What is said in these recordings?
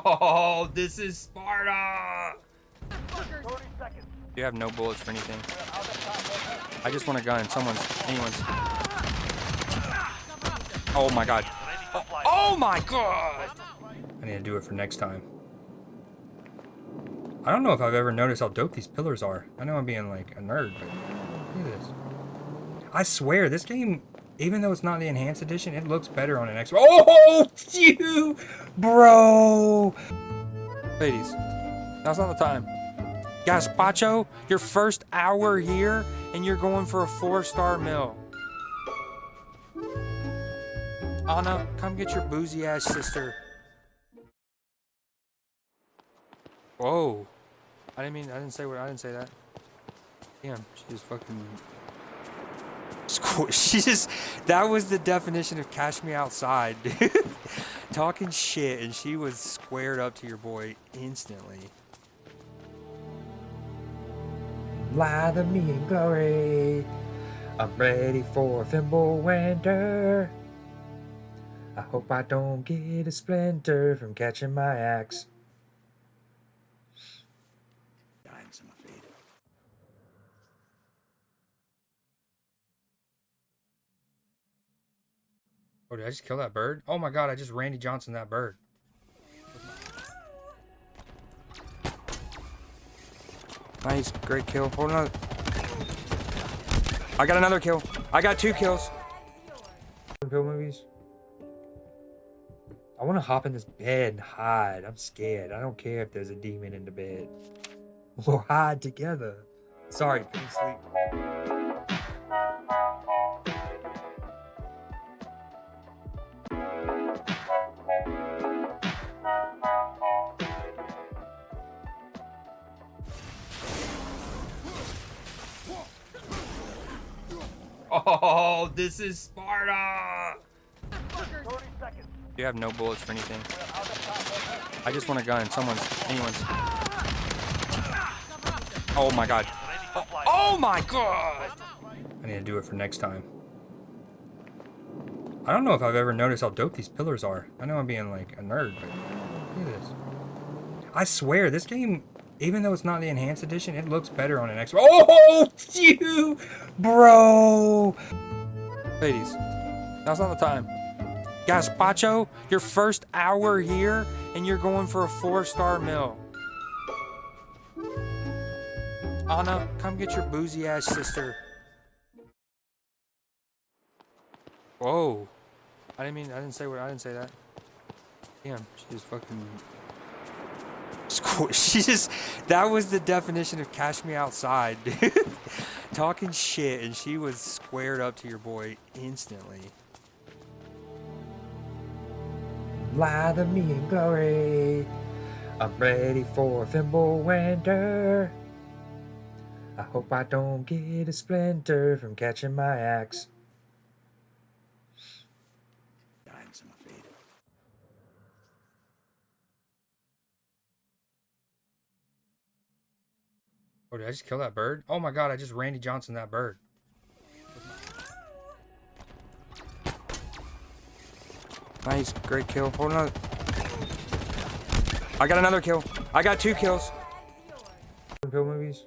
Oh, this is Sparta! 30 seconds. You have no bullets for anything. I just want a gun. Anyone's. Oh my god. Oh my god! I need to do it for next time. I don't know if I've ever noticed how dope these pillars are. I know I'm being like a nerd, but look at this. I swear, this game, even though it's not the enhanced edition, it looks better on an Xbox. Oh, you, bro. Ladies, now's not the time. Gazpacho, your first hour here, and you're going for a 4-star meal. Anna, come get your boozy ass sister. Whoa. I didn't say that. Damn, she just fucking. She just. That was the definition of cash me outside, dude. Talking shit, and she was squared up to your boy instantly. Lather me in glory. I'm ready for Thimble Winter. I hope I don't get a splinter from catching my axe. Oh, did I just kill that bird? Oh my god, I just Randy Johnson that bird. Nice, great kill. Hold on. I got another kill. I got 2 kills. Kill movies. I want to hop in this bed and hide. I'm scared. I don't care if there's a demon in the bed. We'll hide together. Sorry, couldn't sleep. Oh, this is Sparta! 30 seconds. You have no bullets for anything. I just want a gun. Anyone's. Oh my god. Oh my god! I need to do it for next time. I don't know if I've ever noticed how dope these pillars are. I know I'm being like a nerd, but look at this. I swear, this game, even though it's not the enhanced edition, it looks better on an Xbox. Oh, you, bro. Ladies, now's not the time. Gazpacho, your first hour here, and you're going for a 4-star meal. Anna, come get your boozy ass sister. Whoa. I didn't say that. Damn, she just fucking. She just. That was the definition of cash me outside, dude. Talking shit, and she was squared up to your boy instantly. Lather me in glory. I'm ready for Thimble Winter. I hope I don't get a splinter from catching my axe. Oh, did I just kill that bird? Oh my god, I just Randy Johnson that bird. Nice, great kill. Hold on. I got another kill. I got 2 kills. Kill movies.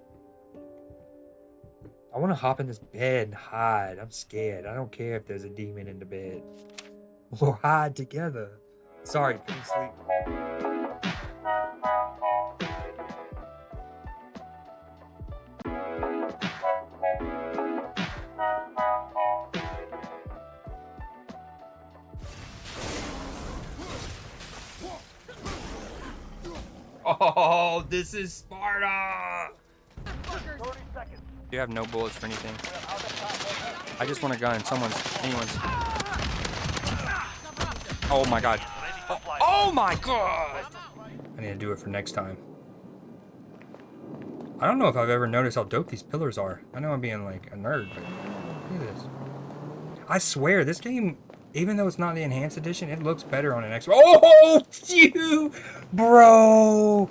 I want to hop in this bed and hide. I'm scared. I don't care if there's a demon in the bed. We'll hide together. Sorry, couldn't sleep. Oh, this is Sparta! 30 seconds. You have no bullets for anything. I just want a gun. Anyone's. Oh my god. Oh my god! I need to do it for next time. I don't know if I've ever noticed how dope these pillars are. I know I'm being like a nerd, but look at this. I swear, this game, even though it's not the enhanced edition, it looks better on an Xbox. Oh, you, bro.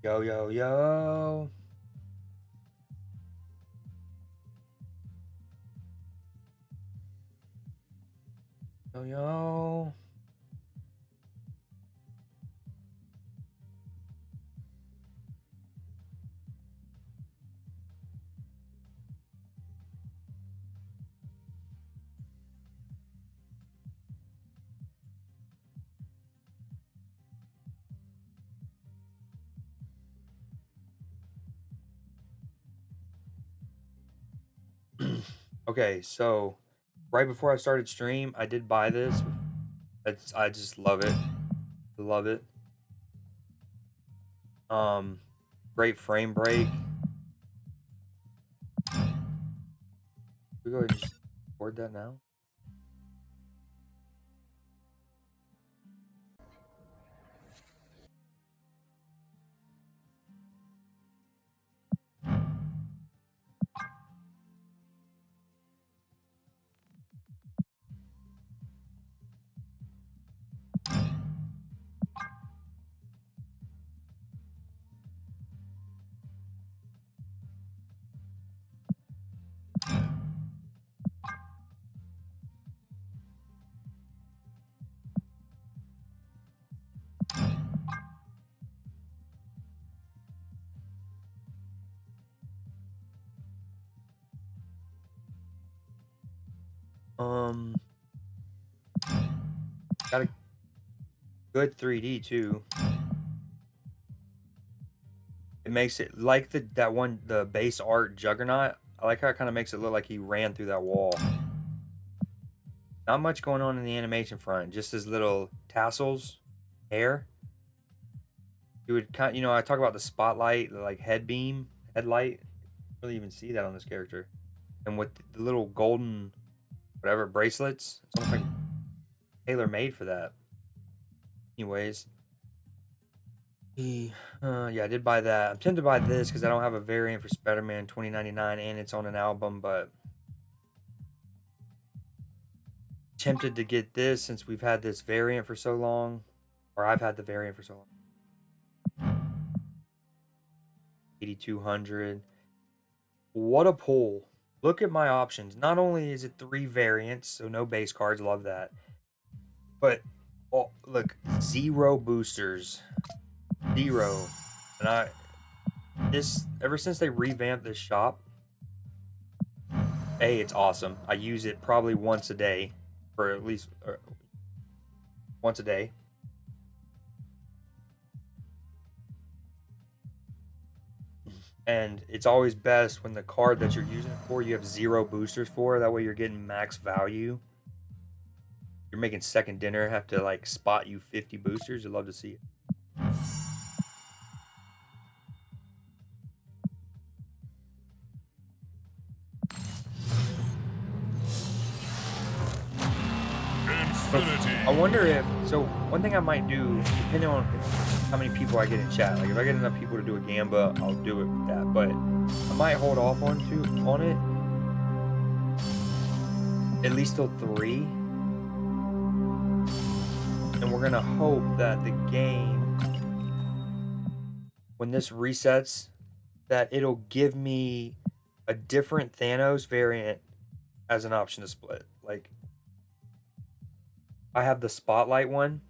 Yo, yo, yo. Yo, yo. Okay, so right before I started stream, I did buy this. I just love it. Love it. Great frame break. We go ahead and just record that now. Got a good 3D too. It makes it like the base art Juggernaut. I like how it kind of makes it look like he ran through that wall. Not much going on in the animation front, just his little tassels, hair. You would kind, I talk about the spotlight, the like headlight. Really even see that on this character, and with the little golden, whatever bracelets, it's almost like tailor made for that. Anyways, yeah, I did buy that. I'm tempted to buy this because I don't have a variant for Spider-Man 2099, and it's on an album, but tempted to get this since we've had this variant for so long, or I've had the variant for so long. 8200. What a pull. Look at my options. Not only is it 3 variants, so no base cards, love that. But look, 0 boosters. 0. And ever since they revamped this shop, it's awesome. I use it probably once a day, for at least once a day. And it's always best when the card that you're using it for, you have 0 boosters for. That way you're getting max value. You're making second dinner, have to like spot you 50 boosters. You'd love to see it. Infinity. I wonder if one thing I might do, depending on how many people I get in chat. Like if I get enough people to do a Gamba, I'll do it with that. But I might hold off on it at least till 3. And we're gonna hope that the game, when this resets, that it'll give me a different Thanos variant as an option to split. Like I have the Spotlight one.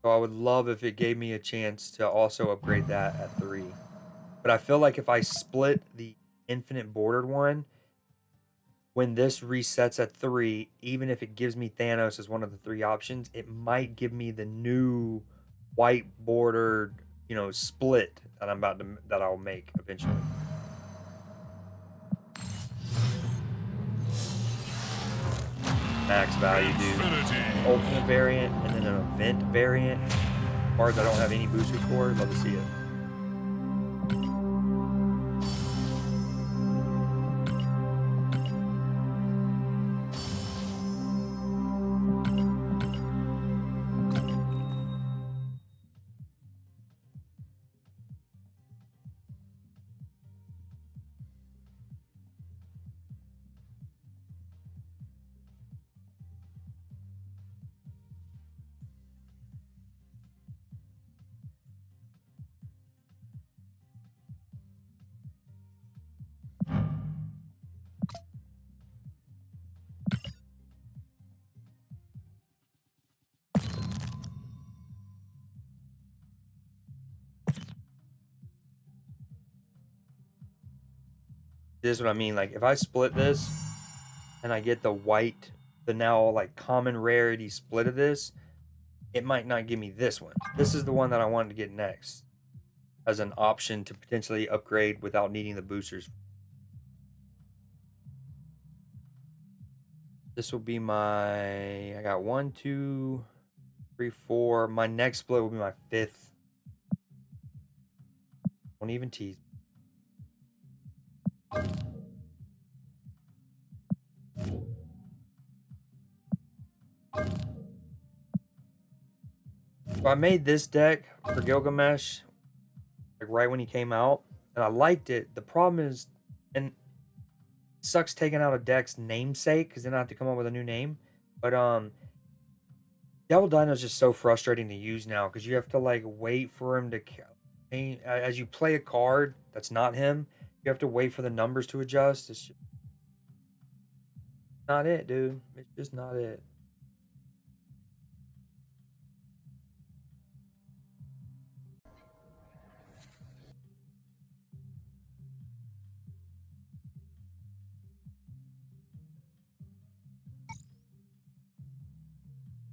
So I would love if it gave me a chance to also upgrade that at 3. But I feel like if I split the infinite bordered one, when this resets at 3, even if it gives me Thanos as one of the 3 options, it might give me the new white bordered, split that I'll make eventually. Max value, dude. Infinity. Ultimate variant and then an event variant. Cards I don't have any boosters for. Love to see it. This is what I mean. Like, if I split this and I get the white, the now like common rarity split of this, it might not give me this one. This is the one that I wanted to get next as an option to potentially upgrade without needing the boosters. This will be my, I got 1, 2, 3, 4. My next split will be my 5th. Don't even tease. So I made this deck for Gilgamesh like right when he came out, and I liked it. The problem is, and it sucks taking out a deck's namesake because then I have to come up with a new name. But Devil Dino is just so frustrating to use now because you have to like wait for him to as you play a card that's not him. You have to wait for the numbers to adjust. It's just not it, dude. It's just not it.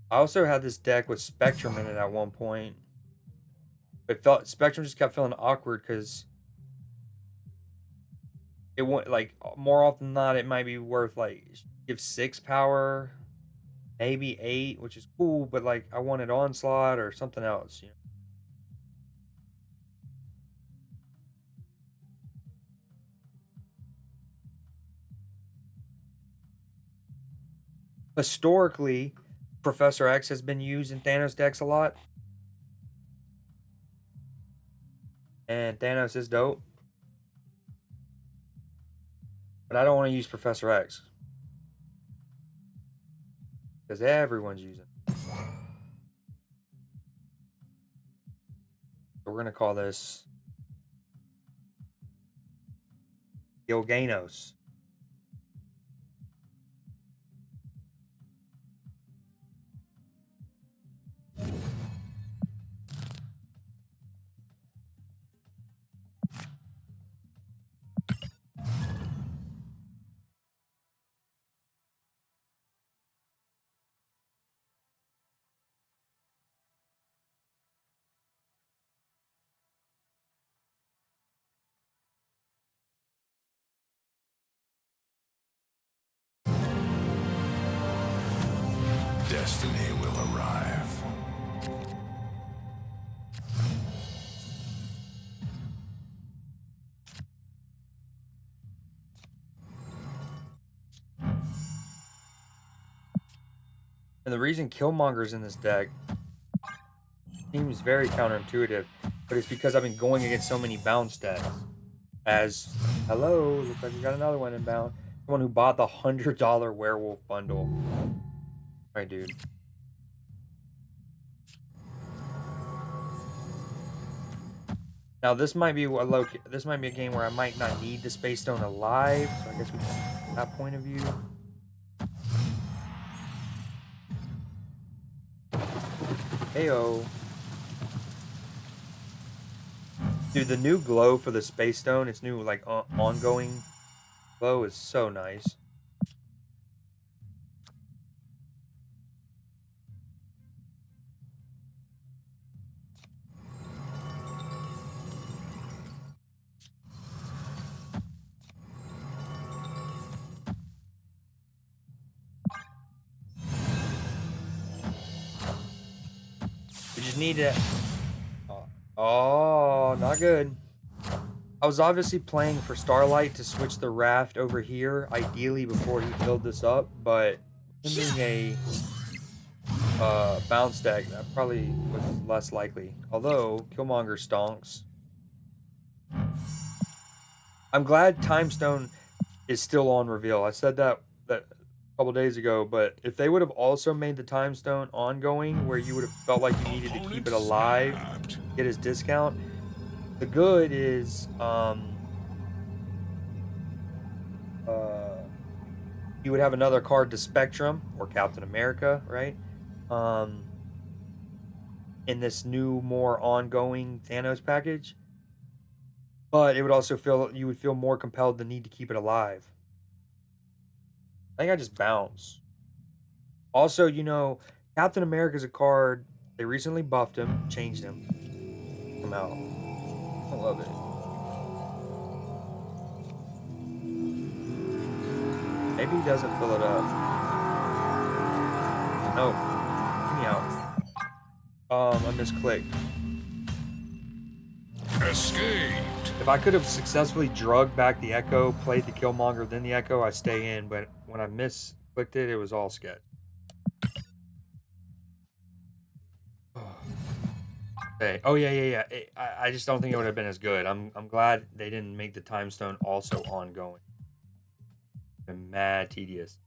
I also had this deck with Spectrum in it at one point. It felt Spectrum just kept feeling awkward because it won't like more often than not it might be worth like give 6 power, maybe 8, which is cool, but like I wanted Onslaught or something else, you know. Historically, Professor X has been used in Thanos decks a lot. And Thanos is dope. But I don't want to use Professor X. Because everyone's using it. So we're going to call this Gilgamesh. Destiny will arrive. And the reason Killmonger's in this deck seems very counterintuitive, but it's because I've been going against so many bounce decks. As, hello, looks like we got another one inbound. Someone who bought the $100 werewolf bundle. Alright, dude. Now this might be this might be a game where I might not need the Space Stone alive, so I guess we can from that point of view. Heyo. Dude, the new glow for the Space Stone, its new like ongoing glow is so nice. We just need to... Oh, not good. I was obviously playing for Starlight to switch the raft over here, ideally before he filled this up, but being a bounce deck, that probably was less likely. Although, Killmonger stonks. I'm glad Time Stone is still on reveal. I said that a couple days ago, but if they would have also made the Time Stone ongoing, where you would have felt like you needed to keep it alive, get his discount, the good is you would have another card to Spectrum or Captain America, right? In this new, more ongoing Thanos package. But it would also feel you would feel more compelled the need to keep it alive. I think I just bounce. Also, you know, Captain America's a card. They recently buffed him, changed him. Come out. I love it. Maybe he doesn't fill it up. No. Get me out. I misclicked. Escaped. If I could have successfully drugged back the Echo, played the Killmonger, then the Echo, I stay in. But when I misclicked it, it was all sketch. Hey. Oh yeah. I just don't think it would have been as good. I'm glad they didn't make the Time Stone also ongoing. Been mad tedious.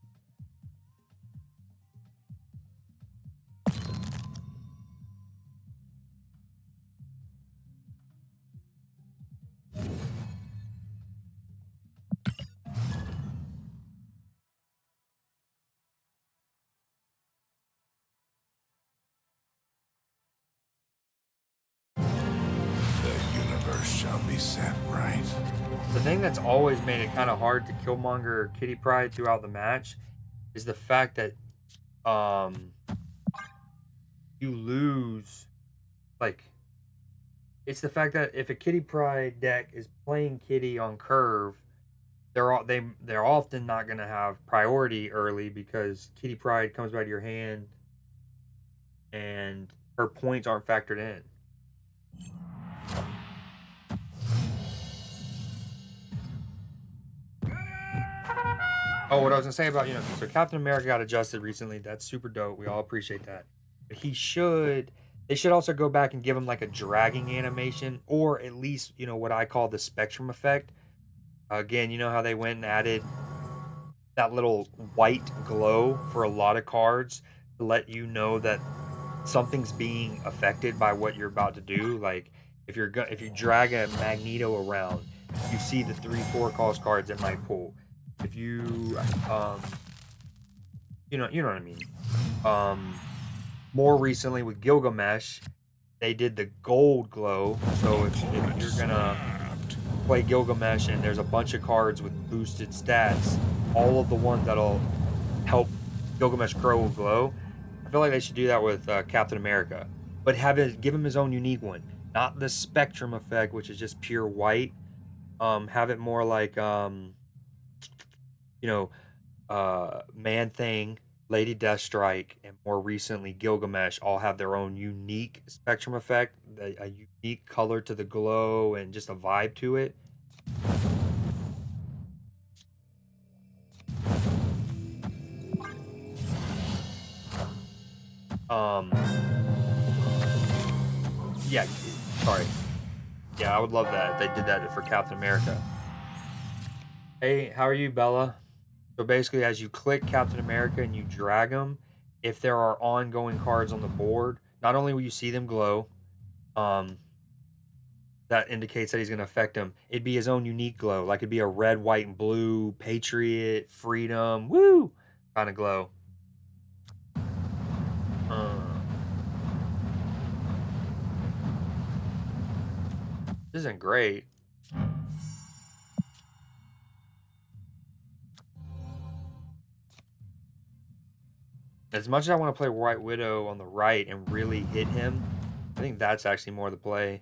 The universe shall be set right. The thing that's always made it kind of hard to Killmonger Kitty Pryde throughout the match is the fact that you lose, like, it's the fact that if a Kitty Pryde deck is playing Kitty on curve, they're often not going to have priority early because Kitty Pryde comes out of your hand and her points aren't factored in. Oh, what I was gonna say about, you know, so Captain America got adjusted recently. That's super dope. We all appreciate that. But they should also go back and give him like a dragging animation, or at least, you know, what I call the spectrum effect. Again, you know how they went and added that little white glow for a lot of cards to let you know that something's being affected by what you're about to do. Like if you drag a Magneto around, you see the 3-4 cost cards it might pull. If you you know what I mean. More recently with Gilgamesh, they did the gold glow. So if you're gonna play Gilgamesh and there's a bunch of cards with boosted stats, all of the ones that'll help Gilgamesh Crow will glow. I feel like they should do that with Captain America, but give him his own unique one, not the spectrum effect, which is just pure white. Have it more like you know, Man Thing, Lady Deathstrike, and more recently Gilgamesh all have their own unique spectrum effect, a unique color to the glow, and just a vibe to it. Yeah, sorry. Yeah, I would love that if they did that for Captain America. Hey, how are you, Bella? So basically, as you click Captain America and you drag them, if there are ongoing cards on the board, not only will you see them glow, um, that indicates that he's going to affect them. It'd be his own unique glow, like it'd be a red, white, and blue, Patriot, Freedom, woo, kind of glow. This isn't great. As much as I want to play White Widow on the right and really hit him, I think that's actually more the play.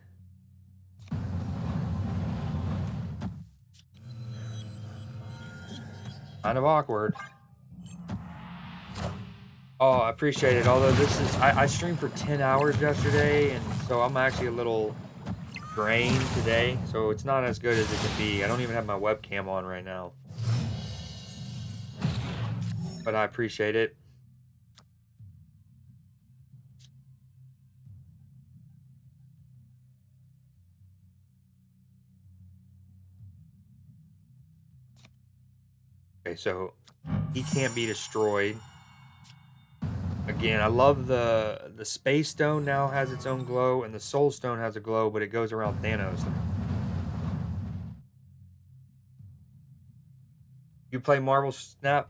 Kind of awkward. Oh, I appreciate it. Although I streamed for 10 hours yesterday, and so I'm actually a little drained today. So it's not as good as it can be. I don't even have my webcam on right now. But I appreciate it. Okay, so he can't be destroyed. Again, I love the Space Stone now has its own glow, and the Soul Stone has a glow, but it goes around Thanos. You play Marvel Snap?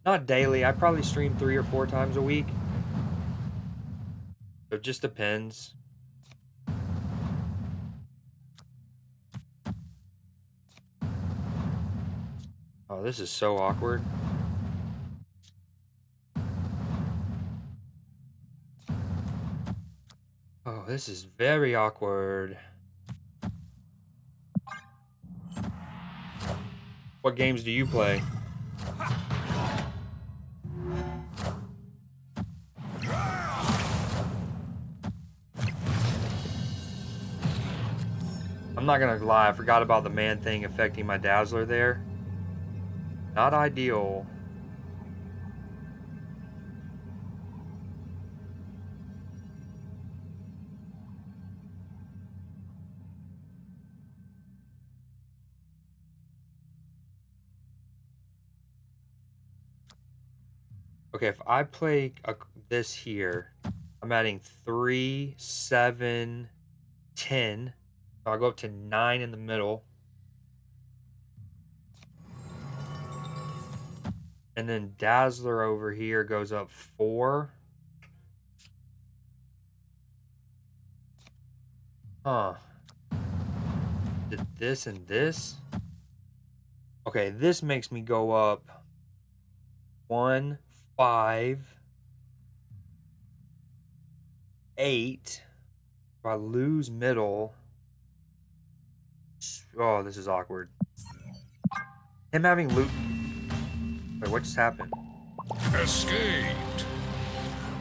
Not daily. I probably stream 3 or 4 times a week. So it just depends. Oh, this is so awkward. Oh, this is very awkward. What games do you play? I'm not gonna lie, I forgot about the man thing affecting my Dazzler there. Not ideal. Okay, if I play this here, I'm adding 3, 7, 10. So I'll go up to 9 in the middle. And then Dazzler over here goes up 4. Huh. Did this and this? Okay, this makes me go up 1, 5, 8. If I lose middle. Oh, this is awkward. Him having loot. Wait, what just happened? Escaped.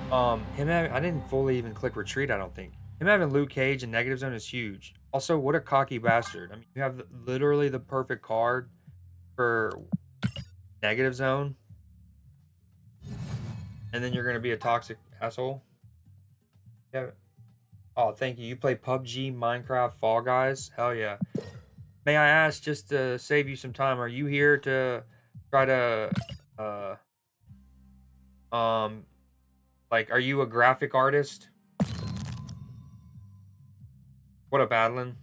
I didn't fully even click retreat, I don't think. Him having Luke Cage and negative zone is huge. Also, what a cocky bastard. I mean, you have literally the perfect card for negative zone. And then you're going to be a toxic asshole. Yeah. Oh, thank you. You play PUBG, Minecraft, Fall Guys? Hell yeah. May I ask, just to save you some time, are you here to try to, like, are you a graphic artist? What up, Adeline?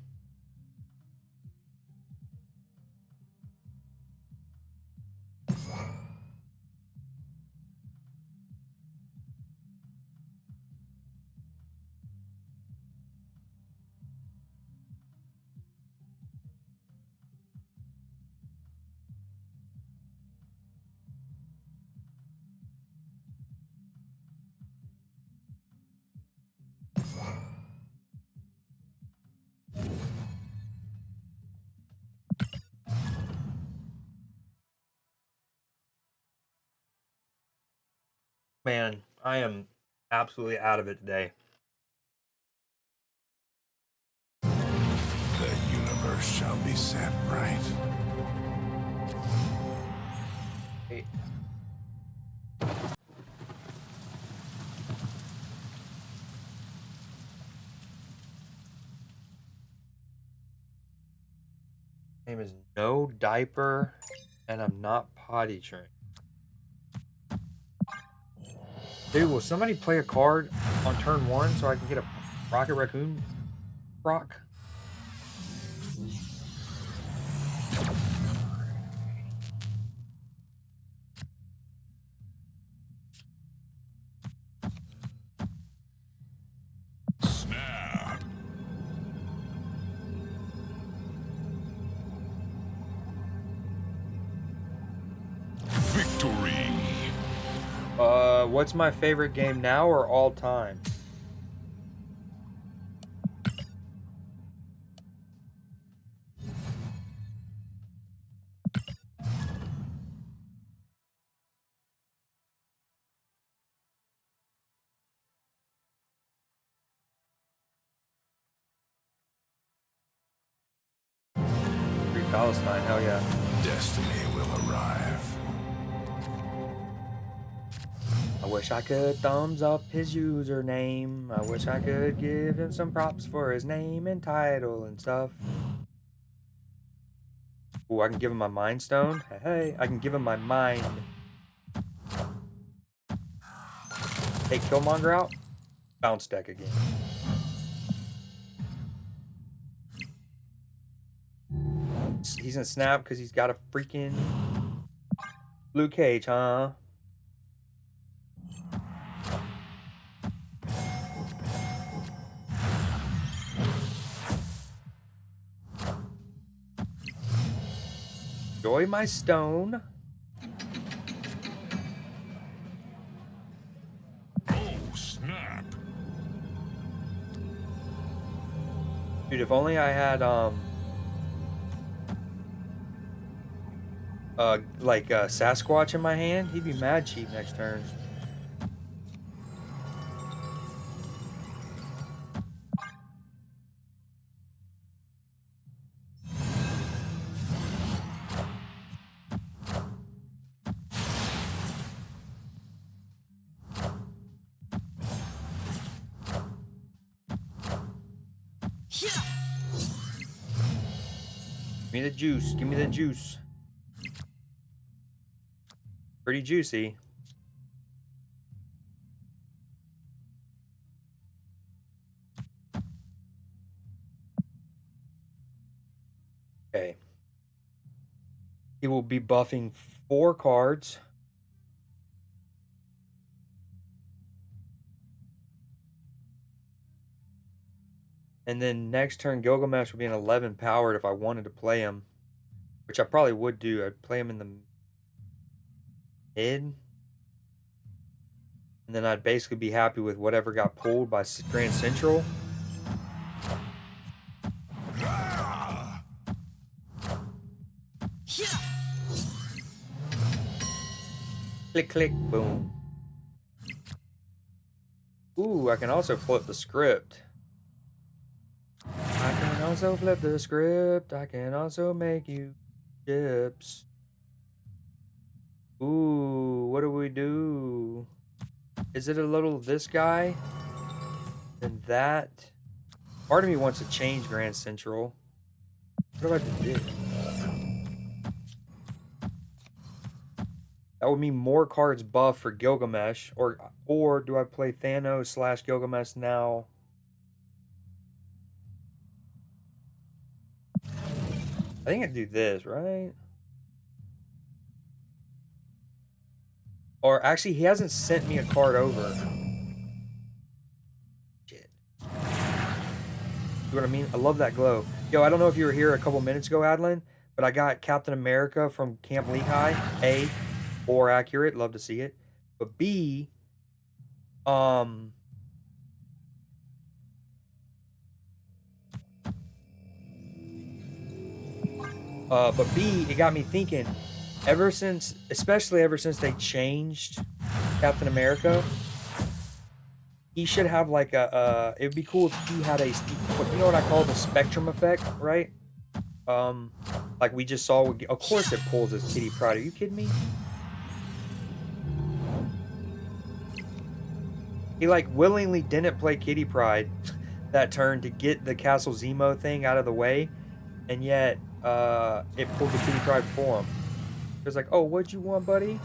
Man, I am absolutely out of it today. The universe shall be set right. Hey. Name is No Diaper, and I'm not potty trained. Dude, will somebody play a card on turn 1 so I can get a Rocket Raccoon rock? Snap. Victory. What's my favorite game now or all time? Free Palestine, hell yeah. Destiny will arrive. I wish I could thumbs up his username. I wish I could give him some props for his name and title and stuff. Ooh, I can give him my Mind Stone. Hey, I can give him my mind. Take Killmonger out. Bounce deck again. He's gonna snap because he's got a freaking Luke Cage, huh? Enjoy my stone. Oh, snap. Dude, if only I had Sasquatch in my hand, he'd be mad cheap next turn. Give me the juice. Give me the juice. Pretty juicy. Okay. He will be buffing 4 cards. And then next turn, Gilgamesh will be an 11 powered if I wanted to play him. Which I probably would do. I'd play him in the mid. And then I'd basically be happy with whatever got pulled by Grand Central. Click, click, boom. Ooh, I can also flip the script. I can also flip the script. I can also make you chips. Ooh, what do we do? Is it a little this guy? Then that? Part of me wants to change Grand Central. What do I have to do? That would mean more cards buff for Gilgamesh. Or do I play Thanos / Gilgamesh now? I think I'd do this, right? Or actually, he hasn't sent me a card over. Shit. You know what I mean? I love that glow. Yo, I don't know if you were here a couple minutes ago, Adlin, but I got Captain America from Camp Lehigh. A, or accurate. Love to see it. But B, but B, it got me thinking, especially ever since they changed Captain America, he should have like it would be cool if he had you know what I call the spectrum effect, right? Like we just saw, of course it pulls his Kitty Pryde. Are you kidding me? He like willingly didn't play Kitty Pryde that turn to get the Castle Zemo thing out of the way, and yet it pulled the Kitty Pryde for him. It was like, oh, what'd you want, buddy?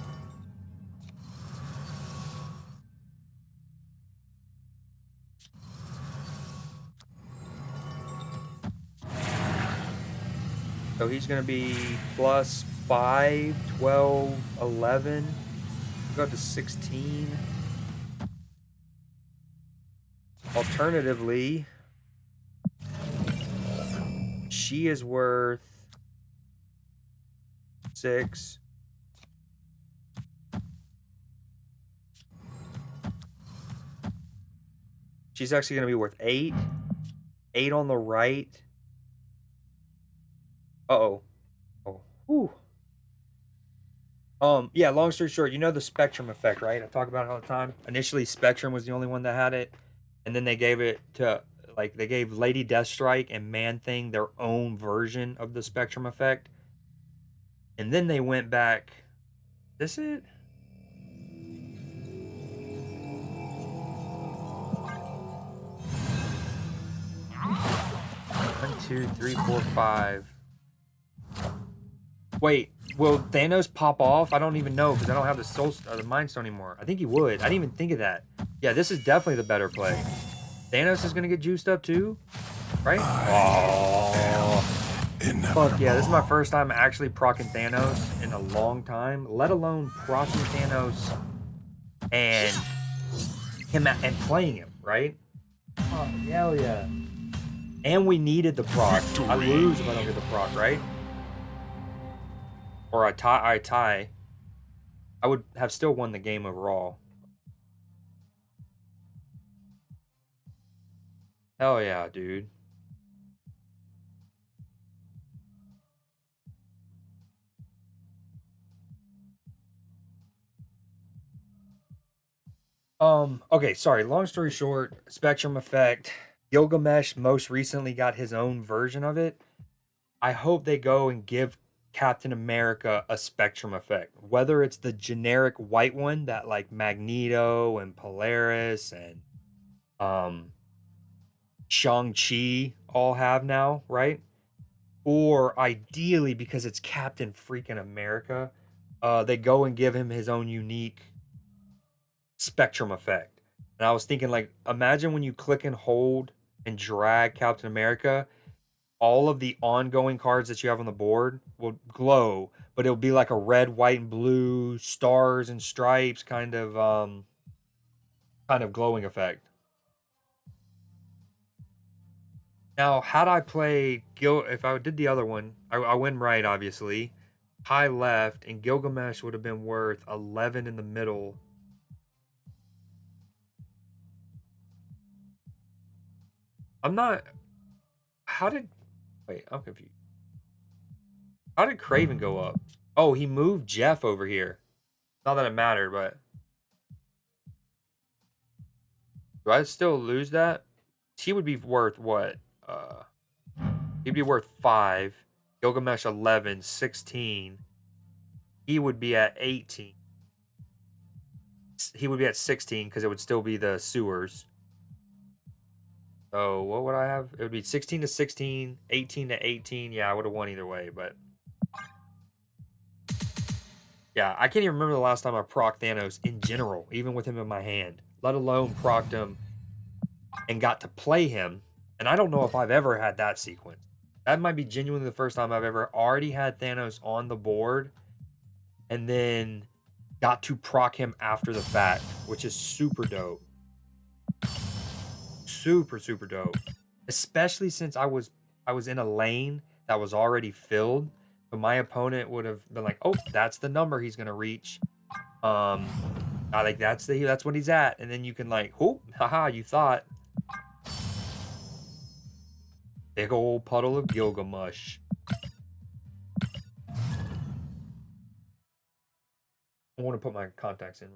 So he's gonna be plus 5, 12, 11. Go to 16. Alternatively, she is worth 6. She's actually going to be worth 8. 8 on the right. Uh-oh. Oh. Whew. Yeah, long story short, you know the spectrum effect, right? I talk about it all the time. Initially, Spectrum was the only one that had it. And then they gave it to, like, they gave Lady Deathstrike and Man-Thing their own version of the spectrum effect. And then they went back. Is this it? One, 2, 3, 4, 5. Wait, will Thanos pop off? I don't even know because I don't have the Mind Stone anymore. I think he would. I didn't even think of that. Yeah, this is definitely the better play. Thanos is gonna get juiced up too, right? Oh, fuck yeah! This is my first time actually proccing Thanos in a long time. Let alone proccing Thanos and playing him, right? Oh hell yeah! And we needed the proc. I lose if I don't get the proc, right? or I tie, I would have still won the game overall. Hell yeah, dude. Okay, sorry. Long story short, Spectrum Effect. Gilgamesh most recently got his own version of it. I hope they go and give Captain America a Spectrum Effect. Whether it's the generic white one that like Magneto and Polaris and um Shang-Chi all have now, right? Or ideally, because it's Captain freaking America, they go and give him his own unique Spectrum Effect. And I was thinking, like, imagine when you click and hold and drag Captain America, all of the ongoing cards that you have on the board will glow, but it'll be like a red, white, and blue stars and stripes kind of glowing effect. Now, had I played if I did the other one, I win right, obviously. High left, and Gilgamesh would have been worth 11 in the middle. I'm not. How did. Wait, I'm confused. How did Craven go up? Oh, he moved Jeff over here. Not that it mattered, but do I still lose that? He would be worth what? Uh, he'd be worth 5. Gilgamesh 11, 16. He would be at 18. He would be at 16 because it would still be the sewers. So what would I have? It would be 16 to 16, 18 to 18. Yeah, I would have won either way, but yeah, I can't even remember the last time I proc Thanos in general, even with him in my hand, let alone procced him and got to play him. And I don't know if I've ever had that sequence. That might be genuinely the first time I've ever already had Thanos on the board and then got to proc him after the fact, which is super dope. Super, super dope. Especially since I was in a lane that was already filled. But my opponent would have been like, oh, that's the number he's gonna reach. I like that's what he's at. And then you can like, oh, haha, you thought. Big old puddle of Gilgamesh. I want to put my contacts in.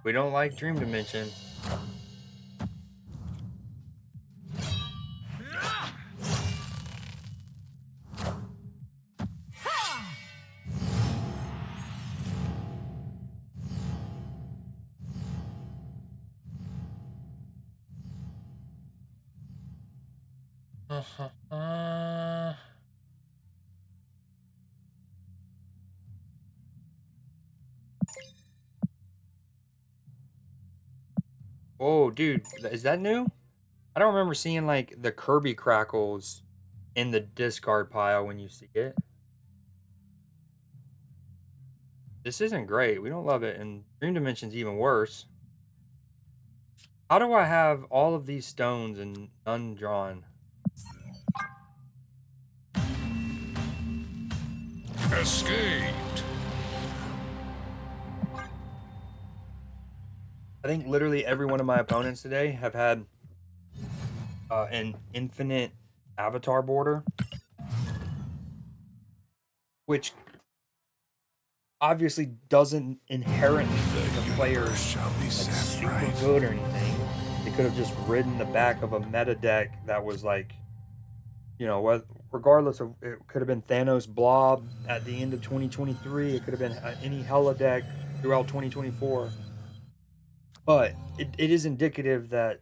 We don't like Dream Dimension. Oh, dude, is that new? I don't remember seeing like the Kirby crackles in the discard pile when you see it. This isn't great. We don't love it, and Dream Dimension's even worse. How do I have all of these stones and none drawn? Escaped. I think literally every one of my opponents today have had an infinite avatar border, which obviously doesn't inherently mean the player's Shall be like, set super right. good or anything. They could have just ridden the back of a meta deck that was like, you know, what, regardless of it could have been Thanos Blob at the end of 2023. It could have been any Hella deck throughout 2024. But it is indicative that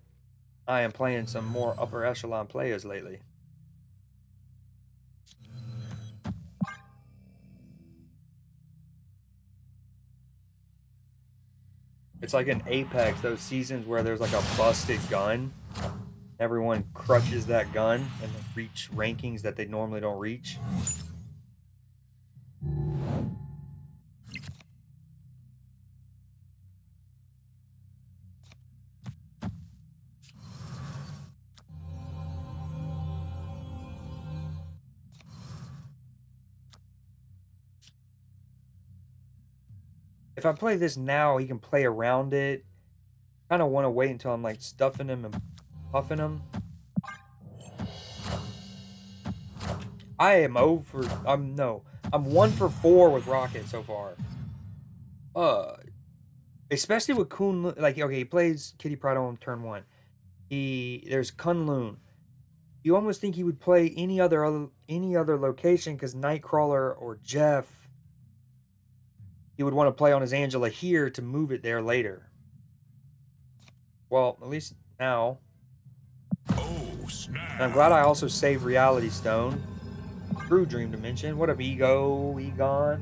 I am playing some more upper echelon players lately. It's like an Apex, those seasons where there's like a busted gun. Everyone crutches that gun and they reach rankings that they normally don't reach. If I play this now, he can play around it. Kind of want to wait until I'm like stuffing him and puffing him. I am over. I'm 1 for 4 with Rocket so far. Especially with Kunlun. Like, okay, he plays Kitty Pryde on turn 1. There's Kunlun. You almost think he would play any other location because Nightcrawler or Jeff, he would want to play on his Angela here to move it there later. Well, at least now. Oh, snap. And I'm glad I also saved Reality Stone through Dream Dimension. What up, Egon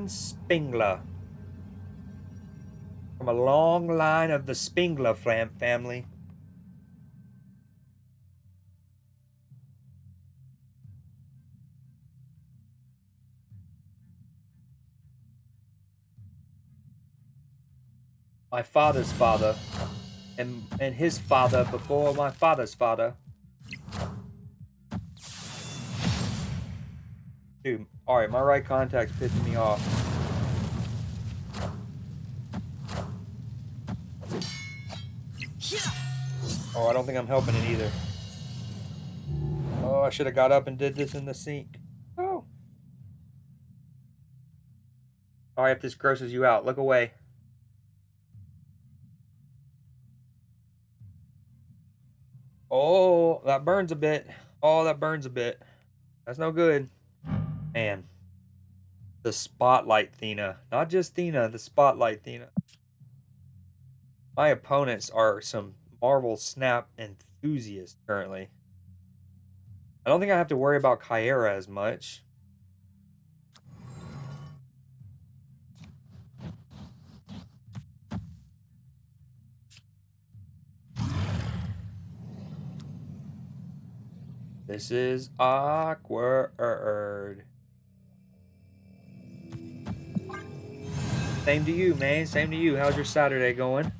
Spengler. From a long line of the Spengler family. My father's father. And his father before my father's father. Dude, alright, my right contact's pissing me off. Oh, I don't think I'm helping it either. Oh, I should have got up and did this in the sink. Oh. Alright, if this grosses you out, look away. Oh, that burns a bit. Oh, that burns a bit. That's no good. Man. The Spotlight Thena. Not just Thena, the Spotlight Thena. My opponents are some Marvel Snap enthusiasts currently. I don't think I have to worry about Kyera as much. This is awkward. Same to you, man. Same to you. How's your Saturday going?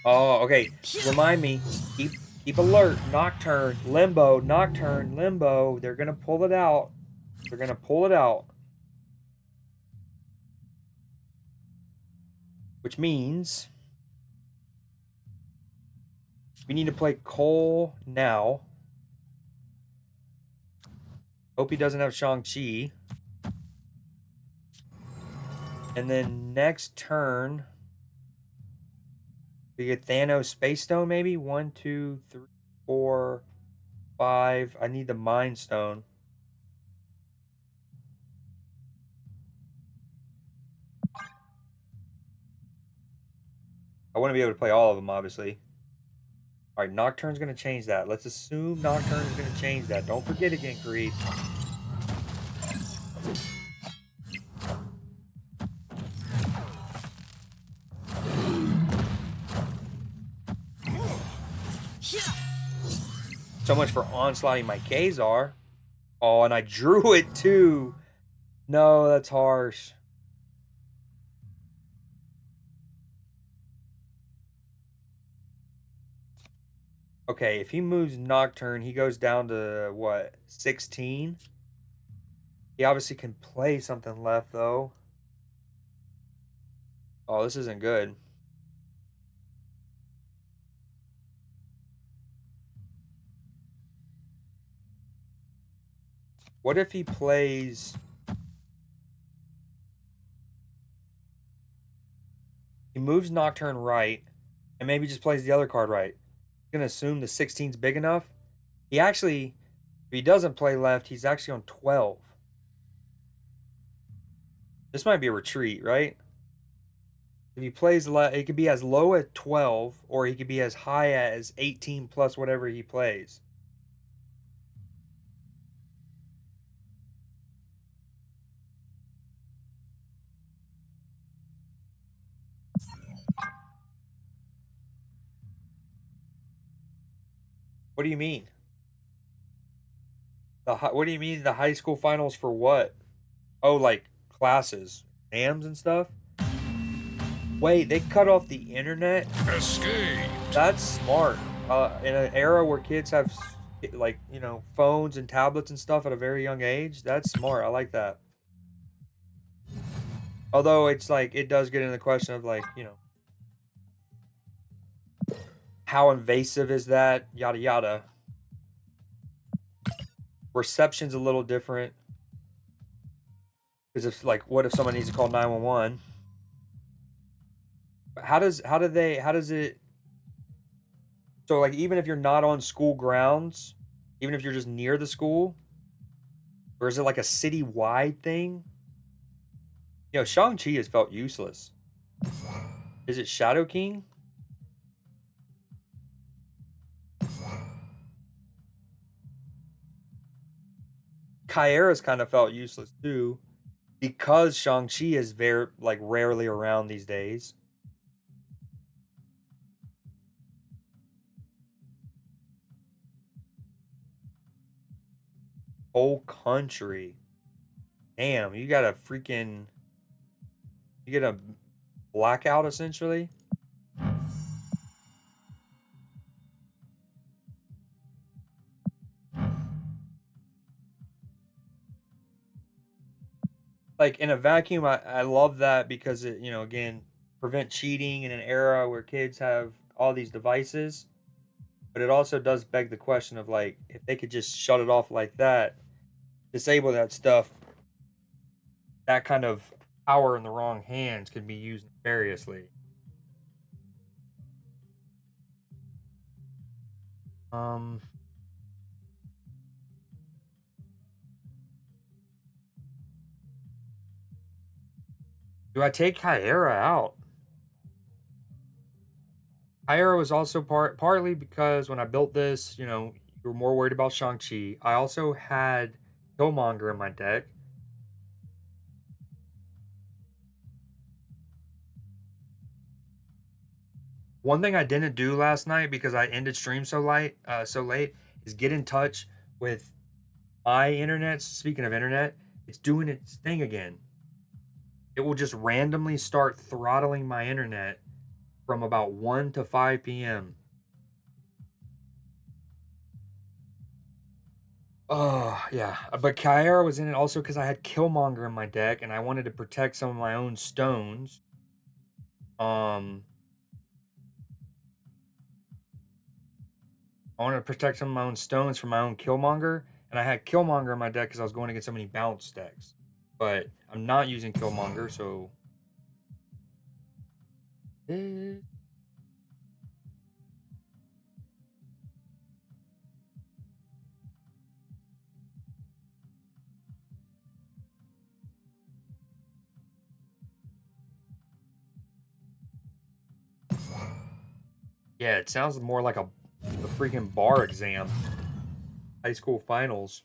Oh, okay. Remind me. Keep alert. Nocturne, Limbo, Nocturne, Limbo. They're gonna pull it out. They're gonna pull it out. Which means we need to play Cole now. Hope he doesn't have Shang-Chi. And then next turn, we get Thanos Space Stone, maybe? 1, 2, 3, 4, 5. I need the Mind Stone. I want to be able to play all of them, obviously. All right, Nocturne's going to change that. Let's assume Nocturne's going to change that. Don't forget again, Creed. So much for onslaughting my Kazar. Oh, and I drew it too. No, that's harsh. Okay, if he moves Nocturne, he goes down to what, 16? He obviously can play something left though. Oh, this isn't good. What if he plays... He moves Nocturne right, and maybe just plays the other card right. He's going to assume the 16's big enough. He actually, if he doesn't play left, he's actually on 12. This might be a retreat, right? If he plays left, it could be as low as 12, or he could be as high as 18 plus whatever he plays. What do you mean? What do you mean the high school finals for what? Oh, like classes, exams and stuff? Wait, they cut off the internet? Escape! That's smart. In an era where kids have, like, you know, phones and tablets and stuff at a very young age, that's smart. I like that. Although it's like, it does get into the question of, like, you know, how invasive is that? Yada yada. Reception's a little different. Because if, like, what if someone needs to call 911? How does it... So, like, even if you're not on school grounds, even if you're just near the school, or is it like a city-wide thing? You know, Shang-Chi has felt useless. Is it Shadow King? Kyera's kind of felt useless too, because Shang-Chi is very, like, rarely around these days. Whole country. Damn, you got a freaking... You get a blackout, essentially? Like, in a vacuum, I love that because it, you know, again, prevent cheating in an era where kids have all these devices. But it also does beg the question of, like, if they could just shut it off like that, disable that stuff, that kind of power in the wrong hands can be used nefariously. Um, do I take Kyera out? Kyera was also partly because when I built this, you know, you were more worried about Shang-Chi. I also had Killmonger in my deck. One thing I didn't do last night because I ended stream so late, is get in touch with my internet. Speaking of internet, it's doing its thing again. It will just randomly start throttling my internet from about 1 to 5 p.m. Oh, yeah. But Kyra was in it also because I had Killmonger in my deck and I wanted to protect some of my own stones. I wanted to protect some of my own stones from my own Killmonger. And I had Killmonger in my deck because I was going against so many bounce decks. But I'm not using Killmonger, so... Yeah, it sounds more like a freaking bar exam. High school finals.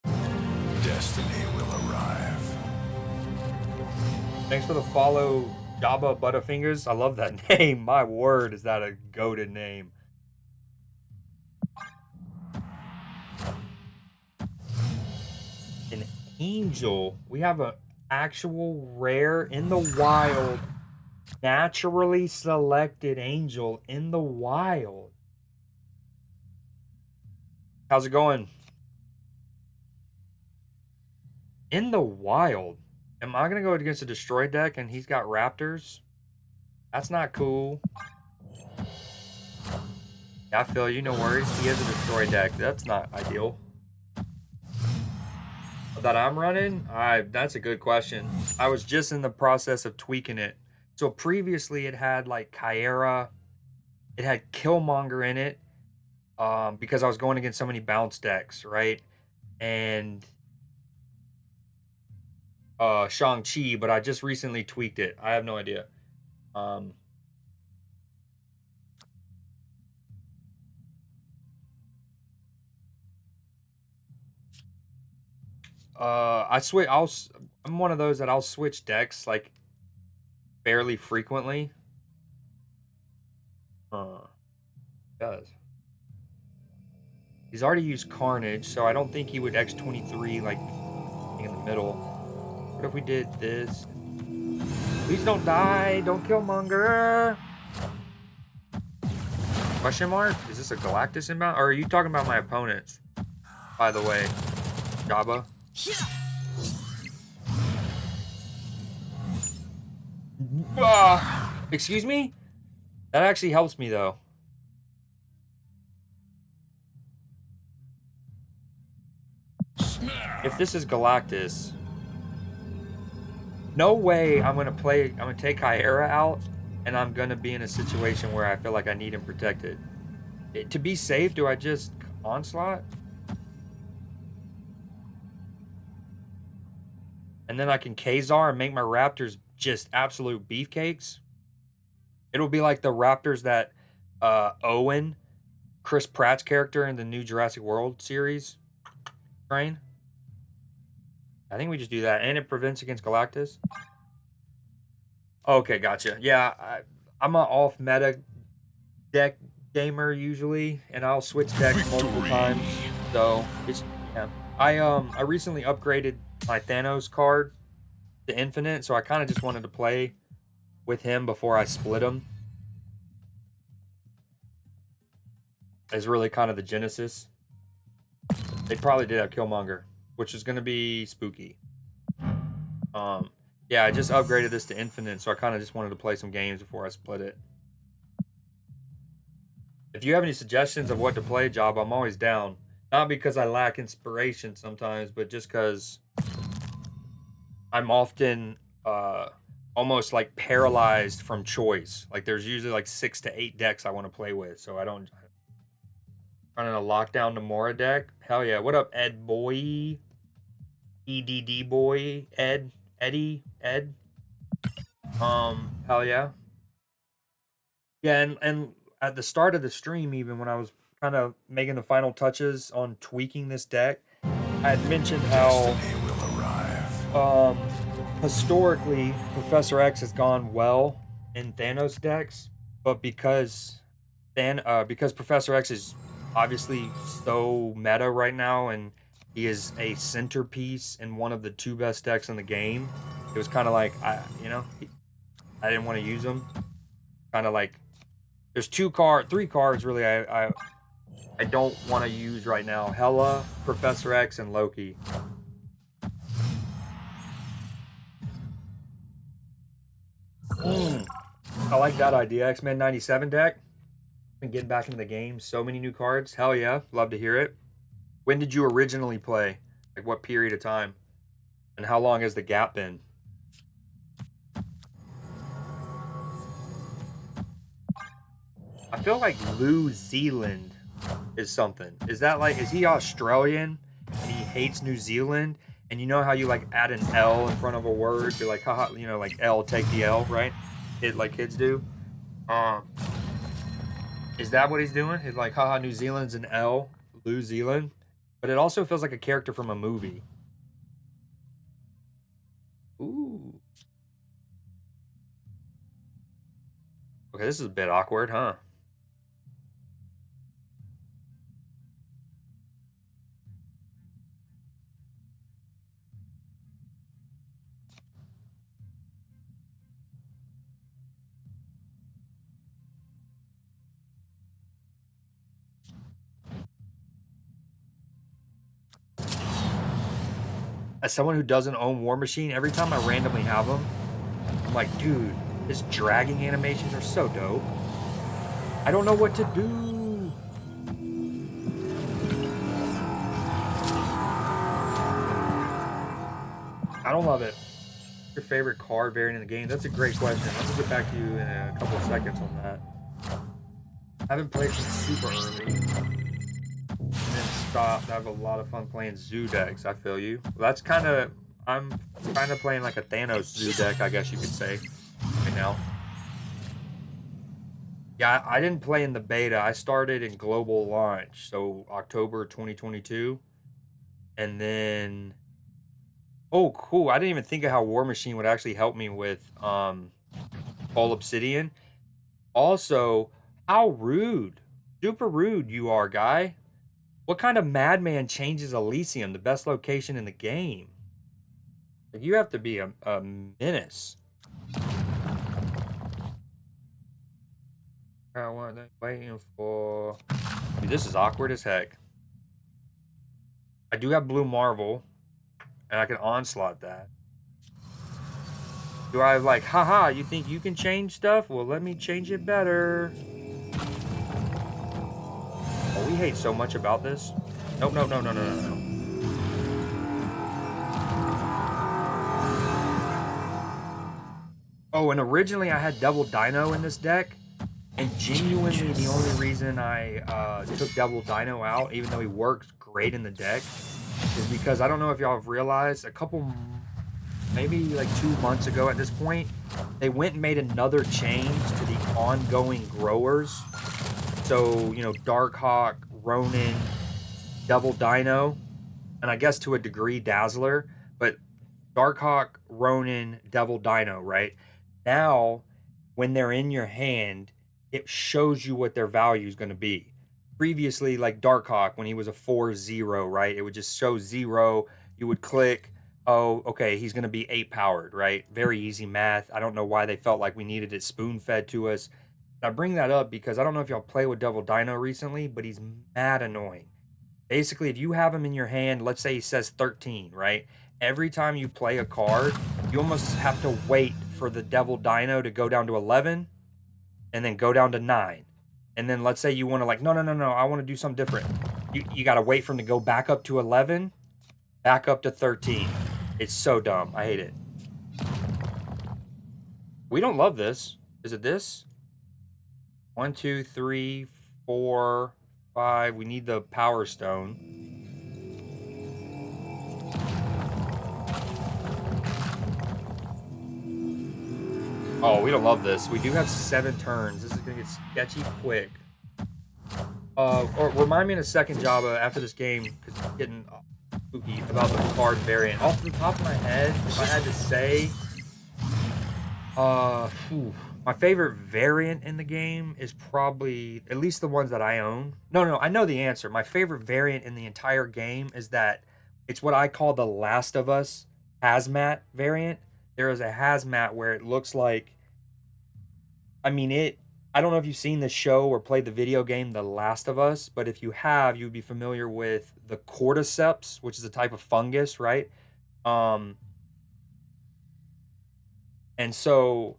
Destiny will arrive. Thanks for the follow, Jabba Butterfingers. I love that name. My word, is that a goated name. An angel. We have an actual rare in the wild, naturally selected angel in the wild. How's it going? In the wild. Am I going to go against a destroy deck and he's got raptors? That's not cool. I feel you, no worries. He has a destroy deck. That's not ideal. That I'm running? That's a good question. I was just in the process of tweaking it. So previously it had like Kyera. It had Killmonger in it. Because I was going against so many bounce decks, right? And Shang-Chi, but I just recently tweaked it. I have no idea. I'm one of those that I'll switch decks like fairly frequently. Does. He's already used Carnage, so I don't think he would X23 like in the middle. What if we did this? Please don't die. Don't kill Monger. Question mark? Is this a Galactus inbound? Or are you talking about my opponents? By the way, Jabba. Excuse me? That actually helps me though. If this is Galactus, no way I'm gonna take Kyera out and I'm gonna be in a situation where I feel like I need him protected. To be safe, do I just onslaught? And then I can Kazar and make my Raptors just absolute beefcakes? It'll be like the Raptors that Owen, Chris Pratt's character in the new Jurassic World series, train. I think we just do that. And it prevents against Galactus. Okay, gotcha. Yeah, I'm an off-meta deck gamer usually, and I'll switch decks multiple times. So, it's, yeah. I recently upgraded my Thanos card to Infinite, so I kind of just wanted to play with him before I split him. Is really kind of the genesis. They probably did have Killmonger, which is going to be spooky. Yeah, I just upgraded this to Infinite, so I kind of just wanted to play some games before I split it. If you have any suggestions of what to play, Job, I'm always down. Not because I lack inspiration sometimes, but just because I'm often almost like paralyzed from choice. Like there's usually like 6 to 8 decks I want to play with, so I don't. Running a Lockdown Namora deck? Hell yeah. What up, Ed boy? EDD boy? Eddie? Ed? Hell yeah. Yeah, and at the start of the stream, even when I was kind of making the final touches on tweaking this deck, I had mentioned how historically Professor X has gone well in Thanos decks, but because Professor X is obviously so meta right now and he is a centerpiece in one of the 2 best decks in the game, it was kind of like I didn't want to use him. Kind of like there's 3 cards really I don't want to use right now. Hela, Professor X, and Loki. I like that idea. X-Men 97 deck. Been getting back into the game. So many new cards. Hell yeah. Love to hear it. When did you originally play? Like what period of time? And how long has the gap been? I feel like New Zealand is something. Is that like, is he Australian and he hates New Zealand? And you know how you like add an L in front of a word? You're like, haha, you know, like L, take the L, right? It like kids do. Is that what he's doing? He's like, haha, New Zealand's an L, New Zealand. But it also feels like a character from a movie. Ooh. Okay, this is a bit awkward, huh? As someone who doesn't own War Machine, every time I randomly have them, I'm like, dude, his dragging animations are so dope. I don't know what to do. I don't love it. Your favorite car variant in the game? That's a great question. Let me get back to you in a couple of seconds on that. I haven't played since super early. And then stopped. I have a lot of fun playing zoo decks. I feel you. Well, that's kind of... I'm kind of playing like a Thanos zoo deck, I guess you could say, right now. Yeah, I didn't play in the beta. I started in global launch, so October 2022. And then... Oh, cool. I didn't even think of how War Machine would actually help me with All Obsidian. Also, how rude. Super rude you are, guy. What kind of madman changes Elysium, the best location in the game? Like, you have to be a menace. I want that waiting for... Dude, this is awkward as heck. I do have Blue Marvel, and I can onslaught that. Do I like, haha, you think you can change stuff? Well, let me change it better. Oh, we hate so much about this. Nope, no, no, no, no, no, no. Oh, and originally I had Double Dino in this deck. And genuinely the only reason I took Double Dino out, even though he works great in the deck, is because I don't know if y'all have realized a couple, maybe like 2 months ago at this point, they went and made another change to the ongoing growers. So, you know, Darkhawk, Ronin, Double Dino, and I guess to a degree Dazzler, but Darkhawk, Ronin, Devil Dino, right? Now, when they're in your hand, it shows you what their value is going to be. Previously, like Darkhawk, when he was a 4-0, right? It would just show 0. You would click, oh, okay, he's going to be 8 powered, right? Very easy math. I don't know why they felt like we needed it spoon fed to us. I bring that up because I don't know if y'all play with Devil Dino recently, but he's mad annoying. Basically, if you have him in your hand, let's say he says 13, right? Every time you play a card, you almost have to wait for the Devil Dino to go down to 11 and then go down to 9. And then let's say you want to like, no, I want to do something different. You got to wait for him to go back up to 11, back up to 13. It's so dumb. I hate it. We don't love this. Is it this? 1, 2, 3, 4, 5. We need the Power Stone. Oh, we don't love this. We do have 7 turns. This is gonna get sketchy quick. Or remind me in a second, Java, after this game, because it's getting spooky about the card variant. Off the top of my head, if I had to say, my favorite variant in the game is probably, at least the ones that I own. No, I know the answer. My favorite variant in the entire game is that it's what I call the Last of Us hazmat variant. There is a hazmat where it looks like, I don't know if you've seen the show or played the video game The Last of Us, but if you have, you'd be familiar with the cordyceps, which is a type of fungus, right? And so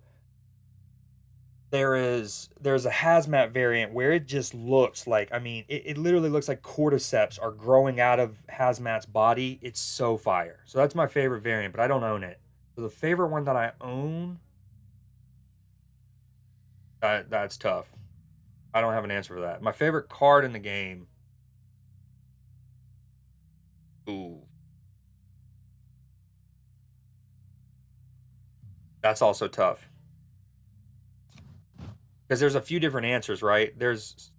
there's a hazmat variant where it just looks like, I mean, it literally looks like cordyceps are growing out of hazmat's body. It's so fire. So that's my favorite variant, but I don't own it. So the favorite one that I own, that's tough. I don't have an answer for that. My favorite card in the game. Ooh. That's also tough. Because there's a few different answers, right? There's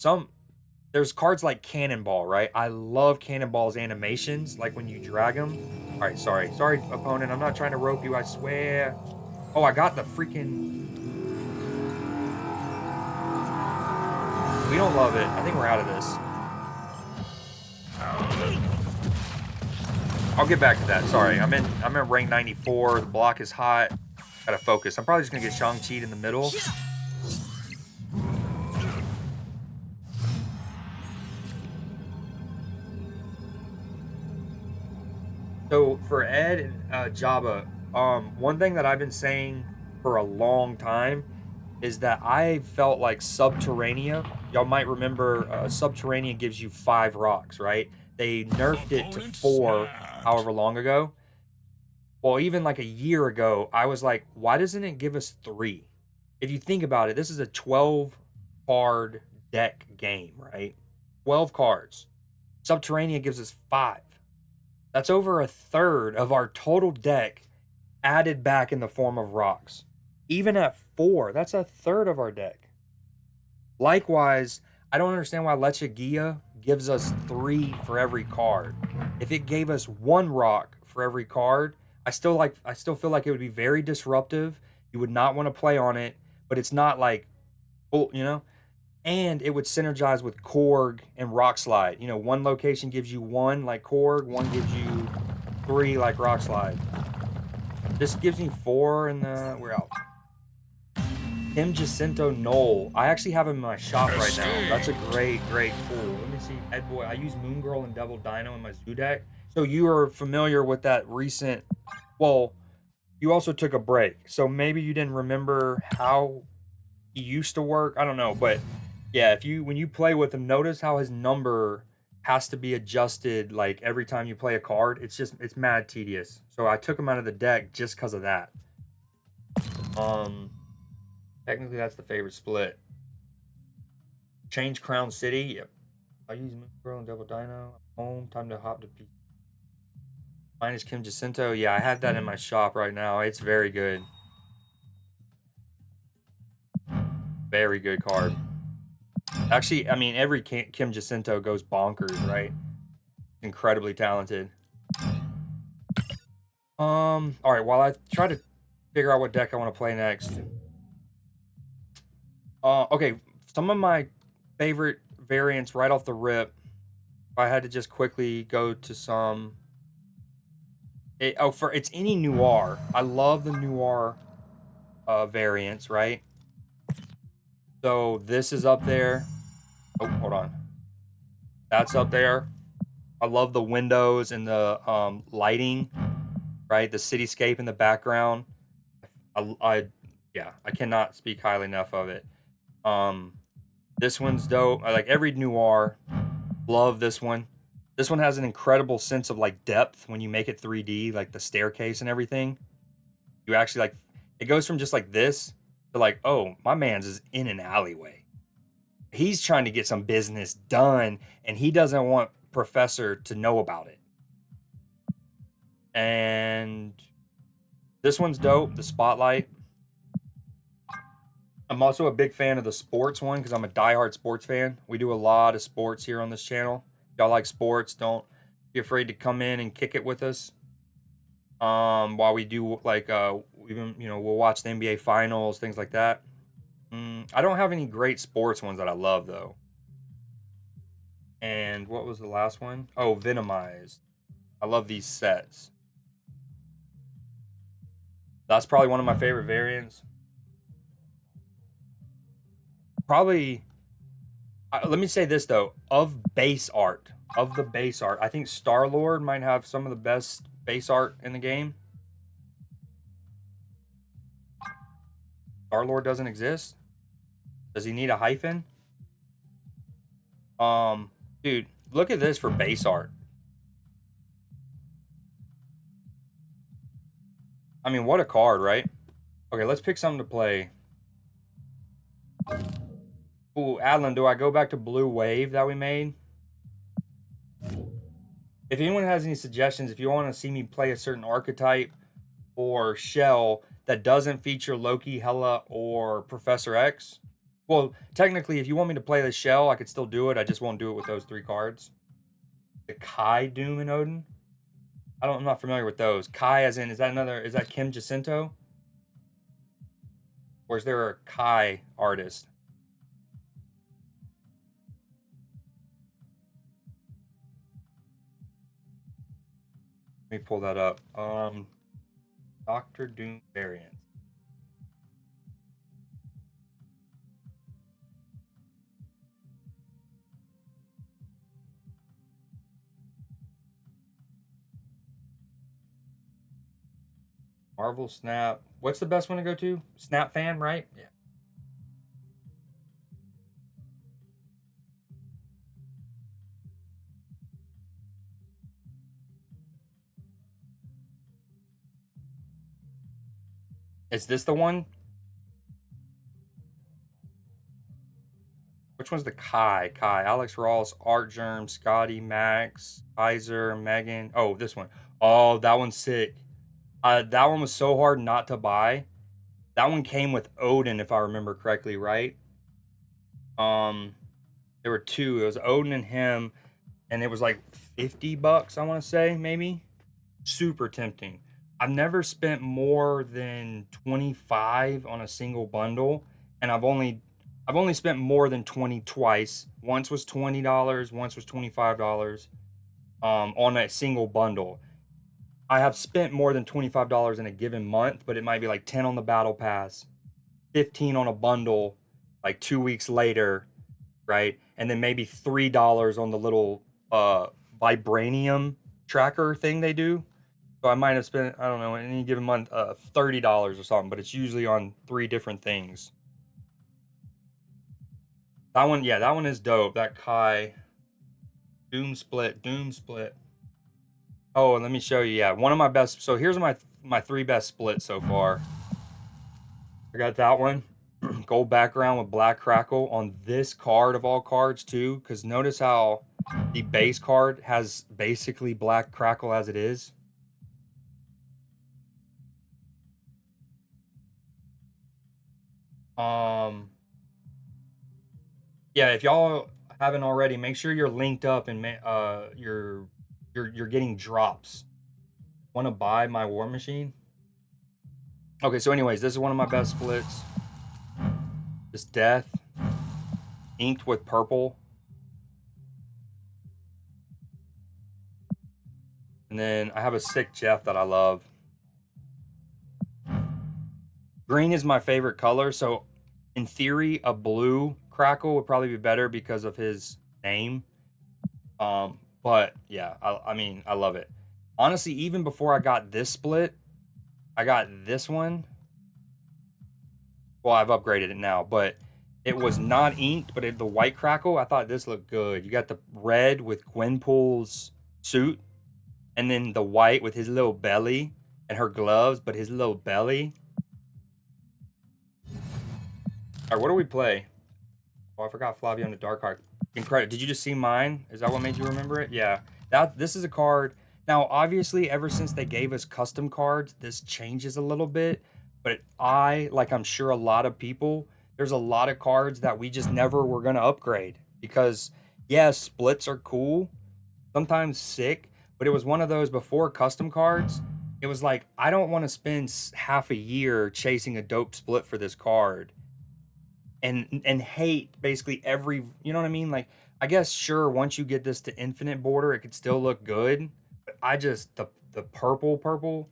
cards like Cannonball, right? I love Cannonball's animations, like when you drag them. All right, sorry, opponent. I'm not trying to rope you. I swear. Oh, I got the freaking. We don't love it. I think we're out of this. I'll get back to that. Sorry, I'm in rank 94. The block is hot. Gotta focus. I'm probably just gonna get Shang-Chi in the middle. So for Ed and Jabba, one thing that I've been saying for a long time is that I felt like Subterranea. Y'all might remember Subterranea gives you 5 rocks, right? They nerfed it to 4 however long ago. Well, even like a year ago, I was like, why doesn't it give us 3? If you think about it, this is a 12 card deck game, right? 12 cards. Subterranea gives us 5. That's over a third of our total deck added back in the form of rocks. Even at 4, that's a third of our deck. Likewise, I don't understand why Lechagia gives us 3 for every card. If it gave us 1 rock for every card, I still feel like it would be very disruptive. You would not want to play on it, but it's not like, oh, you know? And it would synergize with Korg and Rock Slide. You know, one location gives you 1 like Korg, one gives you 3 like Rock Slide. This gives me 4 in the... We're out. Kim Jacinto Knoll. I actually have him in my shop right now. That's a great tool. Let me see. Ed Boy. I use Moon Girl and Devil Dino in my zoo deck. So you are familiar with that recent... Well, you also took a break. So maybe you didn't remember how he used to work. I don't know. But yeah, when you play with him, notice how his number has to be adjusted like every time you play a card. It's mad tedious. So I took him out of the deck just because of that. Technically that's the favorite split. Change Crown City. Yep. I use Moon Girl and Double Dino. Home. Time to hop to P. Mine is Kim Jacinto. Yeah, I have that in my shop right now. It's very good. Very good card. Actually, I mean, every Kim Jacinto goes bonkers, right? Incredibly talented. All right, while I try to figure out what deck I want to play next. Okay, some of my favorite variants right off the rip. If I had to just quickly go to some... it's any noir. I love the noir variants, right? So this is up there. Oh, hold on. That's up there. I love the windows and the lighting, right? The cityscape in the background. Yeah, I cannot speak highly enough of it. This one's dope. I like every noir. Love this one. This one has an incredible sense of like depth when you make it 3D, like the staircase and everything. You actually like, it goes from just like this to like, oh, my man's is in an alleyway. He's trying to get some business done and he doesn't want Professor to know about it. And this one's dope, the Spotlight. I'm also a big fan of the sports one because I'm a diehard sports fan. We do a lot of sports here on this channel. Y'all like sports, don't be afraid to come in and kick it with us. While we do like even, you know, we'll watch the NBA finals, things like that. I don't have any great sports ones that I love though. And what was the last one? Oh, Venomized. I love these sets. That's probably one of my favorite variants. Probably, let me say this though, of the base art, I think Star-Lord might have some of the best base art in the game. Star-Lord doesn't exist? Does he need a hyphen? Dude, look at this for base art. I mean, what a card, right? Okay, let's pick something to play. Ooh, Adlin, do I go back to Blue Wave that we made? If anyone has any suggestions, if you want to see me play a certain archetype or shell that doesn't feature Loki, Hela, or Professor X, well, technically, if you want me to play the shell, I could still do it. I just won't do it with those 3 cards. The Kai, Doom, and Odin. I'm not familiar with those. Kai, as in, is that Kim Jacinto? Or is there a Kai artist? Let me pull that up. Doctor Doom variant. Marvel Snap. What's the best one to go to? Snap Fan, right? Yeah. Is this the one? Which one's the Kai? Kai. Alex Ross, Art Germ, Scotty, Max, Kaiser, Megan. Oh, this one. Oh, that one's sick. That one was so hard not to buy. That one came with Odin, if I remember correctly, right? There were 2. It was Odin and him, and it was like $50, I want to say, maybe. Super tempting. I've never spent more than 25 on a single bundle, and I've only spent more than 20 twice. Once was $20, once was $25, on a single bundle. I have spent more than $25 in a given month, but it might be like 10 on the battle pass, 15 on a bundle, like 2 weeks later, right? And then maybe $3 on the little vibranium tracker thing they do. So I might have spent, I don't know, in any given month, $30 or something, but it's usually on 3 different things. That one, yeah, that one is dope. That Kai. Doom Split. Oh, and let me show you, yeah, one of my best. So here's my 3 best splits so far. I got that one. Gold background with black crackle on this card of all cards too, because notice how the base card has basically black crackle as it is. Yeah, if y'all haven't already, make sure you're linked up and you're getting drops. Want to buy my War Machine? Okay, so anyways, this is one of my best splits. This Death, inked with purple. And then I have a sick Jeff that I love. Green is my favorite color, so in theory, a blue crackle would probably be better because of his name. But yeah, I mean, I love it. Honestly, even before I got this split, I got this one. Well, I've upgraded it now, but it was not inked, but the white crackle, I thought this looked good. You got the red with Gwenpool's suit, and then the white with his little belly and her gloves, but his little belly. All right, what do we play? Oh, I forgot Flavio and the Dark Heart. Incredible. Did you just see mine? Is that what made you remember it? Yeah. This is a card. Now, obviously, ever since they gave us custom cards, this changes a little bit. But like I'm sure a lot of people, there's a lot of cards that we just never were going to upgrade. Because, yeah, splits are cool. Sometimes sick. But it was one of those before custom cards. It was like, I don't want to spend half a year chasing a dope split for this card. And hate basically every, you know what I mean? Like, I guess sure, once you get this to infinite border, it could still look good. But I just the purple.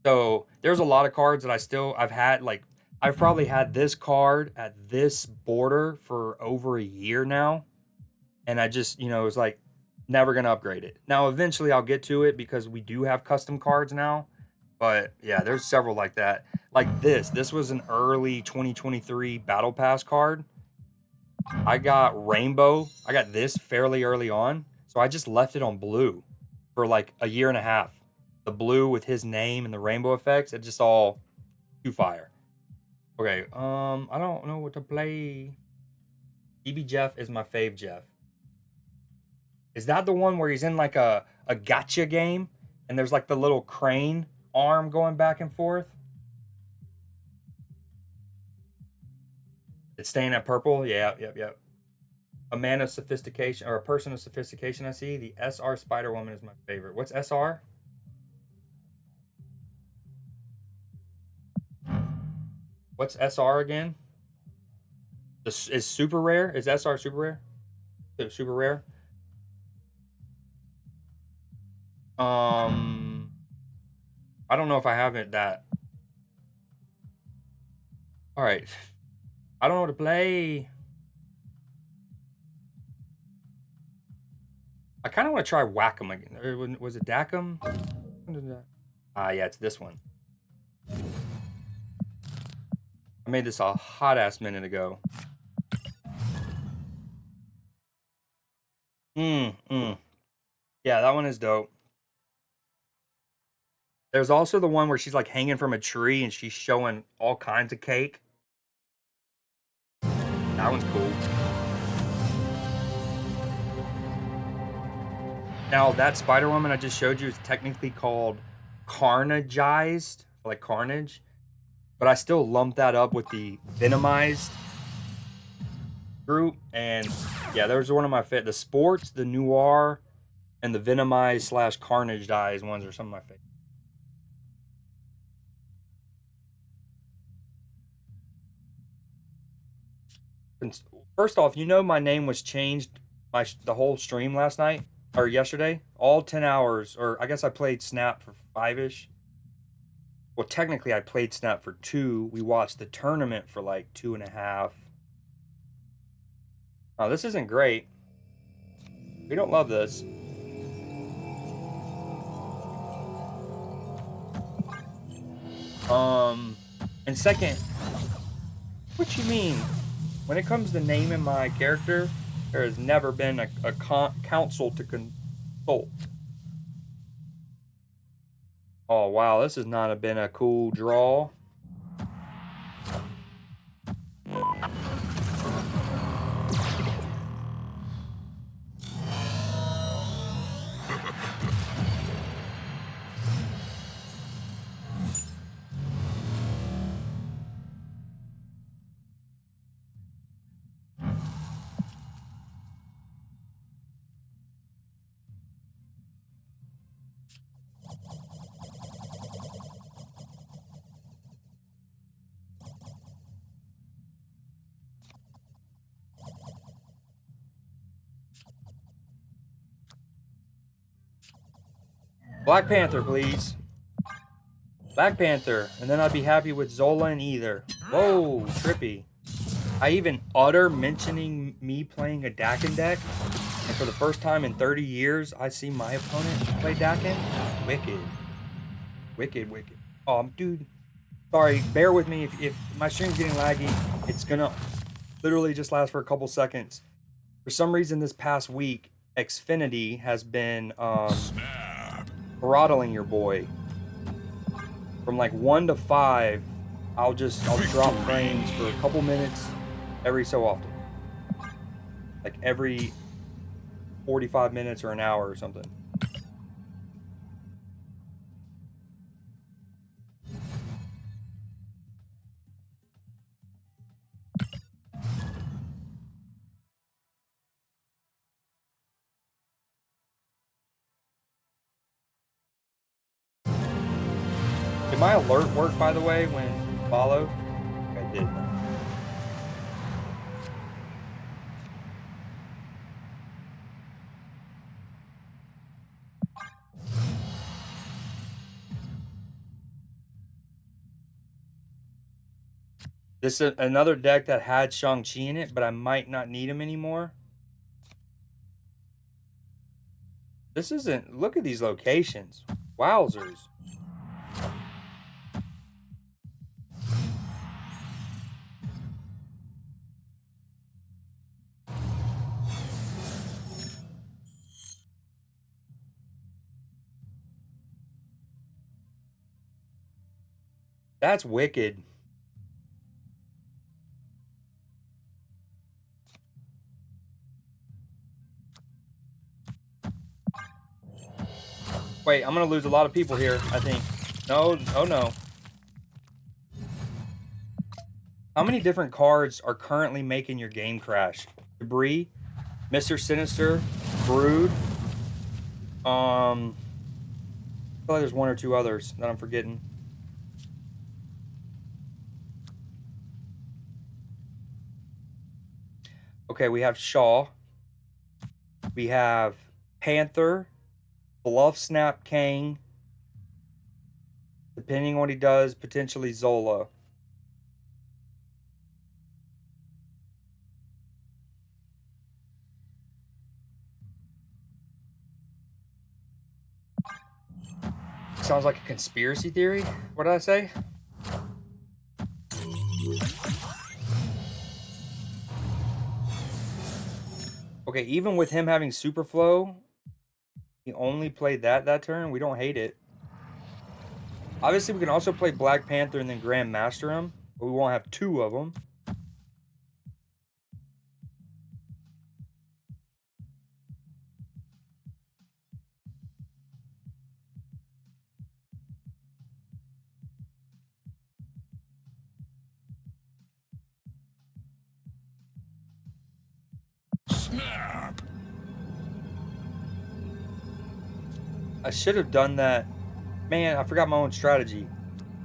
So there's a lot of cards that I've had, like I've probably had this card at this border for over a year now, and I just, it was like never gonna upgrade it. Now eventually I'll get to it because we do have custom cards now, But yeah, there's several like that. Like this. This was an early 2023 Battle Pass card. I got Rainbow. I got this fairly early on. So I just left it on blue for like a year and a half. The blue with his name and the rainbow effects, it just all too fire. Okay, I don't know what to play. DB Jeff is my fave Jeff. Is that the one where he's in like a gotcha game and there's like the little crane arm going back and forth? It's staying at purple? Yeah, yep. A man of sophistication, or a person of sophistication, I see. The SR Spider Woman is my favorite. What's SR? What's SR again? This is super rare? Is SR super rare? Super rare? I don't know if I have it that. All right. I don't know what to play. I kind of want to try Whack-em again. Was it Dacum? Ah, yeah, it's this one. I made this a hot ass minute ago. Yeah, that one is dope. There's also the one where she's like hanging from a tree and she's showing all kinds of cake. That one's cool. Now, that Spider-Woman I just showed you is technically called Carnageized, like Carnage. But I still lump that up with the Venomized group. And yeah, those are one of my favorite. The Sports, the Noir, and the Venomized / Carnageized ones are some of my favorites. First off, you know my name was changed the whole stream last night or yesterday. All 10 hours, or I guess I played Snap for 5-ish. Well, technically I played Snap for 2. We watched the tournament for like 2.5. Oh, this isn't great. We don't love this. And second, what you mean? When it comes to naming my character, there has never been a council to consult. Oh, wow, this has not been a cool draw. Black Panther, please. Black Panther, and then I'd be happy with Zola and Ether. Whoa, trippy. I even utter mentioning me playing a Dakin deck, and for the first time in 30 years, I see my opponent play Dakin. Wicked. Wicked. Dude, sorry, bear with me if my stream's getting laggy. It's gonna literally just last for a couple seconds. For some reason this past week, Xfinity has been throttling your boy. From like 1 to 5, I'll drop frames for a couple minutes every so often. Like every 45 minutes or an hour or something. Did my alert work, by the way, when follow? I did. This is another deck that had Shang-Chi in it, but I might not need him anymore. This isn't... Look at these locations. Wowzers. That's wicked. Wait, I'm gonna lose a lot of people here, I think. No, oh no. How many different cards are currently making your game crash? Debris, Mr. Sinister, Brood. I feel like there's one or two others that I'm forgetting. Okay, we have Shaw. We have Panther, Bluff Snap Kang. Depending on what he does, potentially Zola. Sounds like a conspiracy theory. What did I say? Okay, even with him having super flow, he only played that turn. We don't hate it. Obviously, we can also play Black Panther and then Grand Master him, but we won't have two of them. Snap! I should have done that. Man, I forgot my own strategy.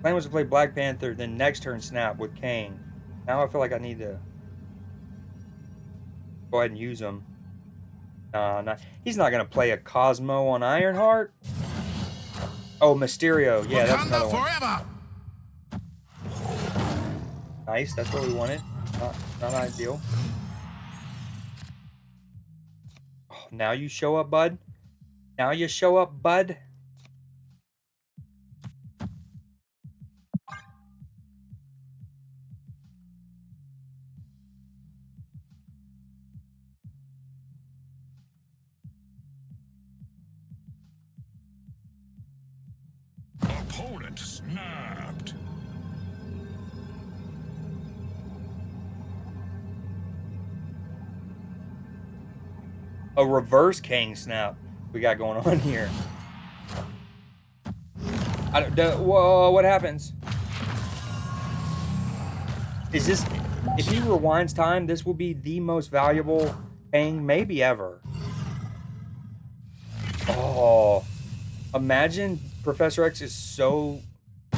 Plan was to play Black Panther, then next turn snap with Kang. Now I feel like I need to go ahead and use him. Nah, he's not gonna play a Cosmo on Ironheart. Oh, Mysterio. Yeah, that's another one. Forever! Nice, that's what we wanted. Not ideal. Oh, now you show up, bud. Now you show up, bud. Opponent snapped. A reverse Kang snap we got going on here. Whoa, what happens? Is this, if he rewinds time, this will be the most valuable Kang maybe ever. Oh, imagine Professor X is so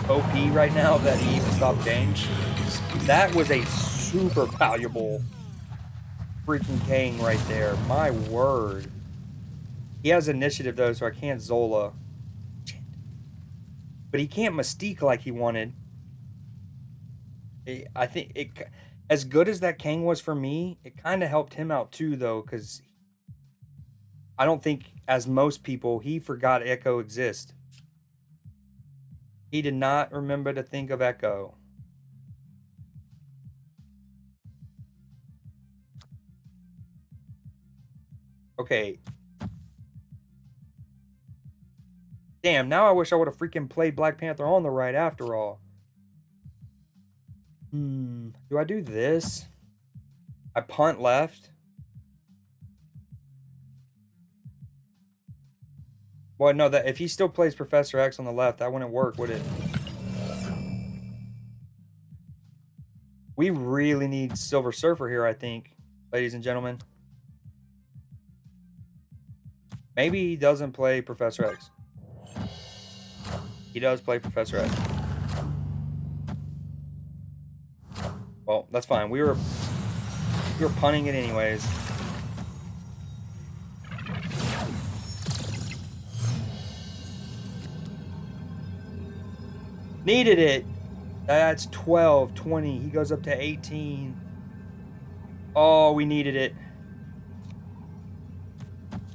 OP right now that he even stopped games. That was a super valuable freaking Kang right there. My word. He has initiative though, so I can't Zola. But he can't Mystique like he wanted. I think it, as good as that Kang was for me, it kind of helped him out too though, because I don't think, as most people, he forgot Echo exists. He did not remember to think of Echo. Okay. Damn, now I wish I would have freaking played Black Panther on the right after all. Do I do this? I punt left. Well, no, that if he still plays Professor X on the left, that wouldn't work, would it? We really need Silver Surfer here, I think, ladies and gentlemen. Maybe he doesn't play Professor X. He does play Professor X. Well, that's fine. We were punting it anyways. Needed it. That's 12, 20. He goes up to 18. Oh, we needed it.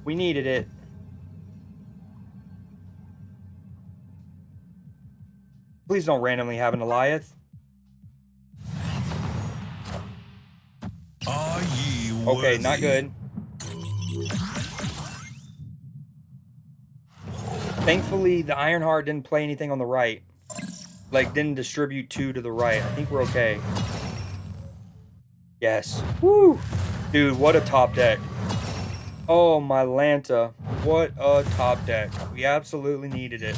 We needed it. Please don't randomly have an Goliath. Are ye Okay, not good. Thankfully, the Ironheart didn't play anything on the right. like didn't distribute 2 to the right. I think we're okay. Yes. Woo! Dude, what a top deck. Oh, my Lanta. What a top deck. We absolutely needed it.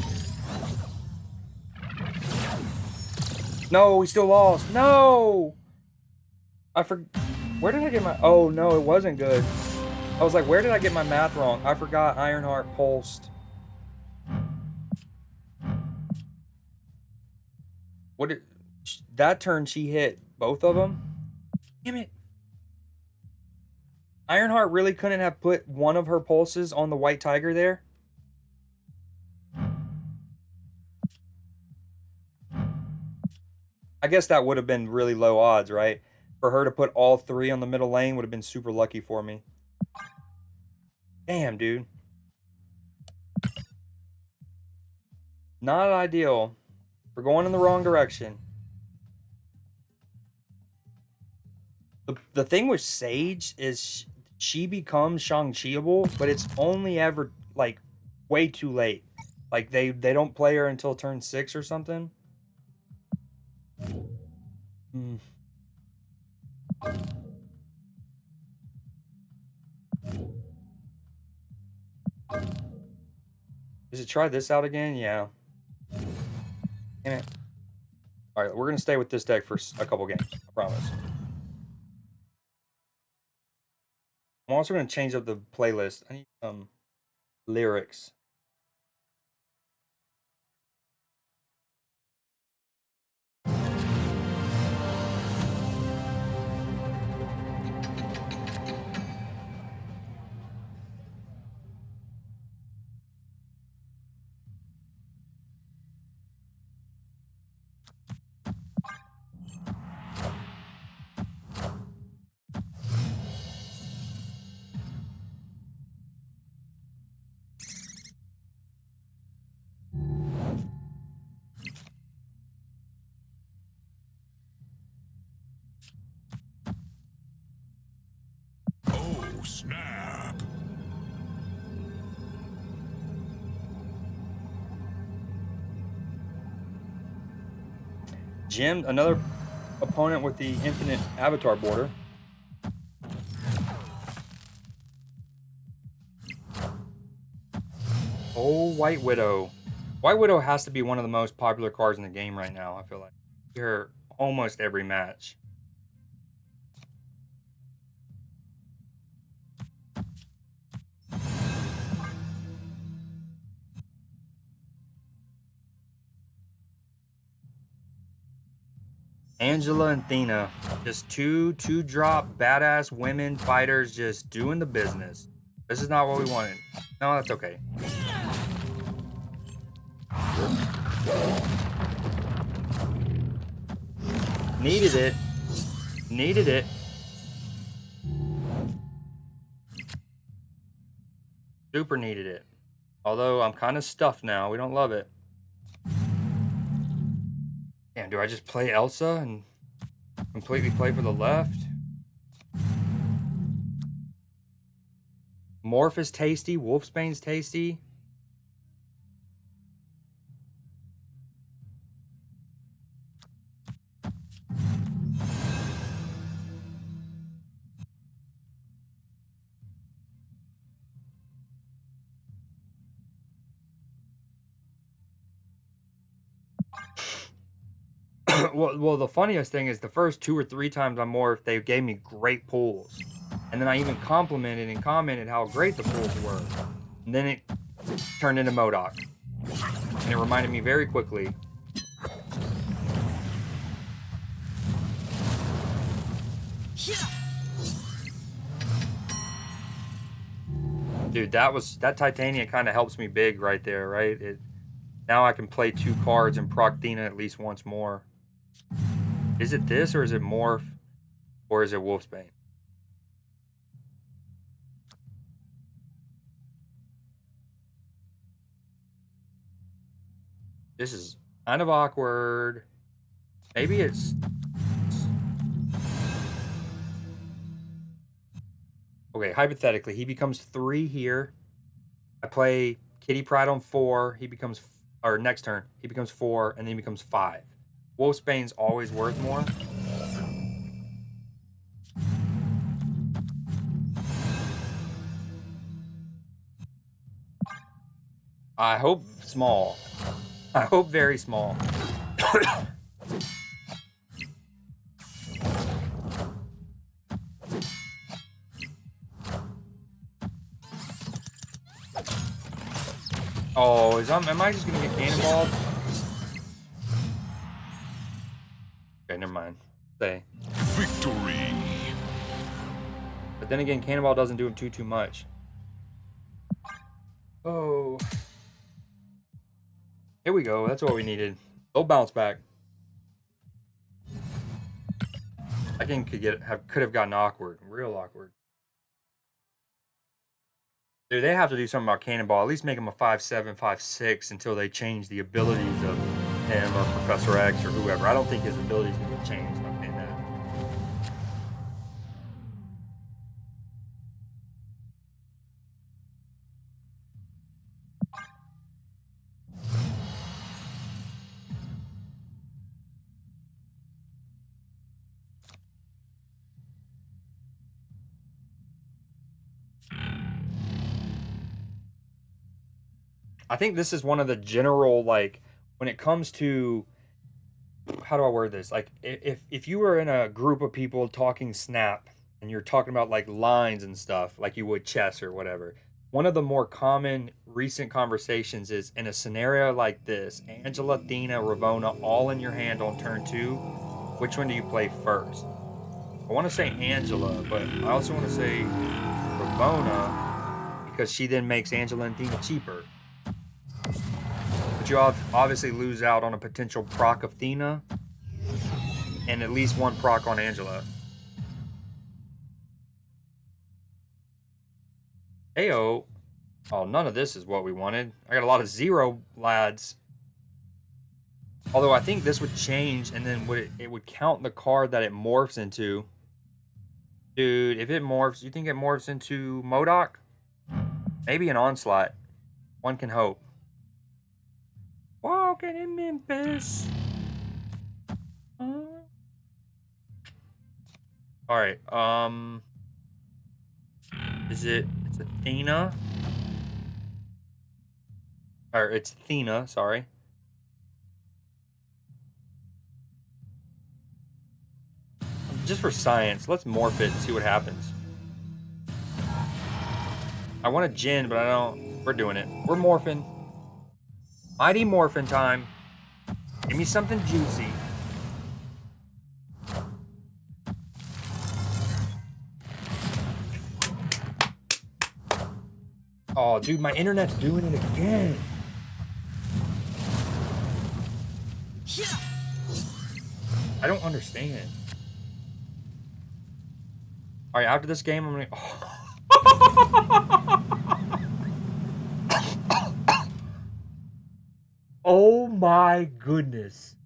No, we still lost. No! Where did I get my... Oh, no, it wasn't good. I was like, where did I get my math wrong? I forgot Ironheart pulsed. What did... That turn she hit both of them? Damn it. Ironheart really couldn't have put one of her pulses on the White Tiger there? I guess that would have been really low odds, right? For her to put all 3 on the middle lane would have been super lucky for me. Damn, dude. Not ideal. We're going in the wrong direction. The thing with Sage is she becomes Shang-Chiable, but it's only ever, like, way too late. Like, they don't play her until turn 6 or something. Hmm. Does it try this out again? Yeah. Damn it. Alright, we're going to stay with this deck for a couple games. I promise. I'm also going to change up the playlist. I need some lyrics. Oh, snap. Jim, another opponent with the infinite avatar border. Oh, White Widow. White Widow has to be one of the most popular cards in the game right now, I feel like. You're almost every match. Angela and Thena. Just two drop badass women fighters just doing the business. This is not what we wanted. No, that's okay. Needed it. Needed it. Super needed it. Although I'm kind of stuffed now. We don't love it. Damn, do I just play Elsa and completely play for the left? Morph is tasty. Wolfsbane's tasty. well, the funniest thing is the first 2 or 3 times I morphed, they gave me great pulls. And then I even complimented and commented how great the pulls were. And then it turned into MODOK. And it reminded me very quickly. Dude, that Titania kind of helps me big right there, right? Now I can play 2 cards and proc Thena at least once more. Is it this, or is it Morph, or is it Wolfsbane? This is kind of awkward. Maybe it's... Okay, hypothetically, he becomes 3 here. I play Kitty Pryde on 4. He becomes or next turn, he becomes 4, and then he becomes 5. Wolfsbane's always worth more. I hope small. I hope very small. Oh, am I just gonna get cannonballed? Okay, never mind. Say. Victory. But then again, cannonball doesn't do him too much. Oh. Here we go. That's what we needed. They'll bounce back. That game could have gotten awkward, real awkward. Dude, they have to do something about Cannonball. At least make him a 5'7", 5'6" until they change the abilities of him or Professor X or whoever. I don't think his abilities can get changed. I'm saying that. I think this is one of the general, like, when it comes to, how do I word this? Like, if you were in a group of people talking Snap and you're talking about like lines and stuff, like you would chess or whatever, one of the more common recent conversations is in a scenario like this: Angela, Athena, Ravonna, all in your hand on turn 2. Which one do you play first? I want to say Angela, but I also want to say Ravonna because she then makes Angela and Athena cheaper. But you obviously lose out on a potential proc of Athena and at least one proc on Angela. Heyo. Oh, none of this is what we wanted. I got a lot of 0 lads. Although I think this would change, and then it would count the card that it morphs into. Dude, if it morphs, you think it morphs into MODOK? Maybe an Onslaught. One can hope. Walking in Memphis. Alright, it's Athena. Or it's Athena, sorry. Just for science, let's morph it and see what happens. I want a Jin, but I don't. We're doing it. We're morphing. Mighty morphin' time. Give me something juicy. Oh, dude, my internet's doing it again. I don't understand. All right, after this game, I'm gonna. Oh my goodness.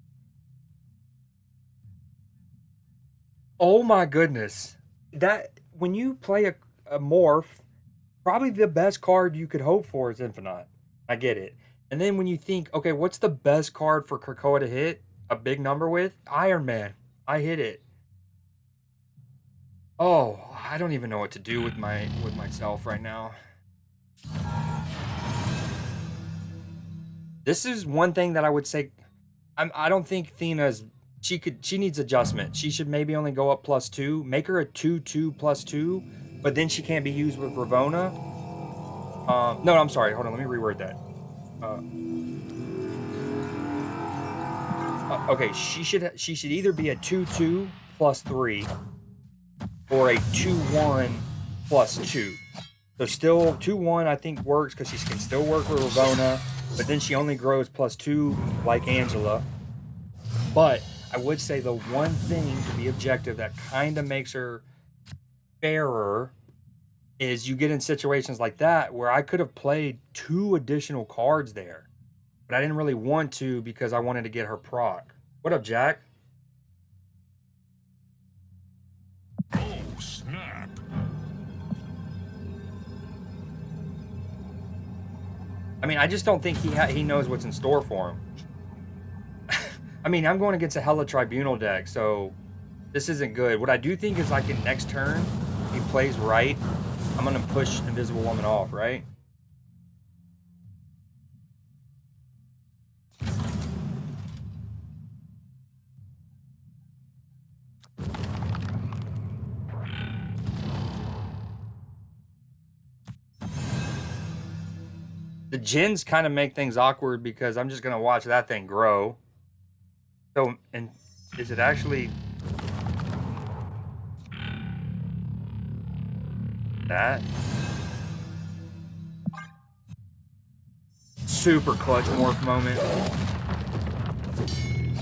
Oh my goodness. That when you play a morph, probably the best card you could hope for is Infinite. I get it. And then when you think, okay, what's the best card for Krakoa to hit a big number with? Iron Man. I hit it. Oh, I don't even know what to do with myself right now. This is one thing that I would say. I don't think Athena's. She needs adjustment. She should maybe only go up +2. Make her a 2/2 +2, but then she can't be used with Ravonna. No, I'm sorry. Hold on. Let me reword that. Okay, she should either be a 2/2 +3 or a 2/1 +2. So still 2/1 I think works because she can still work with Ravonna, but then she only grows +2 like Angela. But I would say the one thing to be objective that kind of makes her fairer is you get in situations like that where I could have played 2 additional cards there, but I didn't really want to because I wanted to get her proc. What up, Jack? Oh, snap. I mean, I just don't think he knows what's in store for him. I mean, I'm going against a hella Tribunal deck, so this isn't good. What I do think is like in next turn, he plays right, I'm going to push Invisible Woman off, right? The gens kind of make things awkward because I'm just going to watch that thing grow. So, and is it actually that? Super clutch morph moment.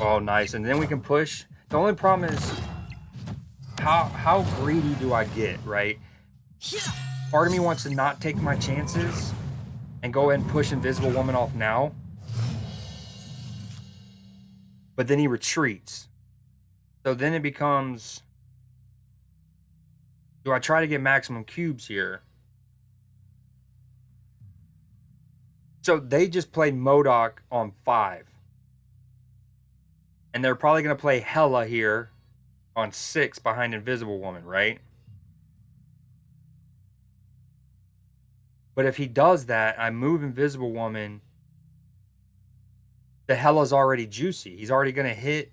Oh, nice. And then we can push. The only problem is how greedy do I get, right? Part of me wants to not take my chances and go ahead and push Invisible Woman off now. But then he retreats. So then it becomes, do I try to get maximum cubes here? So they just played MODOK on 5. And they're probably going to play Hela here on 6 behind Invisible Woman, right? But if he does that, I move Invisible Woman. The Hela's already juicy. He's already going to hit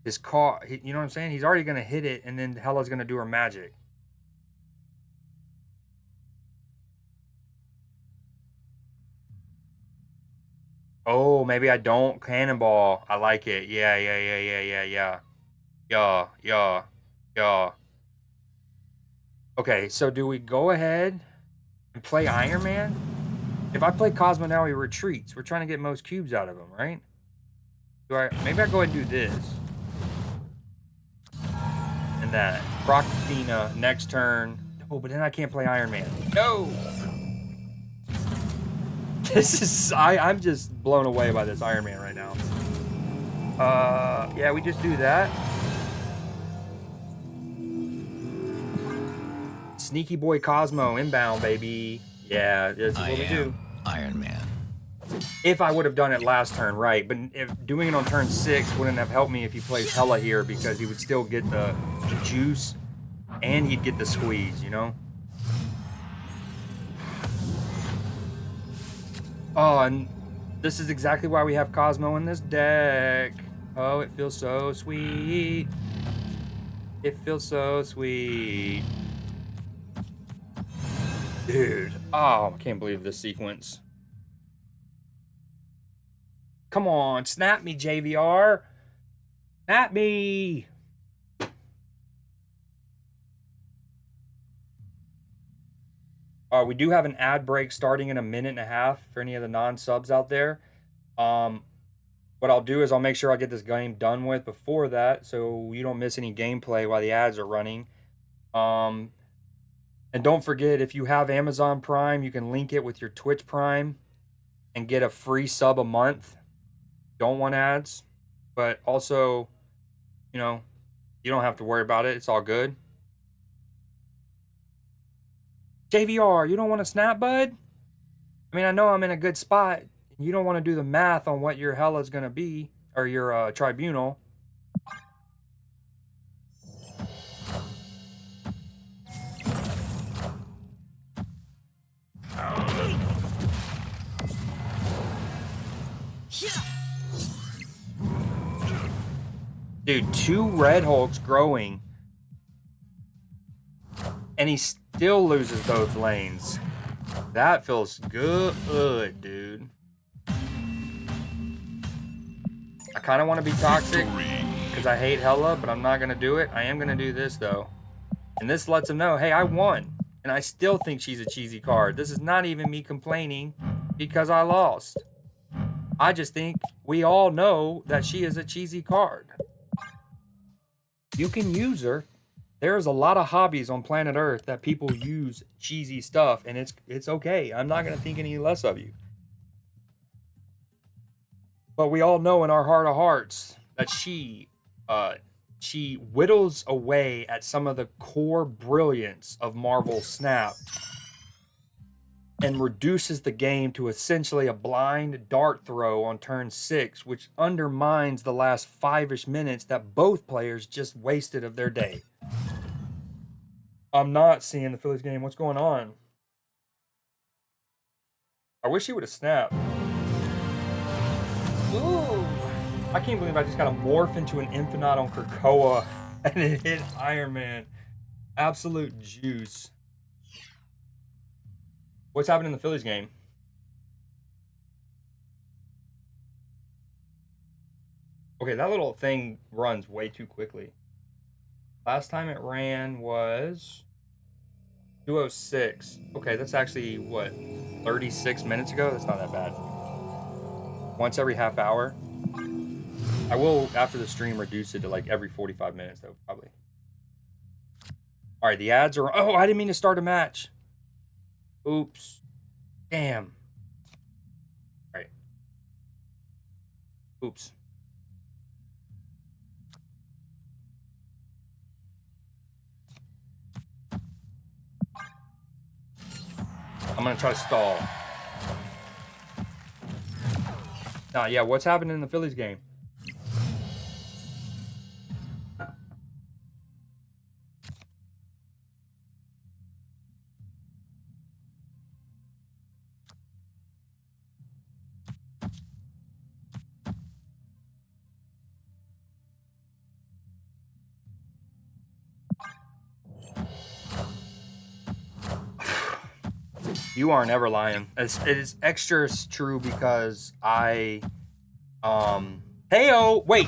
his car. You know what I'm saying? He's already going to hit it, and then Hela's going to do her magic. Oh, maybe I don't cannonball. I like it. Yeah. Okay, so do we go ahead and play Iron Man? If I play Cosmo now, he retreats. We're trying to get most cubes out of him, right? Maybe I go ahead and do this. And that. Proc Athena next turn. Oh, but then I can't play Iron Man. No! This is... I'm just blown away by this Iron Man right now. Yeah, we just do that. Sneaky boy Cosmo inbound, baby. Yeah, this is what we do. Iron Man. If I would have done it last turn, right? But if doing it on turn 6 wouldn't have helped me if he plays Hela here, because he would still get the juice and he'd get the squeeze, you know? Oh, and this is exactly why we have Cosmo in this deck. Oh, it feels so sweet. It feels so sweet. Dude. Oh, I can't believe this sequence. Come on, snap me, JVR. Snap me. We do have an ad break starting in a minute and a half for any of the non-subs out there. What I'll do is I'll make sure I get this game done with before that, so you don't miss any gameplay while the ads are running. And don't forget, if you have Amazon Prime, you can link it with your Twitch Prime and get a free sub a month. Don't want ads, but also, you know, you don't have to worry about it. It's all good. JVR, you don't want to snap, bud? I mean, I know I'm in a good spot. You don't want to do the math on what your Hela's going to be, or your Tribunal. Dude, 2 Red Hulks growing, and he still loses both lanes. That feels good, dude. I kind of want to be toxic because I hate Hela, but I'm not going to do it. I am going to do this, though. And this lets him know, hey, I won. And I still think she's a cheesy card. This is not even me complaining because I lost. I just think we all know that she is a cheesy card. You can use her. There's a lot of hobbies on planet Earth that people use cheesy stuff, and it's okay. I'm not going to think any less of you. But we all know in our heart of hearts that she whittles away at some of the core brilliance of Marvel Snap. and reduces the game to essentially a blind dart throw on turn 6, which undermines the last 5-ish minutes that both players just wasted of their day. I'm not seeing the Phillies game. What's going on? I wish he would have snapped. Ooh. I can't believe I just got to morph into an Infinite on Krakoa and it hit Iron Man. Absolute juice. What's happening in the Phillies game? Okay, that little thing runs way too quickly. Last time it ran was 2:06. Okay, that's actually, what, 36 minutes ago? That's not that bad. Once every half hour. I will, after the stream, reduce it to like every 45 minutes, though, probably. All right, the ads are... Oh, I didn't mean to start a match. Oops. Damn. All right. Oops. I'm going to try to stall. Nah, yeah, what's happening in the Phillies game? You aren't ever lying. It is extra true because I, heyo, wait.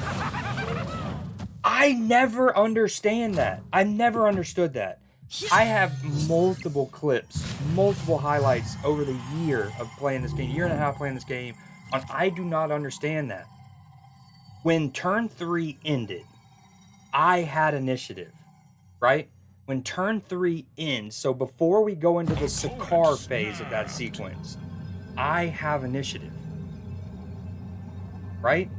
I never understand that. I never understood that. I have multiple clips, multiple highlights over the year of playing this game, year and a half playing this game, and I do not understand that. When turn 3 ended, I had initiative, right? When turn 3 ends, so before we go into the Sakaar phase of that sequence, I have initiative, right?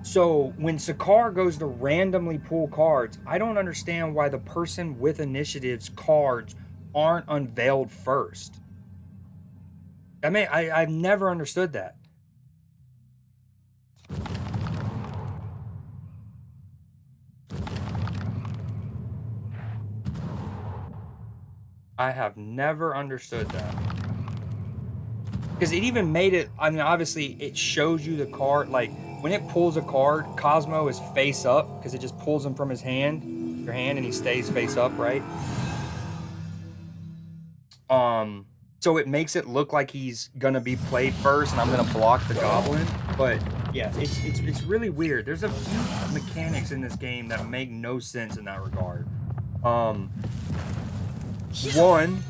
So when Sakaar goes to randomly pull cards, I don't understand why the person with initiative's cards aren't unveiled first. I mean, I've never understood that. I have never understood that. Because it even made it, I mean, obviously, it shows you the card. Like, when it pulls a card, Cosmo is face up, because it just pulls him from his hand, your hand, and he stays face up, right? So it makes it look like he's gonna be played first, and I'm gonna block the goblin. But yeah, it's really weird. There's a few mechanics in this game that make no sense in that regard. One,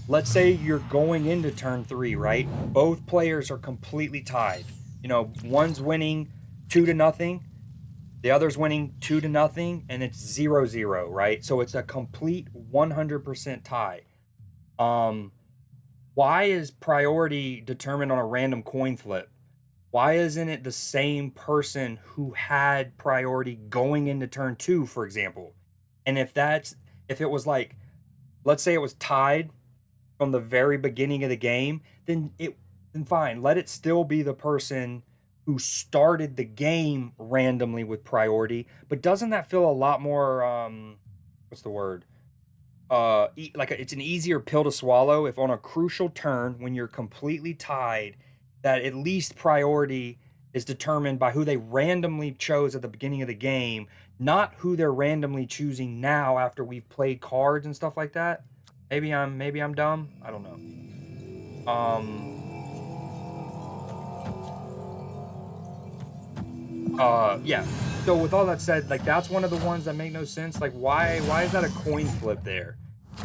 let's say you're going into turn 3, right? Both players are completely tied. You know, one's winning 2-0, the other's winning 2-0, and it's 0-0, right? So it's a complete 100% tie. Why is priority determined on a random coin flip? Why isn't it the same person who had priority going into turn 2, for example? And if it was like, let's say it was tied from the very beginning of the game, then fine, let it still be the person who started the game randomly with priority. But doesn't that feel a lot more what's the word? It's an easier pill to swallow if on a crucial turn when you're completely tied, that at least priority is determined by who they randomly chose at the beginning of the game, not who they're randomly choosing now after we've played cards and stuff like that. Maybe I'm dumb. I don't know. Yeah. So with all that said, like, that's one of the ones that make no sense. Like, why is that a coin flip there?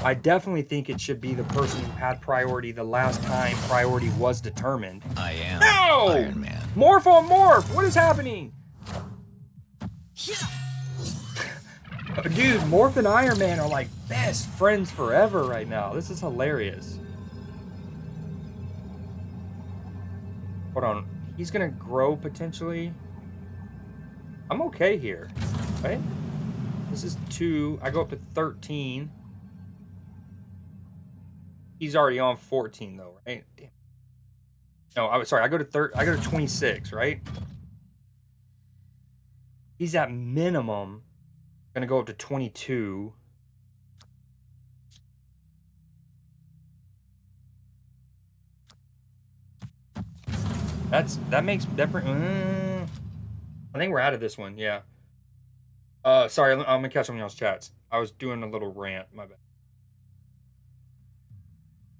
I definitely think it should be the person who had priority the last time priority was determined. I am No! Iron Man. Morph on morph! What is happening? Dude, Morph and Iron Man are like best friends forever right now. This is hilarious. Hold on. He's gonna grow potentially. I'm okay here, right? This is 2. I go up to 13. He's already on 14 though, right? Damn. No, I was sorry. I go to 26, right? He's at minimum gonna go up to 22. That makes different. I think we're out of this one. Yeah. Sorry. I'm gonna catch some of y'all's chats. I was doing a little rant. My bad.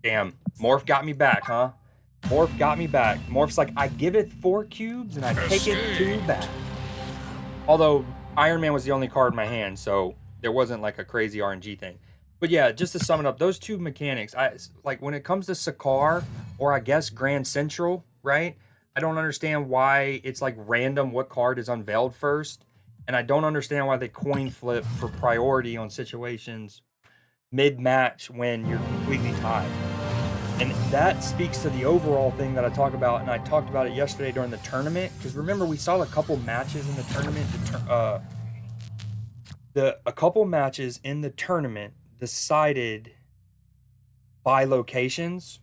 Damn. Morph got me back, huh? Morph got me back. Morph's like, I give it 4 cubes and I take it 2 back. Although Iron Man was the only card in my hand, so there wasn't like a crazy RNG thing. But yeah, just to sum it up, those two mechanics, I like when it comes to Sakaar or I guess Grand Central, right? I don't understand why it's like random what card is unveiled first, and I don't understand why they coin flip for priority on situations mid-match when you're completely tied. And that speaks to the overall thing that I talk about, and I talked about it yesterday during the tournament. Because remember, we saw a couple matches in the tournament. A couple matches in the tournament decided by locations,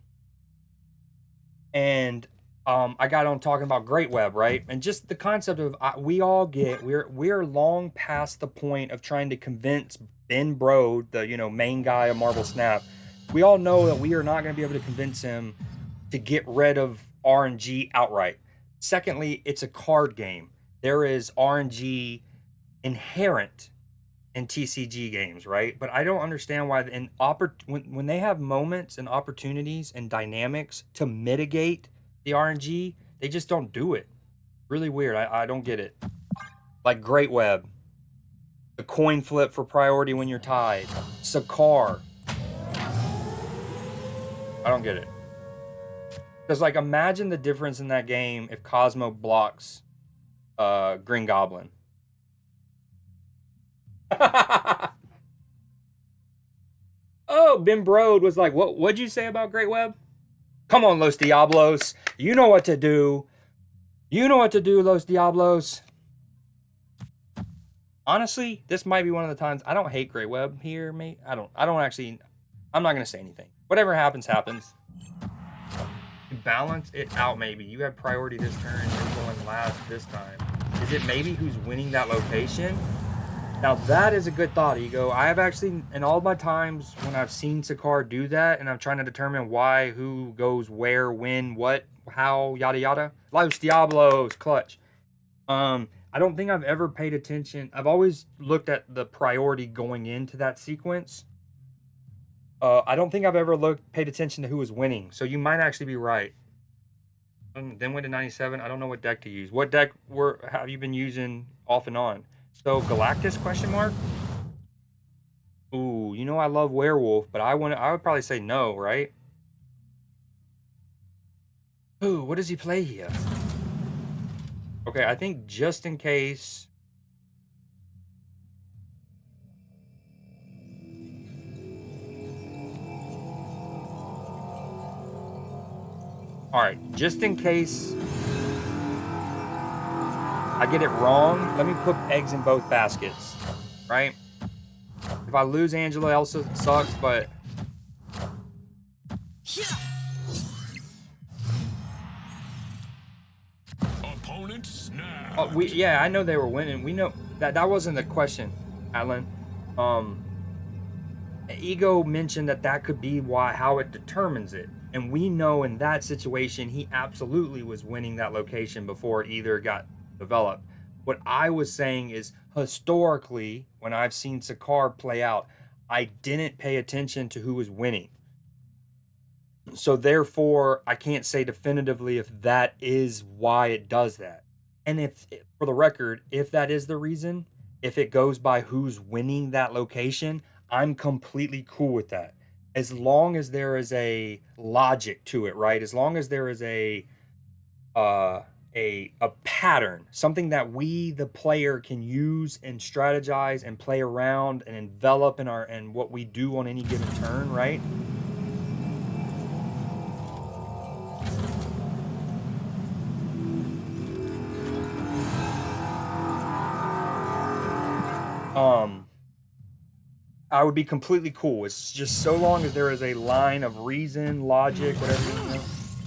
and I got on talking about Great Web, right? And just the concept of we're long past the point of trying to convince Ben Brode, the main guy of Marvel Snap. We all know that we are not going to be able to convince him to get rid of RNG outright. Secondly, it's a card game. There is RNG inherent in TCG games, right? But I don't understand why when they have moments and opportunities and dynamics to mitigate the RNG, they just don't do it. Really weird. I don't get it. Like Great Web, the coin flip for priority when you're tied, Sakaar. I don't get it. Because, like, imagine the difference in that game if Cosmo blocks Green Goblin. Oh, Ben Brode was like, what'd you say about Great Web? Come on, Los Diablos. You know what to do. You know what to do, Los Diablos. Honestly, this might be one of the times I don't hate Great Web here, mate. I don't actually. I'm not gonna say anything. Whatever happens, happens. Balance it out, maybe. You have priority this turn, you're going last this time. Is it maybe who's winning that location? Now that is a good thought, Ego. I have actually, in all my times when I've seen Sakaar do that, and I'm trying to determine why, who goes where, when, what, how, yada yada. Los Diablos, clutch. I don't think I've ever paid attention. I've always looked at the priority going into that sequence. I don't think I've ever paid attention to who was winning. So you might actually be right. Then went to 97. I don't know what deck to use. What deck have you been using off and on? So Galactus question mark? Ooh, I love Werewolf, but I would probably say no, right? Ooh, what does he play here? Okay, I think just in case. All right, just in case I get it wrong, let me put eggs in both baskets, right? If I lose Angela, also sucks, but Opponent snap. yeah, I know they were winning. We know that wasn't the question, Alan. Ego mentioned that could be how it determines it. And we know in that situation, he absolutely was winning that location before it either got developed. What I was saying is, historically, when I've seen Sakaar play out, I didn't pay attention to who was winning. So therefore, I can't say definitively if that is why it does that. And if, for the record, if that is the reason, if it goes by who's winning that location, I'm completely cool with that. As long as there is a logic to it, right? As long as there is a pattern, something that we, the player, can use and strategize and play around and envelop in what we do on any given turn, right? I would be completely cool. It's just so long as there is a line of reason, logic, whatever you know.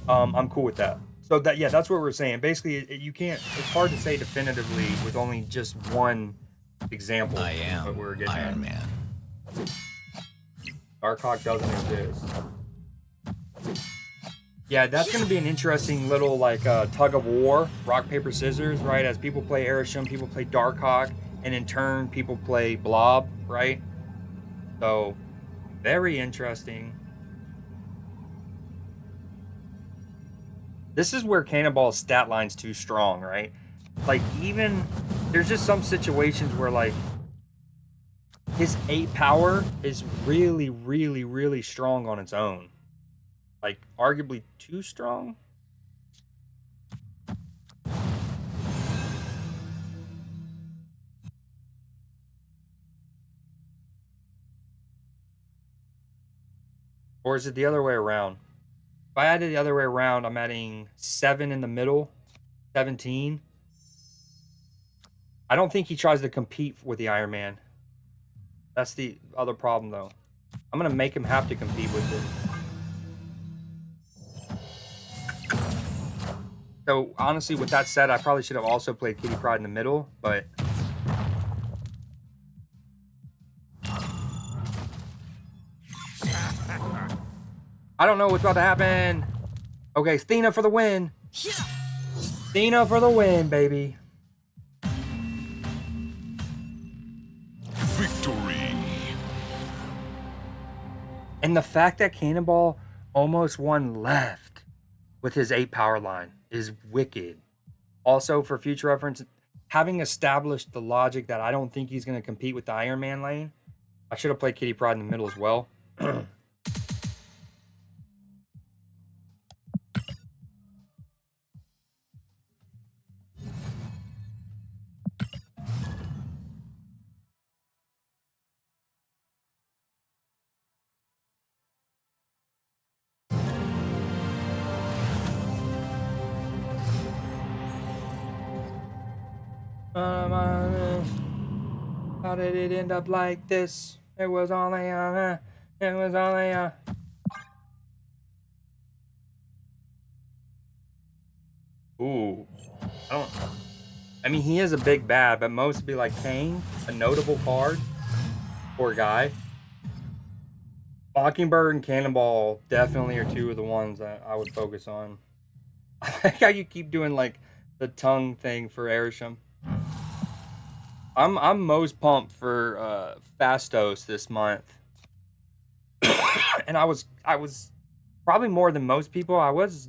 I'm cool with that. So that yeah, that's what we're saying. Basically, you can't. It's hard to say definitively with only just one example. I am what we're getting Iron at. Man. Darkhawk doesn't exist. Yeah, that's going to be an interesting little like tug of war, rock paper scissors, right? As people play Arishem, people play Darkhawk, and in turn, people play Blob, right? So, very interesting. This is where Cannonball's stat line's too strong, right? Like, even, there's just some situations where, like, his 8 power is really, really, really strong on its own. Like, arguably too strong? Or is it the other way around? If I add it the other way around, I'm adding 7 in the middle, 17. I don't think he tries to compete with the Iron Man. That's the other problem, though. I'm going to make him have to compete with it. So, honestly, with that said, I probably should have also played Kitty Pryde in the middle, but... I don't know what's about to happen. Okay, Sthena for the win. Sthena for the win, baby. Victory. And the fact that Cannonball almost won left with his 8 power line is wicked. Also, for future reference, having established the logic that I don't think he's going to compete with the Iron Man lane, I should have played Kitty Pryde in the middle as well. How did it end up like this? It was only it was only Ooh. I mean, he is a big bad, but most would be like Kane, a notable card. Poor guy. Mockingbird and Cannonball definitely are two of the ones that I would focus on. I like how you keep doing like the tongue thing for Arishem. I'm most pumped for Fastos this month. And I was probably more than most people. I was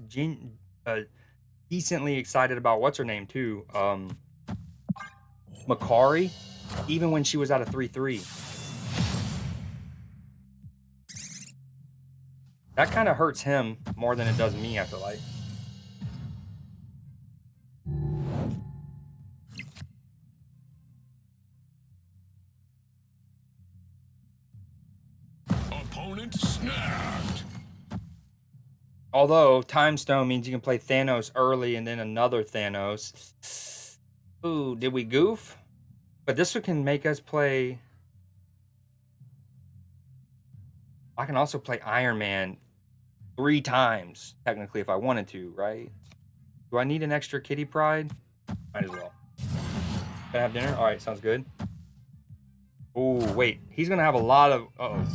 decently excited about what's her name too. Makari, even when she was at a 3-3. That kind of hurts him more than it does me, I feel like. Opponent snapped. Although Time Stone means you can play Thanos early and then another Thanos. Ooh, did we goof? But this one can make us play... I can also play Iron Man 3 times, technically, if I wanted to, right? Do I need an extra Kitty Pryde? Might as well. Can I have dinner? All right, sounds good. Oh, wait. He's going to have a lot of... Uh-oh.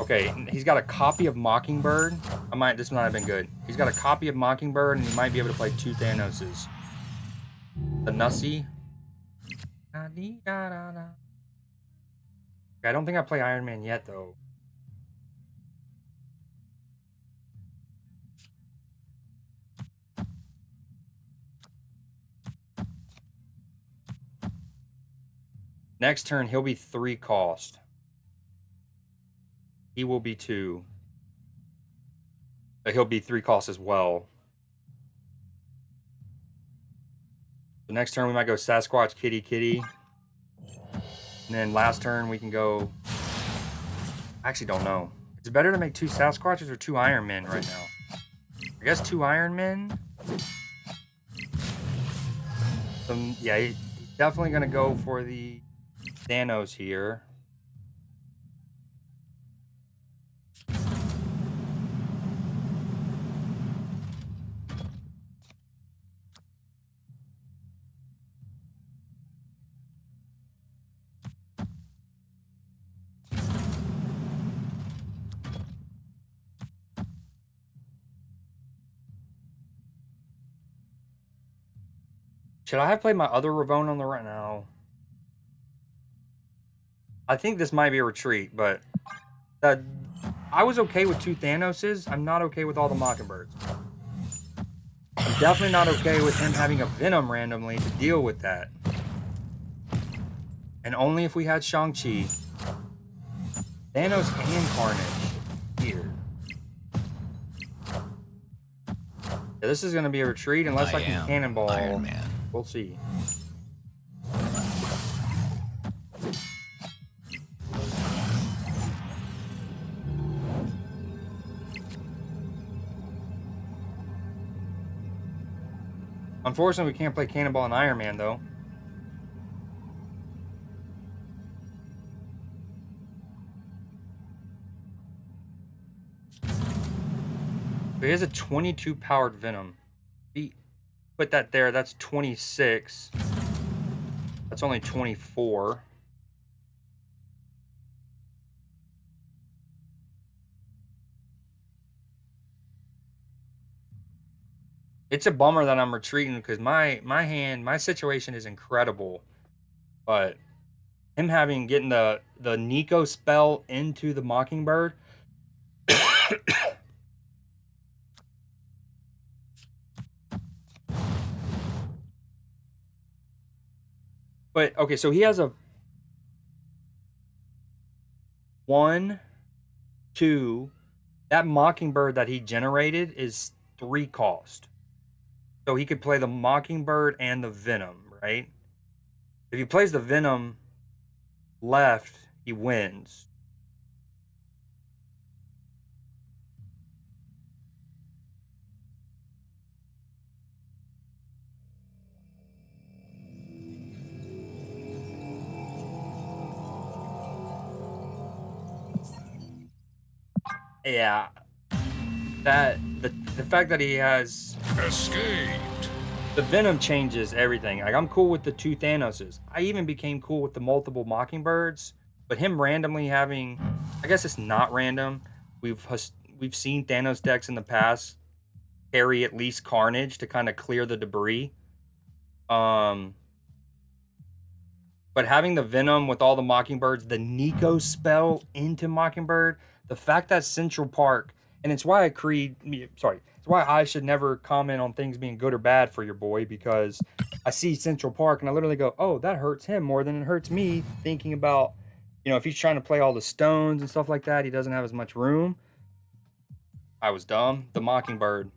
Okay, he's got a copy of Mockingbird. This might have been good. He's got a copy of Mockingbird, and he might be able to play 2 Thanoses. The Nussie. I don't think I play Iron Man yet, though. Next turn, he'll be 3 cost. He will be 2. But he'll be 3 cost as well. The next turn, we might go Sasquatch, Kitty, Kitty. And then last turn, we can go... I actually don't know. Is it better to make 2 Sasquatches or 2 Iron Men right now? I guess 2 Iron Men? Yeah, he's definitely going to go for the Thanos here. Should I have played my other Ravone on the right now? I think this might be a retreat, but I was okay with 2 Thanoses. I'm not okay with all the Mockingbirds. I'm definitely not okay with him having a Venom randomly to deal with that. And only if we had Shang-Chi. Thanos and Carnage here. Yeah, this is going to be a retreat unless I can cannonball. Iron Man. We'll see. Unfortunately, we can't play Cannonball and Iron Man, though. But he has a 22 powered Venom. He put that there, that's 26. That's only 24. It's a bummer that I'm retreating because my situation is incredible. But him getting the Nico spell into the Mockingbird. But okay, so he has a 1, 2. That Mockingbird that he generated is 3 cost. So he could play the Mockingbird and the Venom, right? If he plays the Venom left, he wins. Yeah. The fact that he has Escaped. the Venom changes everything. Like, I'm cool with the 2 Thanoses. I even became cool with the multiple Mockingbirds, but him randomly having, I guess it's not random. We've seen Thanos decks in the past carry at least Carnage to kind of clear the debris. But having the Venom with all the Mockingbirds, the Nico spell into Mockingbird, the fact that Central Park, and it's why it's why I should never comment on things being good or bad for your boy, because I see Central Park and I literally go, oh, that hurts him more than it hurts me, thinking about, if he's trying to play all the stones and stuff like that, he doesn't have as much room. I was dumb. The Mockingbird.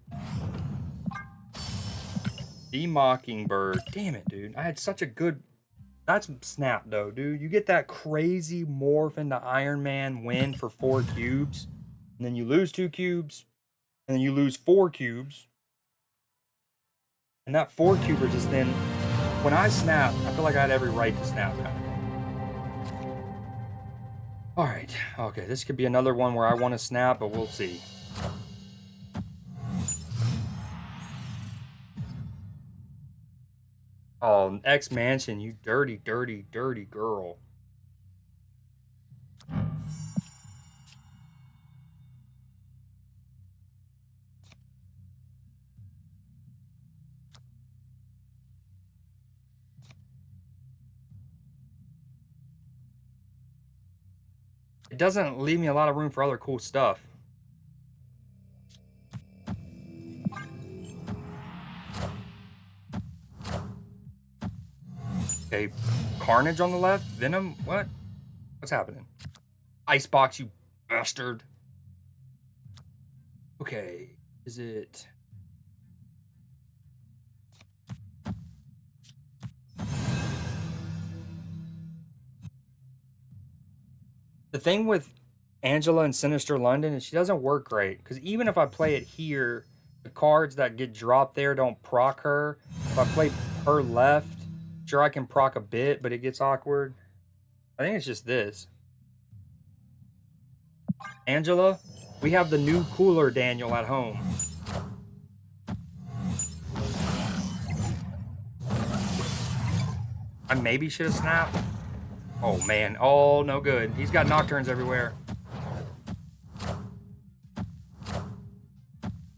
The Mockingbird. Damn it, dude. I had such a good... That's snap, though, dude. You get that crazy morph into Iron Man win for 4 cubes, and then you lose 2 cubes, and then you lose 4 cubes. And that 4 cuber just then... When I snap, I feel like I had every right to snap that. Alright. Okay, this could be another one where I want to snap, but we'll see. Oh, X-Mansion, you dirty, dirty, dirty girl. It doesn't leave me a lot of room for other cool stuff. Okay, Carnage on the left. Venom, what? What's happening? Icebox, you bastard. Okay, is it... The thing with Angela and Sinister London is she doesn't work great. Because even if I play it here, the cards that get dropped there don't proc her. If I play her left, sure I can proc a bit, but it gets awkward. I think it's just this. Angela, we have the new cooler Daniel at home. I maybe should have snapped. Oh man, oh no good. He's got nocturnes everywhere.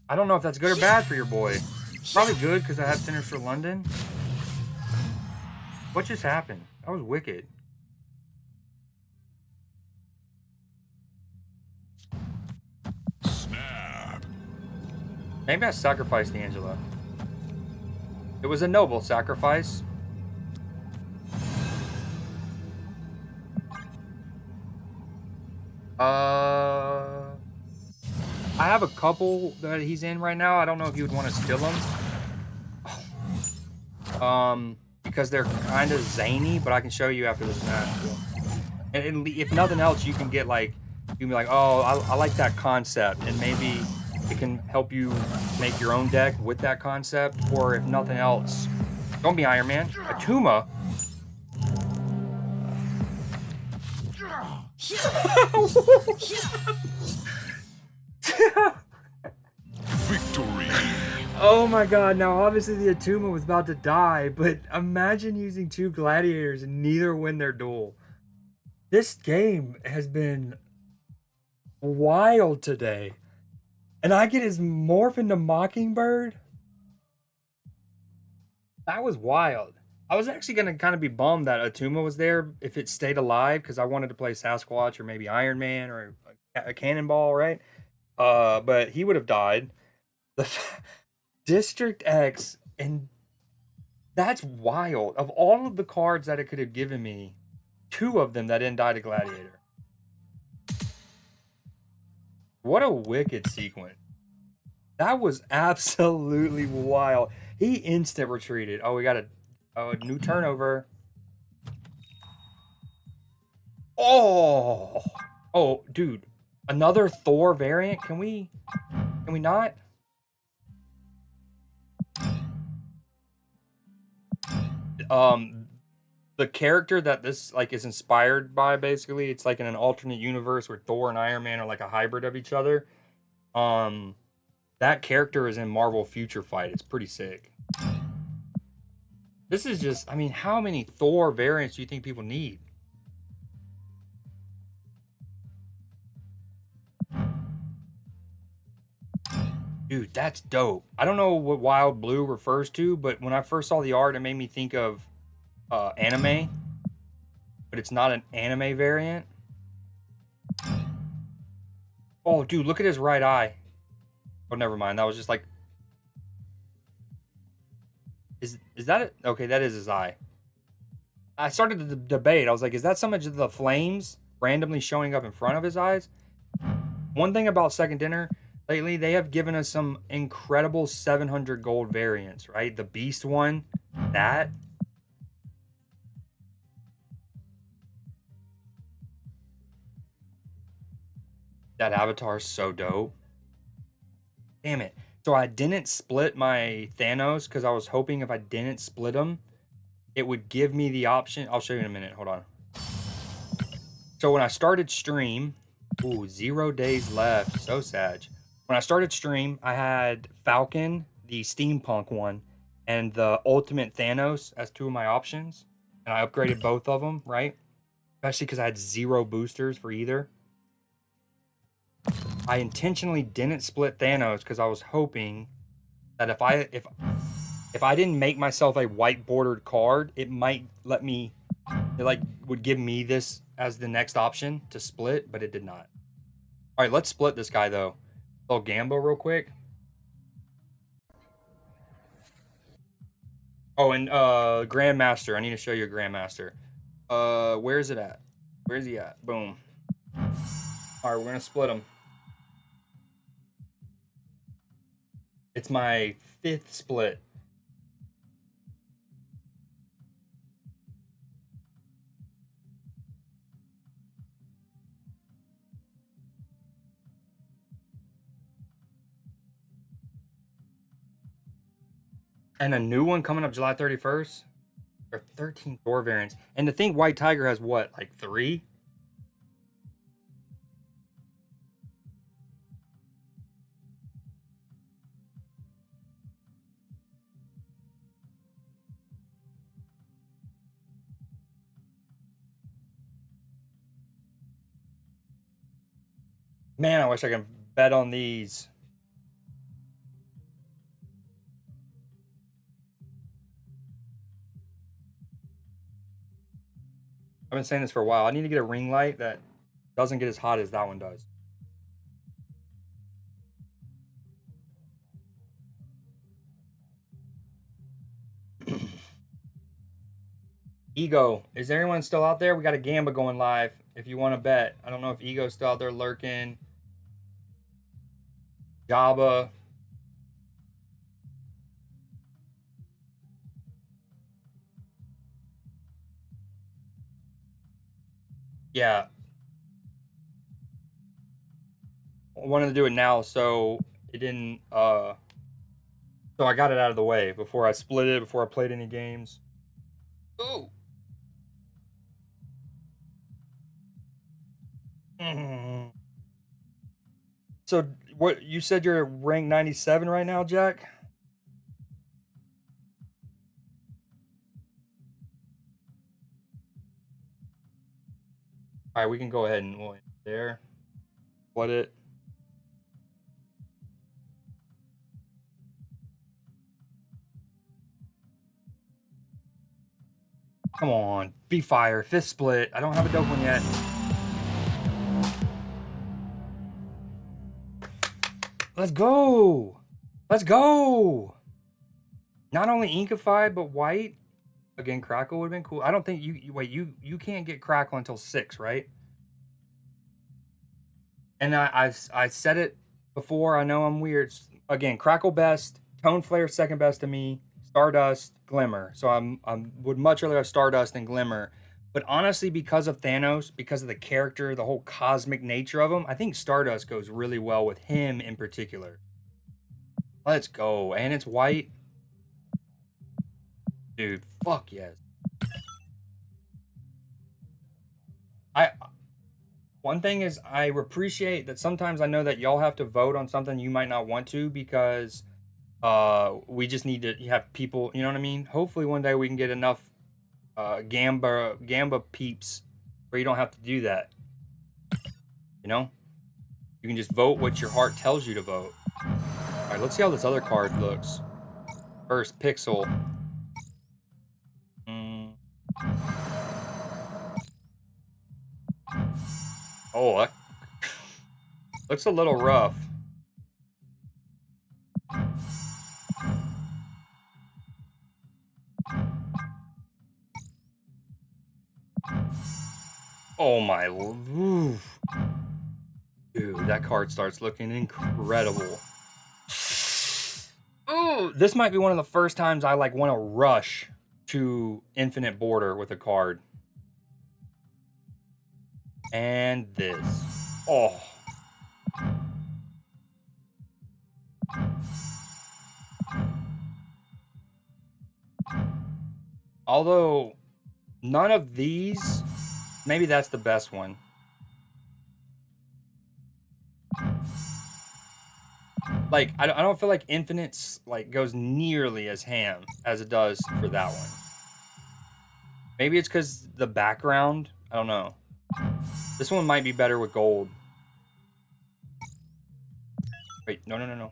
I don't know if that's good or bad for your boy. Probably good because I have Sinister London. What just happened? That was wicked. Snap. Maybe I sacrificed the Angela. It was a noble sacrifice. I have a couple that he's in right now. I don't know if you would want to steal them. Because they're kind of zany, but I can show you after this match. And if nothing else, you can get like, you can be like, oh, I like that concept, and maybe it can help you make your own deck with that concept. Or if nothing else, don't be Iron Man. Atuma. Victory. Oh my god, now obviously the Atuma was about to die, but imagine using two gladiators and neither win their duel. This game has been wild today. And I get his morph into Mockingbird? That was wild. I was actually going to kind of be bummed that Atuma was there if it stayed alive, because I wanted to play Sasquatch or maybe Iron Man or a Cannonball, right? But he would have died. The District X, and that's wild. Of all of the cards that it could have given me, two of them that didn't die to Gladiator. What a wicked sequence. That was absolutely wild. He instant retreated. Oh, we got a new turnover. Oh, dude, another Thor variant. Can we not? The character that this like is inspired by, basically, it's like in an alternate universe where Thor and Iron Man are like a hybrid of each other. That character is in Marvel Future Fight. It's pretty sick. This is just, I mean, how many Thor variants do you think people need? Dude, that's dope. I don't know what Wild Blue refers to, but when I first saw the art, it made me think of anime. But it's not an anime variant. Oh, dude, look at his right eye. Oh, never mind. That was just like... Is that it? Okay, that is his eye. I started the debate. I was like, is that some of the flames randomly showing up in front of his eyes? One thing about Second Dinner... Lately, they have given us some incredible 700 gold variants, right? The Beast one, that. That avatar is so dope. Damn it. So I didn't split my Thanos because I was hoping if I didn't split them, it would give me the option. I'll show you in a minute. Hold on. So when I started stream, ooh, 0 days left. So sad. When I started stream, I had Falcon, the steampunk one, and the ultimate Thanos as two of my options. And I upgraded both of them, right? Especially because I had 0 boosters for either. I intentionally didn't split Thanos because I was hoping that if I didn't make myself a white bordered card, it might let me, it like would give me this as the next option to split, but it did not. All right, let's split this guy though. Little Gambo real quick. Oh, and Grandmaster. I need to show you a Grandmaster. Where is it at? Where is he at? Boom. All right, we're gonna split him. It's my 5th split. And a new one coming up July 31st. There are 13 door variants. And to think White Tiger has what, like 3? Man, I wish I could bet on these. I've been saying this for a while. I need to get a ring light that doesn't get as hot as that one does. Ego, is anyone still out there? We got a Gamba going live. If you want to bet, I don't know if Ego's still out there lurking. Jabba. Yeah. I wanted to do it now so it didn't so I got it out of the way before I split it, before I played any games. Ooh. Mm. So what you said you're ranked 97 right now, Jack? All right, we can go ahead and we'll there. Split it. Come on, be fire, fifth split. I don't have a dope one yet. Let's go. Let's go. Not only inkified, but white. Again, Crackle would have been cool. I don't think wait, you can't get Crackle until 6, right? And I said it before. I know I'm weird. Again, Crackle best, Tone Flare second best to me, Stardust, Glimmer. So I would much rather have Stardust than Glimmer. But honestly, because of Thanos, because of the character, the whole cosmic nature of him, I think Stardust goes really well with him in particular. Let's go. And it's white. Dude, fuck yes. One thing is I appreciate that sometimes I know that y'all have to vote on something you might not want to because we just need to have people, you know what I mean? Hopefully one day we can get enough Gamba peeps where you don't have to do that. You know? You can just vote what your heart tells you to vote. All right, let's see how this other card looks. First, Pixel. Oh, that looks a little rough. Oh my, oof. Dude, that card starts looking incredible. Ooh, this might be one of the first times I like want to rush to infinite border with a card. And this. Oh. Although none of these, maybe that's the best one. Like I don't feel like Infinite's like goes nearly as ham as it does for that one. Maybe it's because the background. I don't know. This one might be better with gold. Wait, no. No.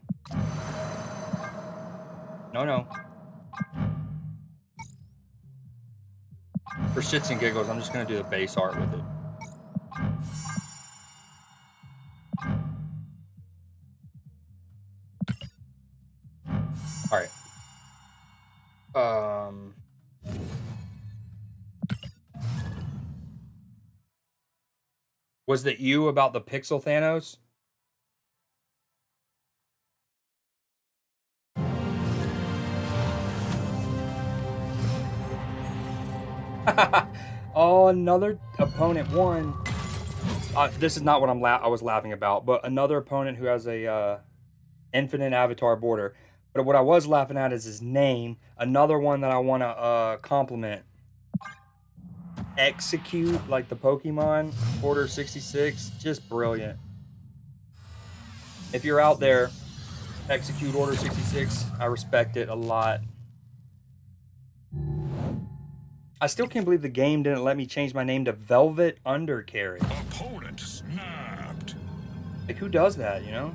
For shits and giggles, I'm just gonna do the base art with it. All right. Was that you about the Pixel Thanos? Oh, another opponent won. This is not what I was laughing about, but another opponent who has a infinite avatar border. But what I was laughing at is his name. Another one that I want to compliment execute like the Pokemon, Order 66, just brilliant. If you're out there, execute Order 66. I respect it a lot. I still can't believe the game didn't let me change my name to Velvet Undercarriage. Opponent snapped. Like, who does that, you know?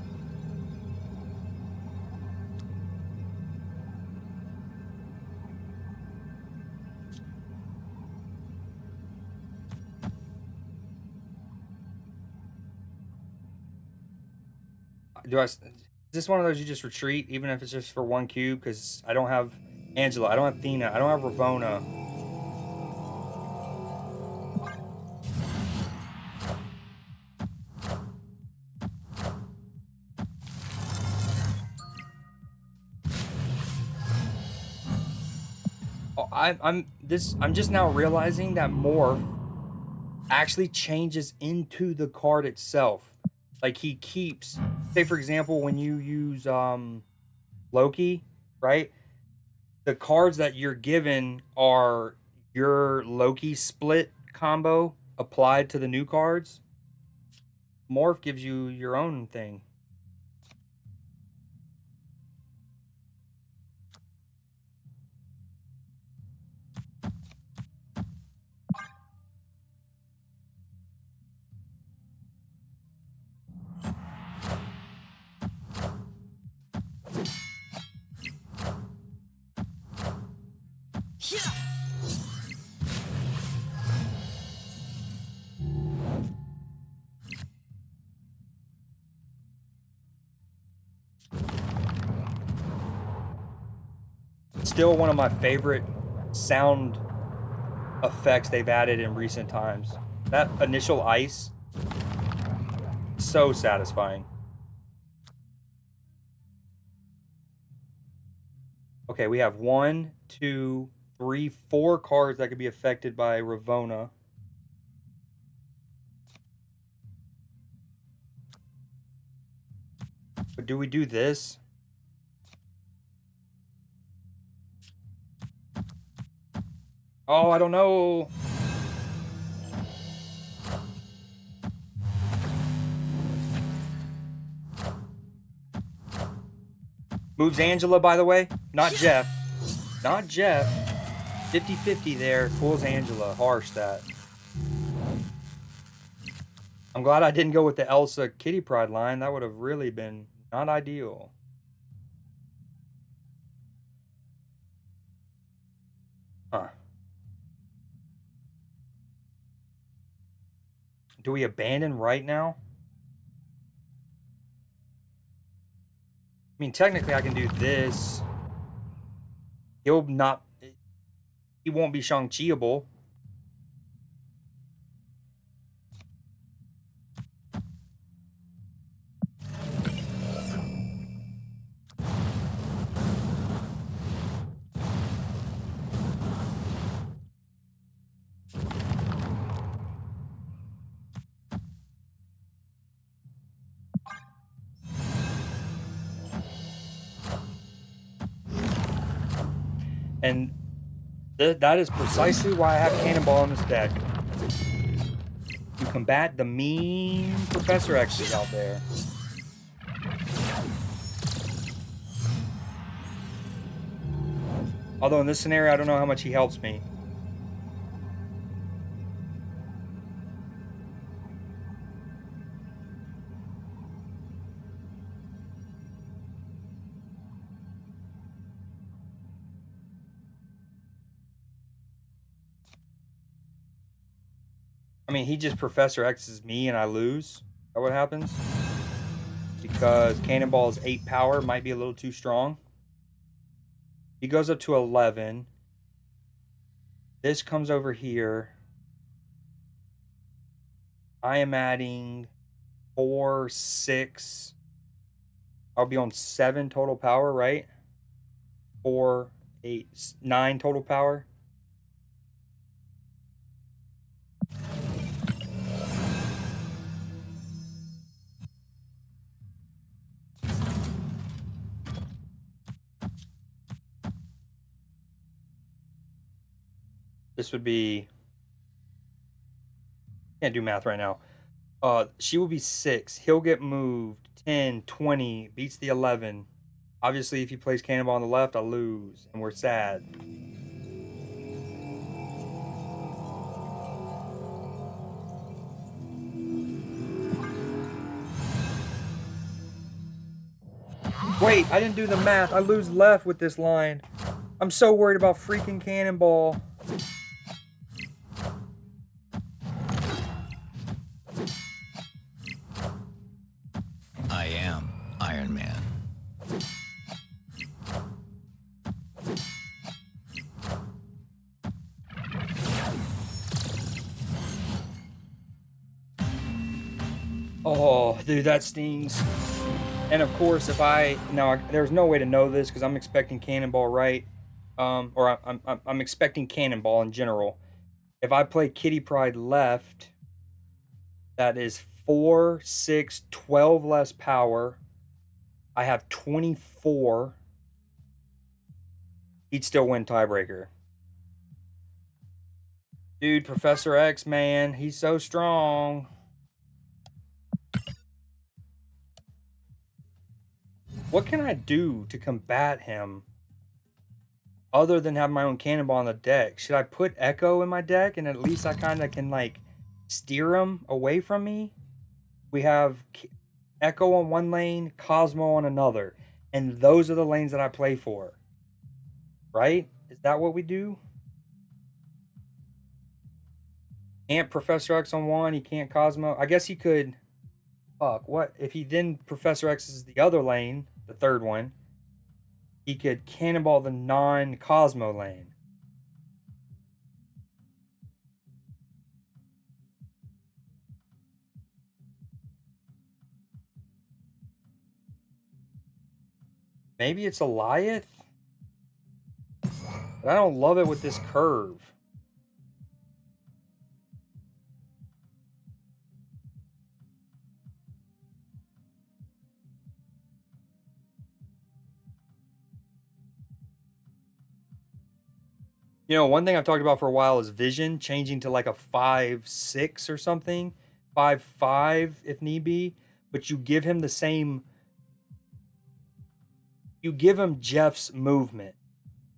Is this one of those you just retreat, even if it's just for one cube? Because I don't have Angela, I don't have Thena, I don't have Ravona. Oh, I'm just now realizing that Morph actually changes into the card itself. Like, he keeps, say for example, when you use Loki, right? The cards that you're given are your Loki split combo applied to the new cards. Morph gives you your own thing. Still one of my favorite sound effects they've added in recent times. That initial ice, so satisfying. Okay, we have 1, 2, 3, 4 cards that could be affected by Ravona. But do we do this? Oh, I don't know. Moves Angela, by the way. Not Jeff. Not Jeff. 50-50 there. Pulls Angela. Harsh that. I'm glad I didn't go with the Elsa Kitty Pryde line. That would have really been not ideal. Huh. Do we abandon right now? I mean, technically I can do this. He won't be Shang-Chiable. And that is precisely why I have Cannonball in this deck. To combat the mean Professor X's out there. Although in this scenario, I don't know how much he helps me. I mean, he just Professor X's me and I lose. Is that what happens? Because Cannonball's 8 power might be a little too strong. He goes up to 11. This comes over here. I am adding 4, 6. I'll be on 7 total power, right? 4, 8, 9 total power. This would be Can't do math right now. She will be 6. He'll get moved 10, 20, beats the 11. Obviously, if he plays cannonball on the left, I lose, and we're sad. Wait, I didn't do the math. I lose left with this line. I'm so worried about freaking cannonball. I am Iron Man. Oh, dude, that stings. And of course, if there's no way to know this because I'm expecting cannonball right, or I'm expecting cannonball in general. If I play Kitty Pryde left, that is 4, 6, 12 less power. I have 24. He'd still win tiebreaker. Dude, Professor X, man, he's so strong. What can I do to combat him other than have my own cannonball on the deck? Should I put Echo in my deck and at least I kind of can like steer him away from me? We have Echo on one lane, Cosmo on another, and those are the lanes that I play for. Right? Is that what we do? Can't Professor X on one, he can't Cosmo. I guess he could. Fuck, what? If he then Professor X is the other lane, the third one, he could cannonball the non-Cosmo lane. Maybe it's Eliath? But I don't love it with this curve. You know, one thing I've talked about for a while is vision, changing to like a 5-6 or something. 5-5 if need be. But you give him the same... You give him Jeff's movement.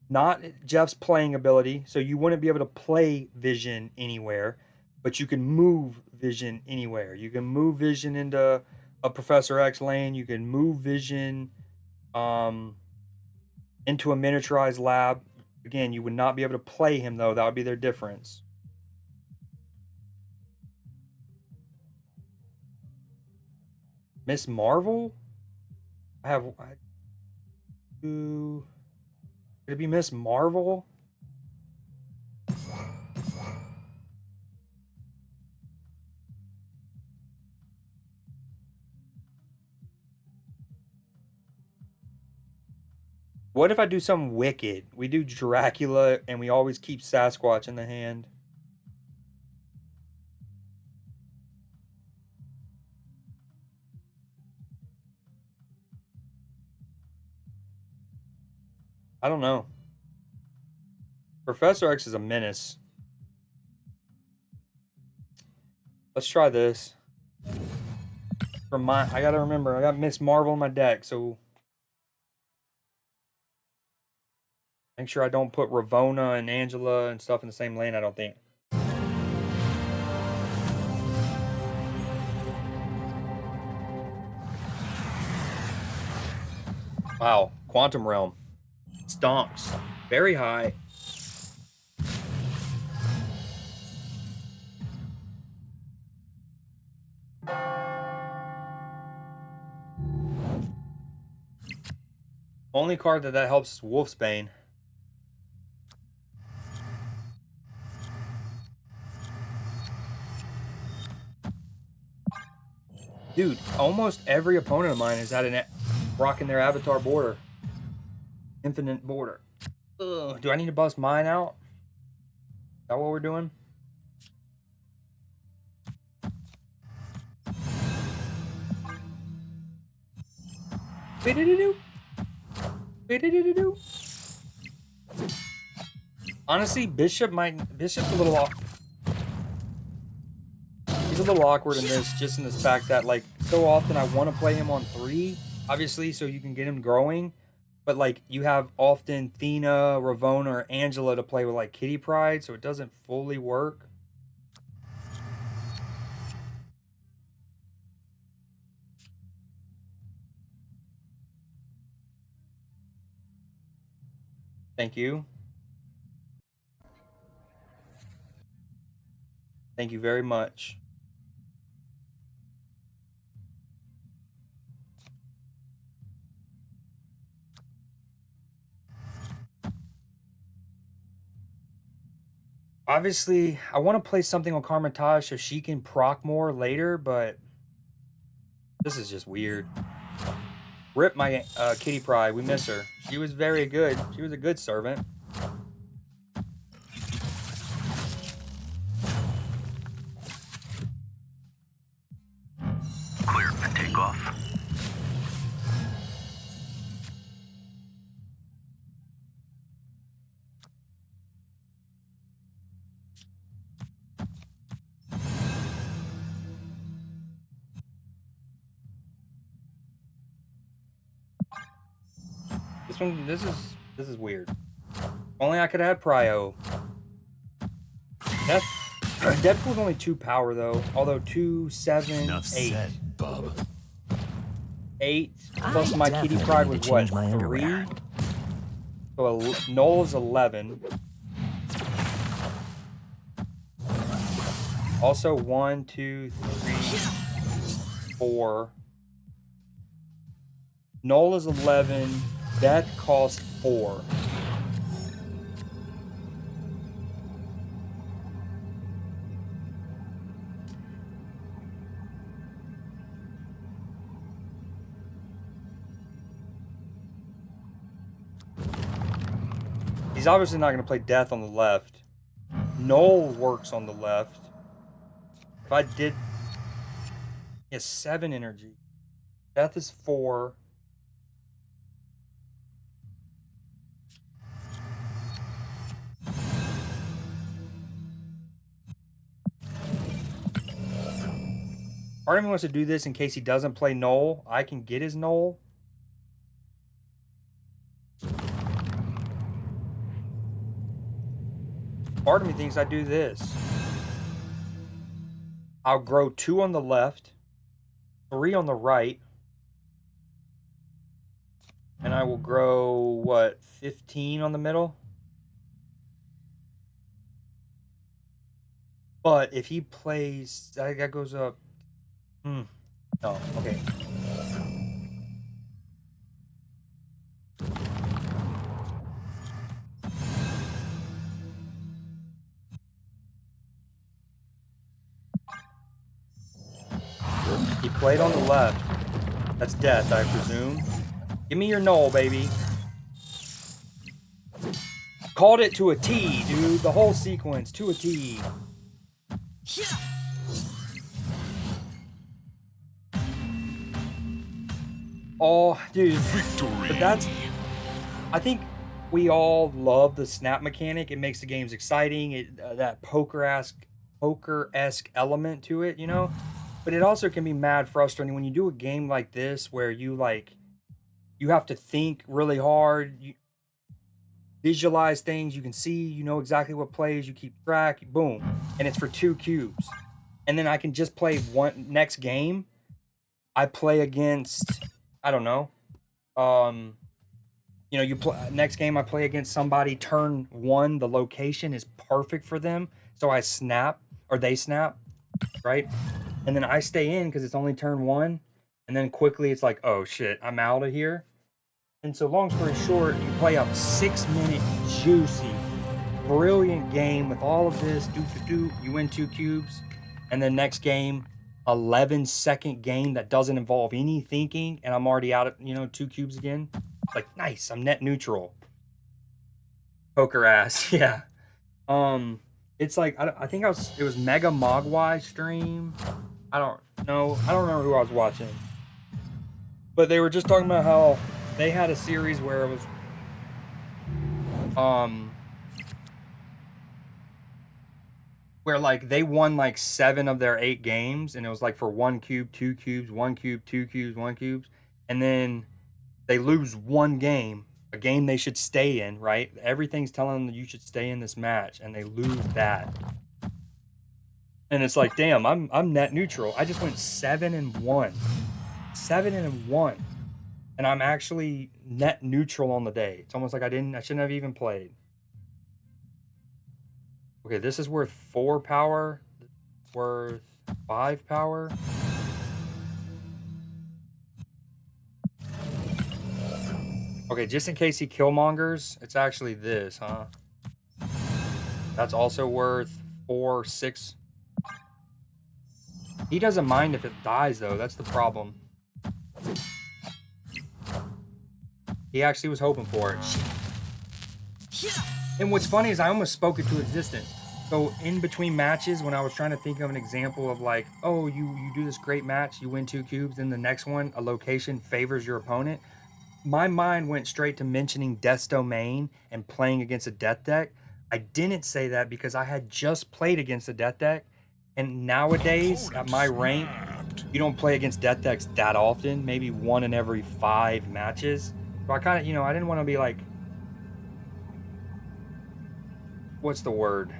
Not Jeff's playing ability. So you wouldn't be able to play vision anywhere. But you can move vision anywhere. You can move vision into a Professor X lane. You can move vision into a miniaturized lab. Again, you would not be able to play him, though. That would be their difference. Miss Marvel? Could it be Miss Marvel? What if I do something wicked? We do Dracula and we always keep Sasquatch in the hand. I don't know. Professor X is a menace. Let's try this. I gotta remember, I got Miss Marvel in my deck, so make sure I don't put Ravonna and Angela and stuff in the same lane, I don't think. Wow, Quantum Realm. Stonks. Very high. Only card that helps is Wolfsbane. Dude, almost every opponent of mine has had rocking their avatar border. Infinite border. Ugh, do I need to bust mine out? Is that what we're doing? Honestly, Bishop's a little off. a little awkward in this, just in this fact that, like, so often I want to play him on 3, obviously, so you can get him growing. But, like, you have often Thena, Ravona, or Angela to play with, like, Kitty Pryde, so it doesn't fully work. Thank you. Thank you very much. Obviously, I want to play something on Carmitage so she can proc more later, but this is just weird. Rip my Kitty Pryde. We miss her. She was very good. She was a good servant. Clear for takeoff. This is weird. Only I could have had Prio. Deadpool's only 2 power though, although 2, 7, Enough 8. said, bub. 8 plus my Kitty definitely Pryde need was to what? change my 3? underwear. So Null is 11. Also 1, 2, 3, 4. Null is 11. Death costs 4. He's obviously not going to play Death on the left. Null works on the left. If I did... He has 7 energy. Death is 4. Part of me wants to do this in case he doesn't play Null. I can get his Null. Part of me thinks I do this. I'll grow 2 on the left, 3 on the right, and I will grow, what, 15 on the middle? But if he plays, that goes up. No, okay. He played on the left. That's Death, I presume. Give me your Null, baby. Called it to a T, dude. The whole sequence to a T. Oh, dude. Victory. But that's... I think we all love the snap mechanic. It makes the games exciting. That poker-esque element to it, you know? But it also can be mad frustrating when you do a game like this where you, like... You have to think really hard. You visualize things. You can see, you know exactly what plays. You keep track. Boom. And it's for 2 cubes. And then I can just play one next game. I play against, I don't know. You know, you play next game I play against somebody turn 1, the location is perfect for them. So I snap, or they snap, right? And then I stay in because it's only turn 1. And then quickly it's like, oh shit, I'm out of here. And so long story short, you play a 6-minute juicy, brilliant game with all of this, you win 2 cubes. And then next game, 11-second game that doesn't involve any thinking, and I'm already out of, you know, 2 cubes again. Like, nice, I'm net neutral. Poker ass, yeah. It's like, I think it was Mega Mogwai stream. I don't remember who I was watching. But they were just talking about how they had a series where it was where like they won like 7 of their 8 games, and it was like for 1 cube, 2 cubes, 1 cube, 2 cubes, 1 cubes, and then they lose one game, a game they should stay in, right? Everything's telling them you should stay in this match, and they lose that. And it's like, damn, I'm net neutral. I just went 7-1. 7-1. And I'm actually net neutral on the day. It's almost like I shouldn't have even played. Okay, this is worth 4 power. Worth 5 power. Okay, just in case he killmongers, it's actually this, huh? That's also worth 4, 6. He doesn't mind if it dies, though. That's the problem. He actually was hoping for it. And what's funny is I almost spoke it to existence. So in between matches, when I was trying to think of an example of like, oh, you do this great match, you win 2 cubes, then the next one, a location favors your opponent. My mind went straight to mentioning Death's Domain and playing against a death deck. I didn't say that because I had just played against a death deck. And nowadays, at my rank, you don't play against death decks that often, maybe 1 in every 5 matches. So I kind of, you know, I didn't want to be like, what's the word?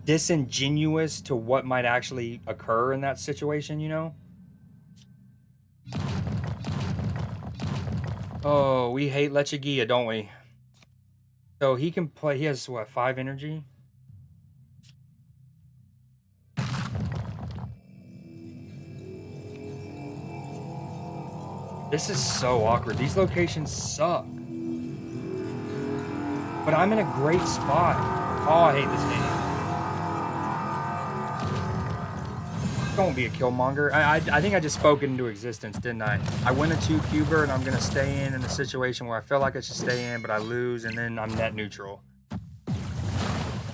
Disingenuous to what might actually occur in that situation, you know? Oh, we hate Lechagia, don't we? So he can play, he has what, 5 energy? This is so awkward. These locations suck. But I'm in a great spot. Oh, I hate this game. Don't be a killmonger. I think I just spoke it into existence, didn't I? I win a 2-cuber and I'm going to stay in a situation where I feel like I should stay in, but I lose, and then I'm net neutral.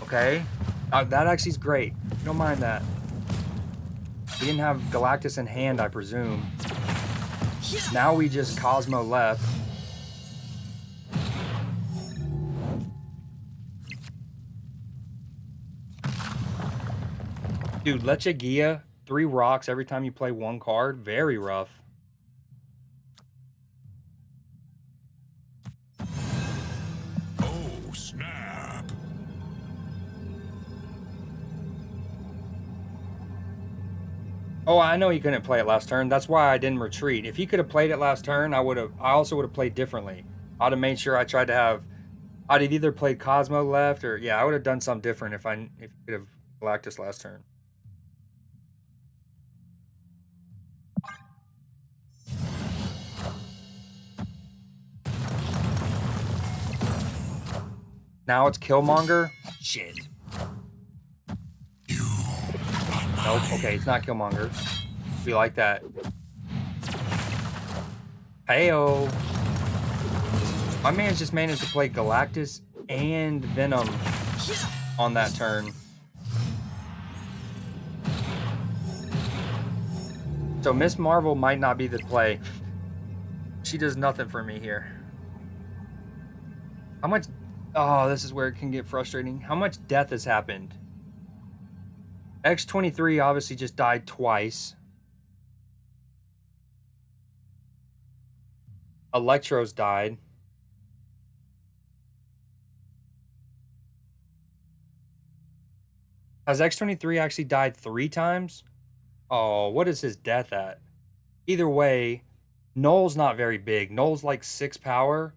Okay? That actually is great. Don't mind that. He didn't have Galactus in hand, I presume. Now we just Cosmo left. Dude, Lechagia, 3 rocks every time you play 1 card. Very rough. Oh, snap. Oh, I know he couldn't play it last turn. That's why I didn't retreat. If he could have played it last turn, I also would have played differently. I'd have made sure I tried to have, I'd have either played Cosmo left, or yeah, I would have done something different if he could have Galactus last turn. Now it's Killmonger. Shit. Nope. Okay, it's not Killmonger. We like that. Heyo. My man's just managed to play Galactus and Venom on that turn. So Miss Marvel might not be the play. She does nothing for me here. How much... Oh, this is where it can get frustrating. How much death has happened? X-23 obviously just died twice. Electro's died. Has X-23 actually died 3 times? Oh, what is his death at? Either way, Null's not very big. Null's like 6 power.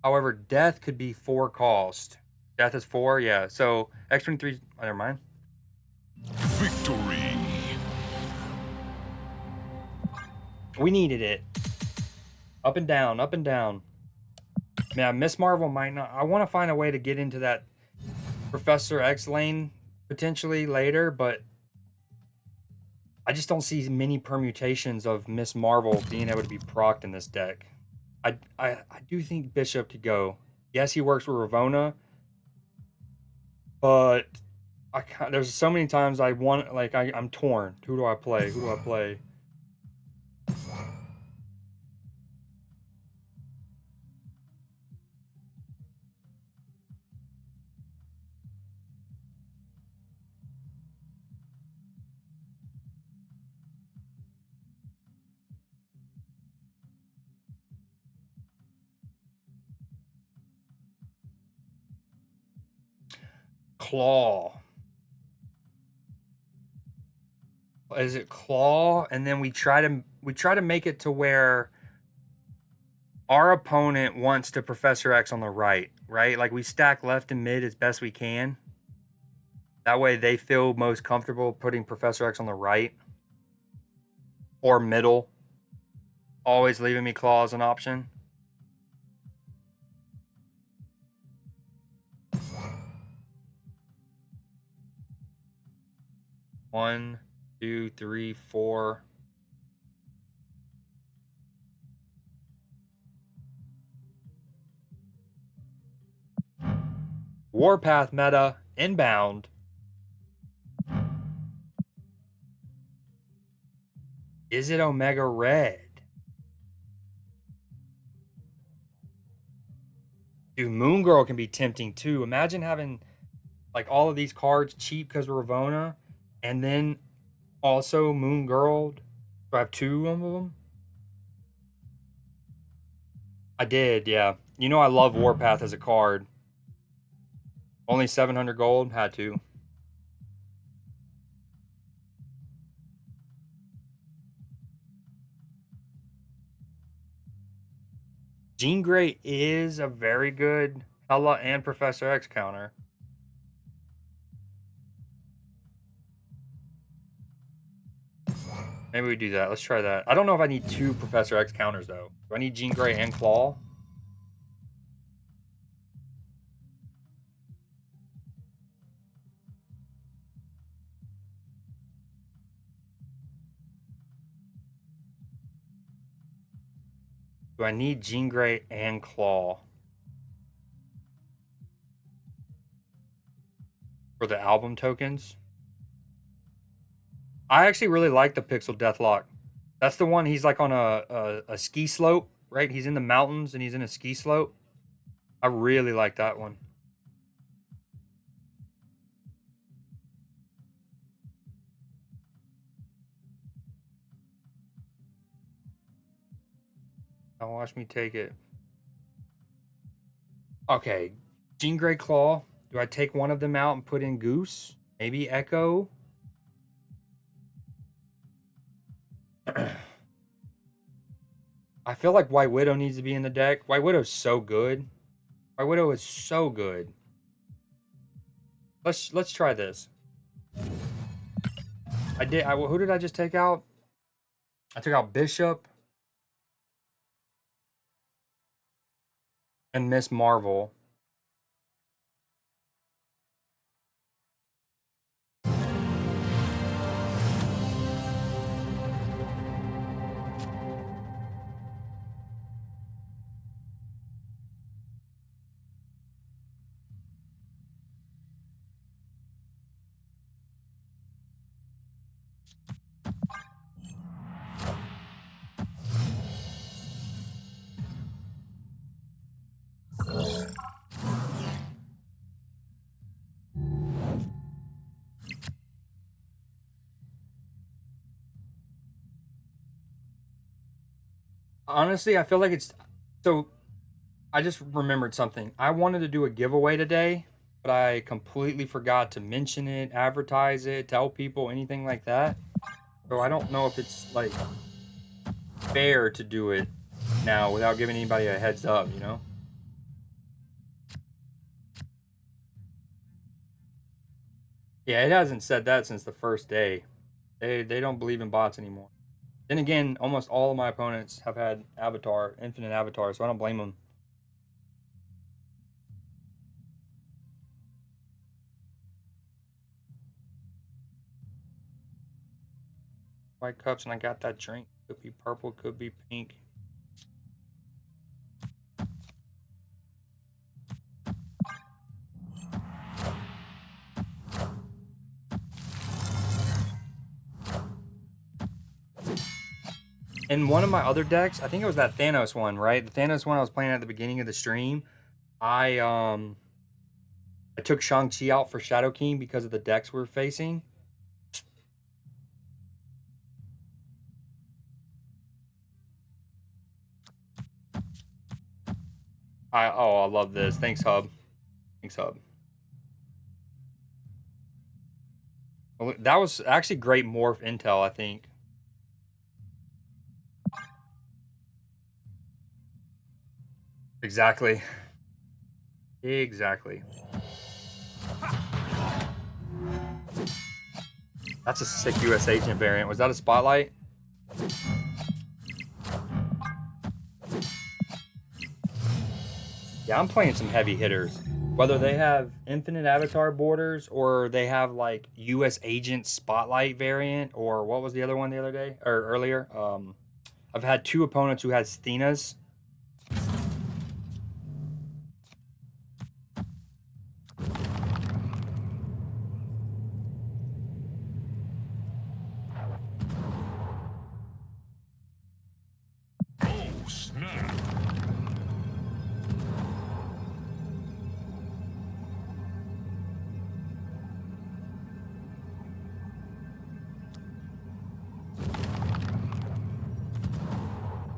However, death could be 4 cost. Death is 4, yeah. So X-23, oh, never mind. Victory. We needed it. Up and down, up and down. Man, Miss Marvel might not. I want to find a way to get into that Professor X lane potentially later, but I just don't see many permutations of Miss Marvel being able to be procced in this deck. I do think Bishop could go. Yes, he works with Ravonna, but there's so many times I want, like, I'm torn. Who do I play? Who do I play? Claw. Is it claw? And then we try to make it to where our opponent wants to Professor X on the right, right? Like we stack left and mid as best we can. That way they feel most comfortable putting Professor X on the right or middle. Always leaving me claw as an option. One, two, three, four. Warpath meta inbound. Is it Omega Red? Dude, Moon Girl can be tempting too. Imagine having like all of these cards cheap because of Ravona, and then also Moon Girl. Do I have two of them? I did, yeah. You know I love Warpath as a card. Only 700 gold, had to. Jean Grey is a very good Hela and Professor X counter. Maybe we do that. Let's try that. I don't know if I need two Professor X counters, though. Do I need Jean Grey and Claw? Do I need Jean Grey and Claw? For the album tokens? I actually really like the Pixel Deathlock. That's the one he's like on a ski slope, right? He's in the mountains and he's in a ski slope. I really like that one. Now watch me take it. Okay, Jean Grey Claw. Do I take one of them out and put in Goose? Maybe Echo? I feel like White Widow needs to be in the deck. White Widow's so good. White Widow is so good. Let's try this. Who did I just take out? I took out Bishop and Miss Marvel. Honestly, I feel like it's so. I just remembered something. I wanted to do a giveaway today, but I completely forgot to mention it, advertise it, tell people anything like that. So I don't know if it's like fair to do it now without giving anybody a heads up, you know? Yeah, it hasn't said that since the first day. They don't believe in bots anymore. Then again, almost all of my opponents have had Avatar, Infinite Avatar, so I don't blame them. White cups, and I got that drink. Could be purple, could be pink. In one of my other decks, I think it was that Thanos one, right? The Thanos one I was playing at the beginning of the stream. I took Shang-Chi out for Shadow King because of the decks we're facing. I love this. Thanks, Hub. Thanks, Hub. Well, that was actually great morph intel, I think. Exactly. Exactly. That's a sick US agent variant. Was that a spotlight? Yeah, I'm playing some heavy hitters. Whether they have infinite avatar borders or they have like US agent spotlight variant or what was the other one the other day or earlier? I've had two opponents who had Thenas. Oh, snap.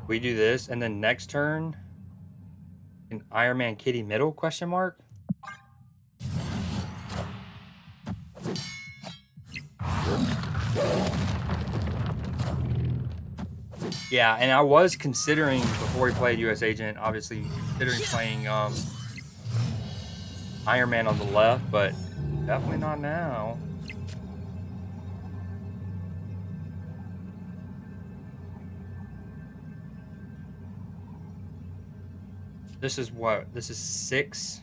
We do this and then next turn an Iron Man Kitty middle question mark. Yeah, and I was considering before we played US Agent, obviously considering playing Iron Man on the left, but definitely not now. This is what? This is 6.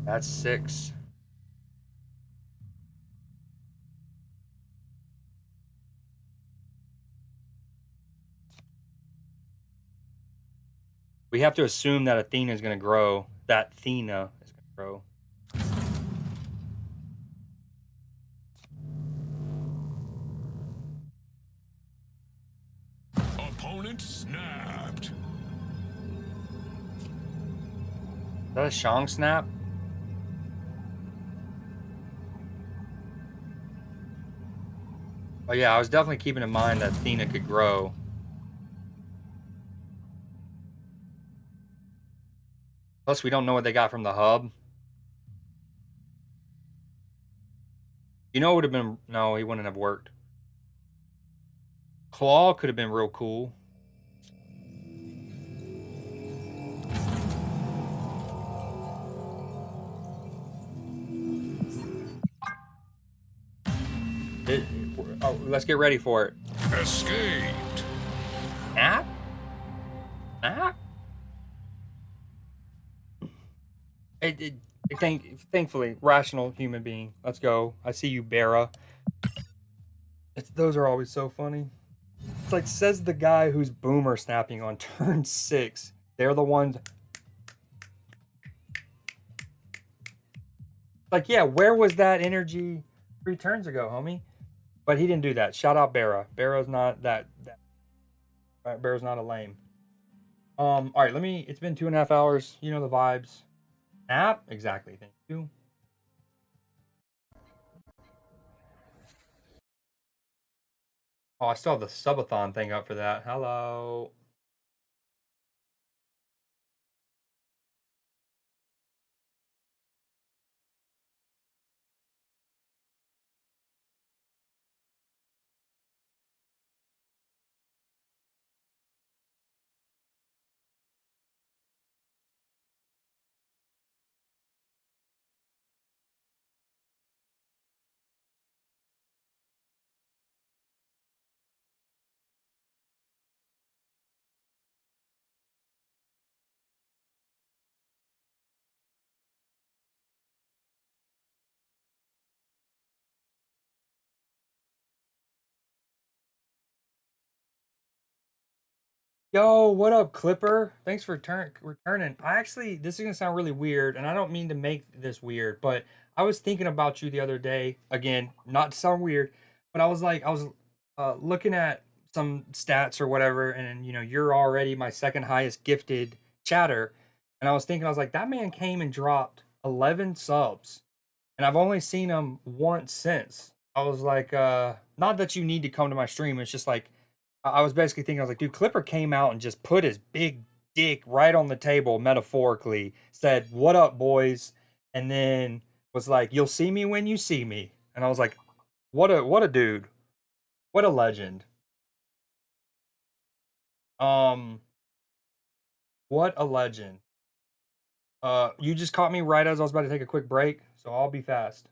That's 6. We have to assume that Athena is going to grow. That Athena is going to grow. Opponent snapped. Is that a Shang snap? Oh yeah, I was definitely keeping in mind that Athena could grow. Plus, we don't know what they got from the hub. You know, it would have been... No, he wouldn't have worked. Claw could have been real cool. Oh, let's get ready for it. Escaped. Snap? Snap? Thankfully, rational human being. Let's go. I see you, Bera. Those are always so funny. It's like, says the guy who's boomer snapping on turn 6. They're the ones. Like, yeah, where was that energy 3 turns ago, homie? But he didn't do that. Shout out Bera. Bera's not that Bera's not a lame. All right, it's been 2.5 hours. You know the vibes. App? Exactly. Thank you. Oh, I still have the subathon thing up for that. Hello. Yo, what up, Clipper? Thanks for returning. This is gonna sound really weird, and I don't mean to make this weird, but I was thinking about you the other day. Again, not to sound weird, but I was looking at some stats or whatever, and you're already my second highest gifted chatter, and I was thinking, I was like, that man came and dropped 11 subs, and I've only seen him once since. I was like, not that you need to come to my stream. It's just like I was basically thinking, I was like, dude, Clipper came out and just put his big dick right on the table, metaphorically, said, "What up, boys?" And then was like, "You'll see me when you see me," and I was like, what a dude, what a legend. Um, what a legend. You just caught me right as I was about to take a quick break, so I'll be fast.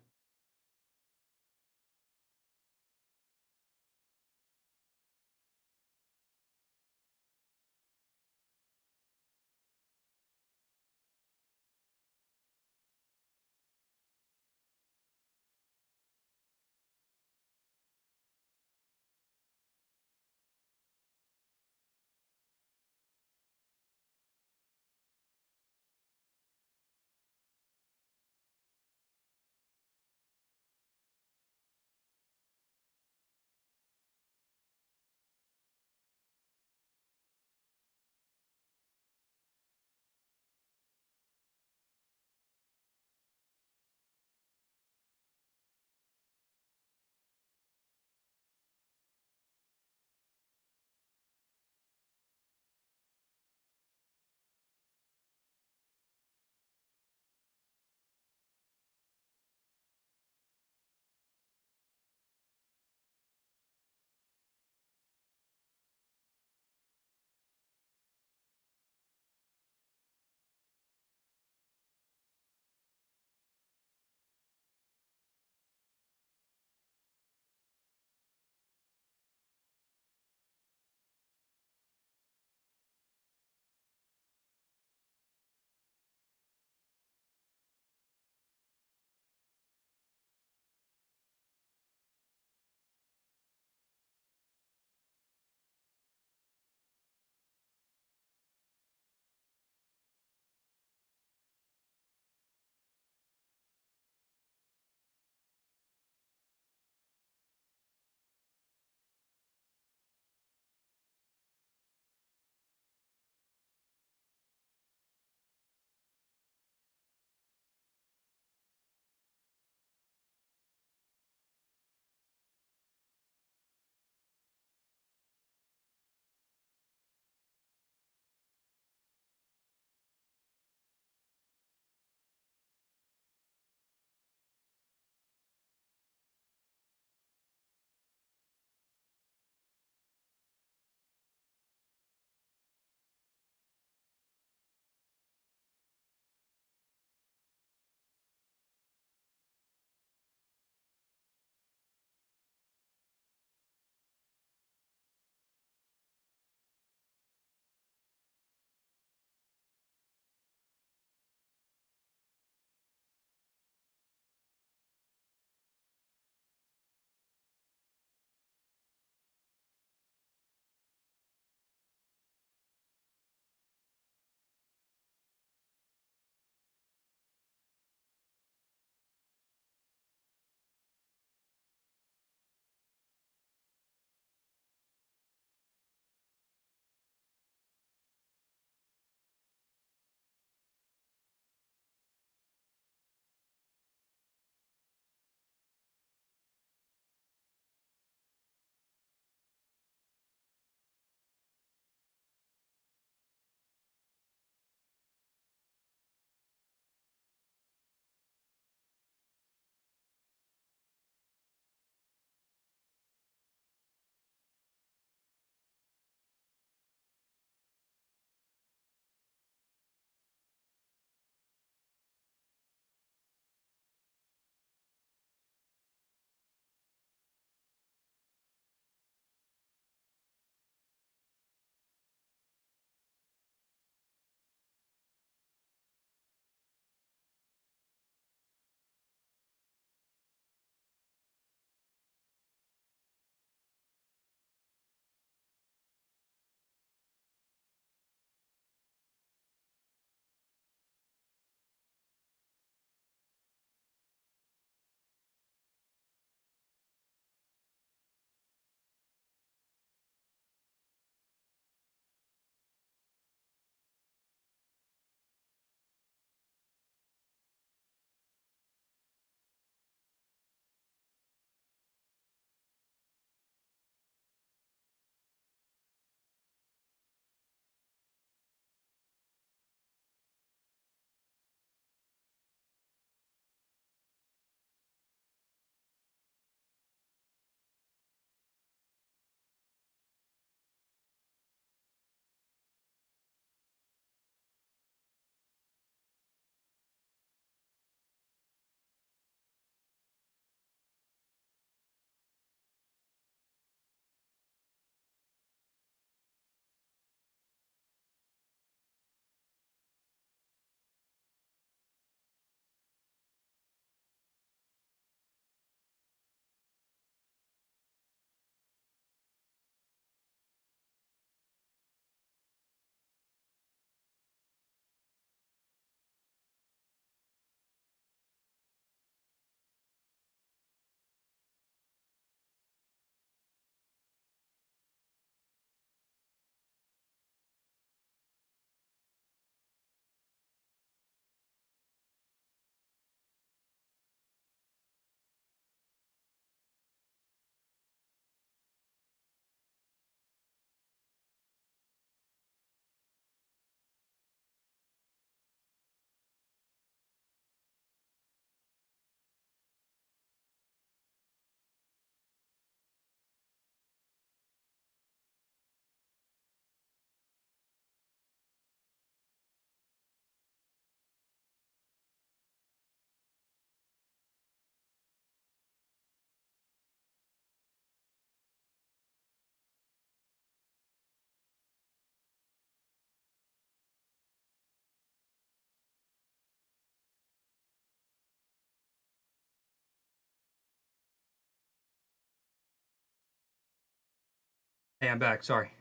Hey, I'm back. Sorry.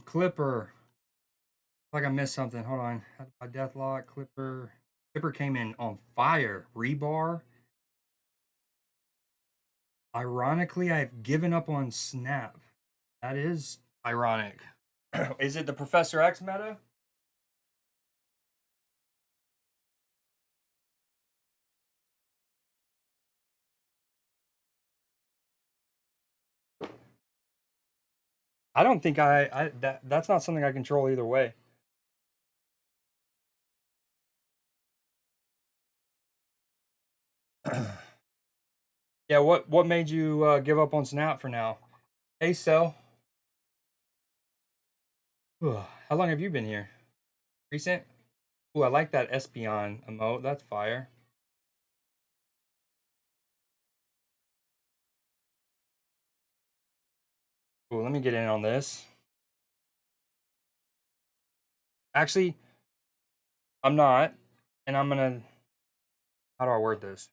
Clipper. Like I missed something. Hold on. How do I deathlock Clipper? Clipper came in on fire. Rebar. Ironically, I've given up on Snap. That is ironic. Is it the Professor X meta? I don't think that's not something I control either way. Yeah, what made you give up on Snap for now? Hey, Cell. How long have you been here? Recent? Ooh, I like that Espion emote. That's fire. Ooh, let me get in on this. Actually, I'm not, and I'm gonna. How do I word this?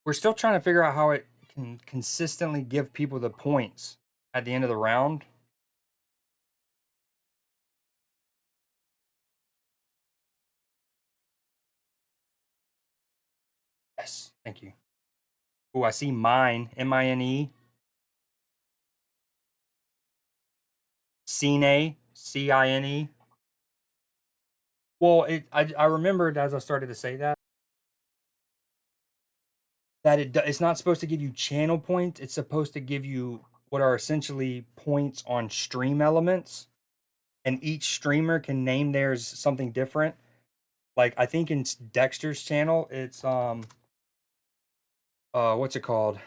We're still trying to figure out how it can consistently give people the points at the end of the round. Yes, thank you. Ooh, I see mine. Mine. Cine. Cine. Well, I remembered as I started to say that it's not supposed to give you channel points. It's supposed to give you what are essentially points on stream elements, and each streamer can name theirs something different. Like I think in Dexter's channel, it's what's it called?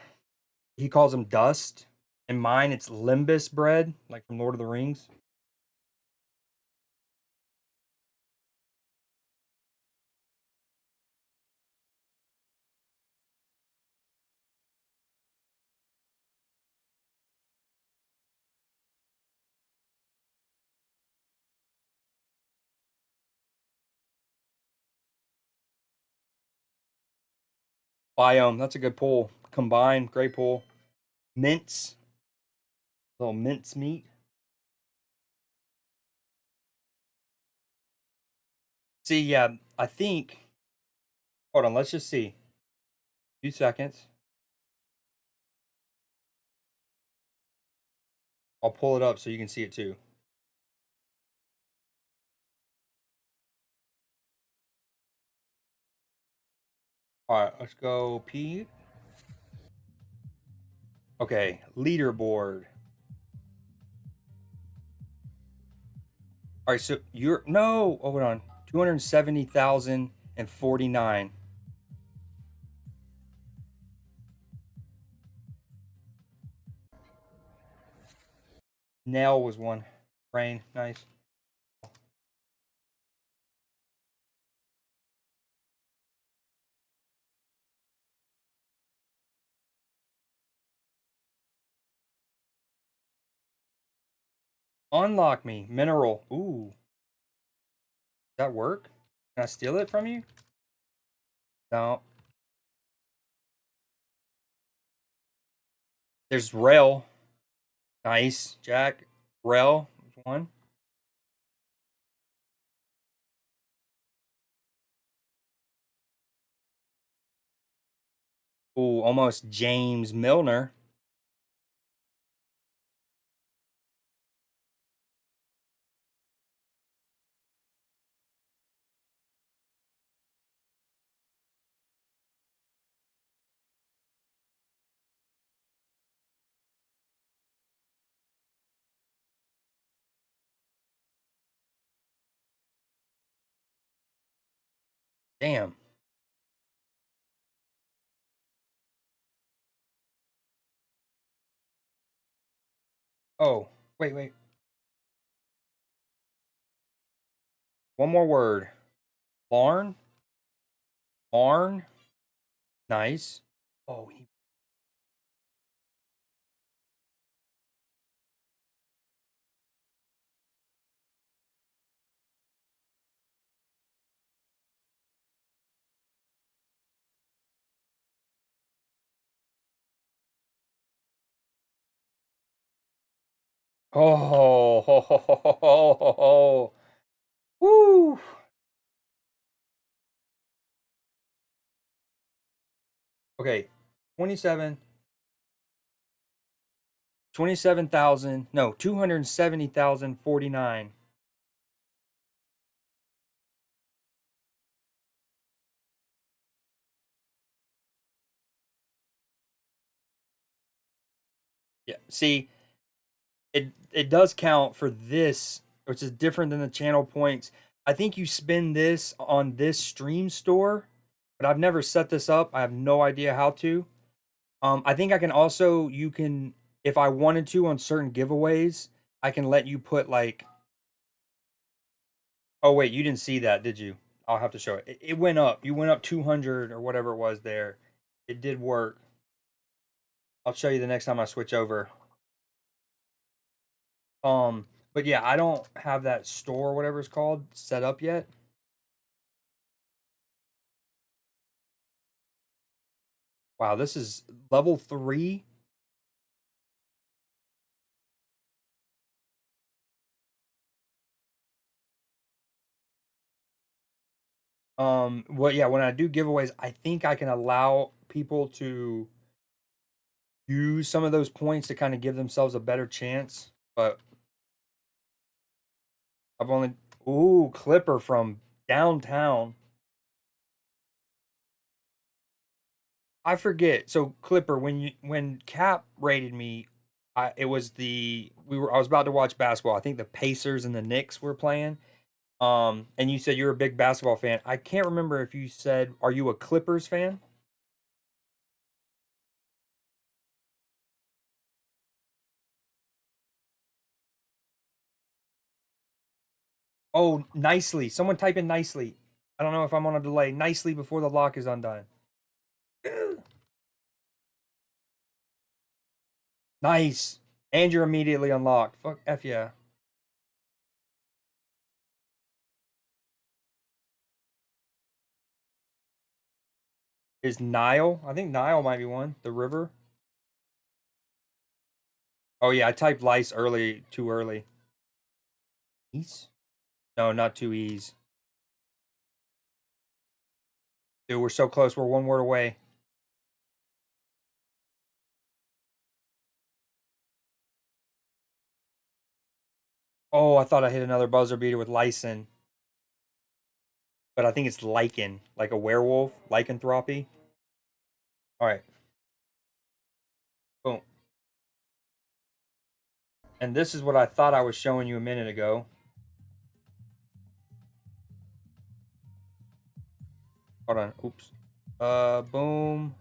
He calls them dust. In mine, it's Limbus bread, like from Lord of the Rings. Biome, that's a good pull. Combine, great pull. Mince, little mince meat. See, yeah, I think. Hold on, let's just see. 2 seconds. I'll pull it up so you can see it too. All right, let's go P. Okay, leaderboard. All right, so you're no. Oh, hold on. 270,049. Nail was one. Rain, nice. Unlock me. Mineral. Ooh. Does that work? Can I steal it from you? No. There's rail. Nice. Jack. Rail. One. Ooh, almost James Milner. Damn. Oh, wait. One more word. Barn. Barn. Nice. Oh, Oh, ho, ho, ho, ho, ho, ho, ho. Woo. Okay, 27, 27,000, no, 270,049. Yeah, see, it does count for this, which is different than the channel points. I think you spend this on this stream store, but I've never set this up. I have no idea how to. I think I can also you can if I wanted to on certain giveaways, I can let you put like oh wait, you didn't see that, did you? I'll have to show it. It went up. You went up 200 or whatever it was there. It did work. I'll show you the next time I switch over. But yeah, I don't have that store, whatever it's called, set up yet. Wow, this is level 3. Well, yeah, when I do giveaways, I think I can allow people to use some of those points to kind of give themselves a better chance. But I've only ooh, Clipper from downtown. I forget. So Clipper, when Cap rated me, it was I was about to watch basketball. I think the Pacers and the Knicks were playing. And you said you're a big basketball fan. I can't remember if you said, are you a Clippers fan? Oh, nicely. Someone type in nicely. I don't know if I'm on a delay. Nicely before the lock is undone. Nice. And you're immediately unlocked. Fuck F yeah. Is Nile? I think Nile might be one. The river. Oh yeah, I typed lice early, too early. Ease? No, not two E's. Dude, we're so close. We're one word away. Oh, I thought I hit another buzzer beater with Lysin. But I think it's lichen, like a werewolf, lycanthropy. All right. Boom. And this is what I thought I was showing you a minute ago. Hold on. Oops. Boom.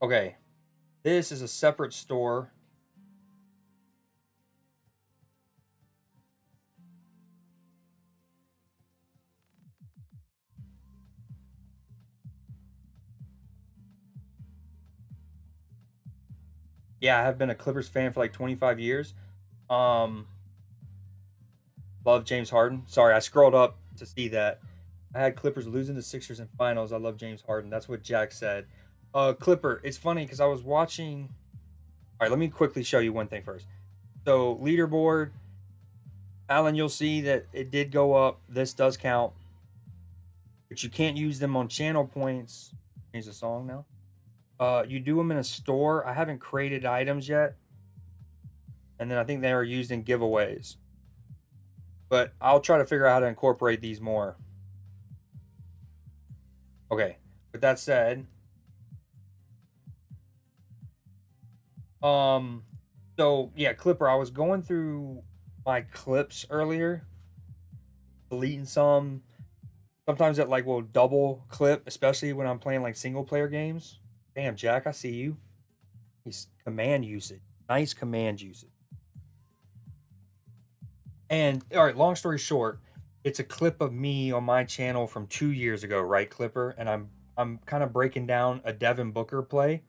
Okay. This is a separate store. Yeah, I have been a Clippers fan for like 25 years. Um, love James Harden. Sorry, I scrolled up to see that. I had Clippers losing the Sixers in finals. I love James Harden. That's what Jack said. Clipper. It's funny because I was watching. All right, let me quickly show you one thing first. So leaderboard, Alan, you'll see that it did go up. This does count, but you can't use them on channel points. Change the song now. You do them in a store. I haven't created items yet, and then I think they are used in giveaways. But I'll try to figure out how to incorporate these more. Okay. With that said, um, so yeah, Clipper. I was going through my clips earlier, deleting some. Sometimes it like will double clip, especially when I'm playing like single player games. Damn, Jack, I see you. He's command usage. Nice command usage. And all right, long story short, it's a clip of me on my channel from 2 years ago, right, Clipper? And I'm kind of breaking down a Devin Booker play.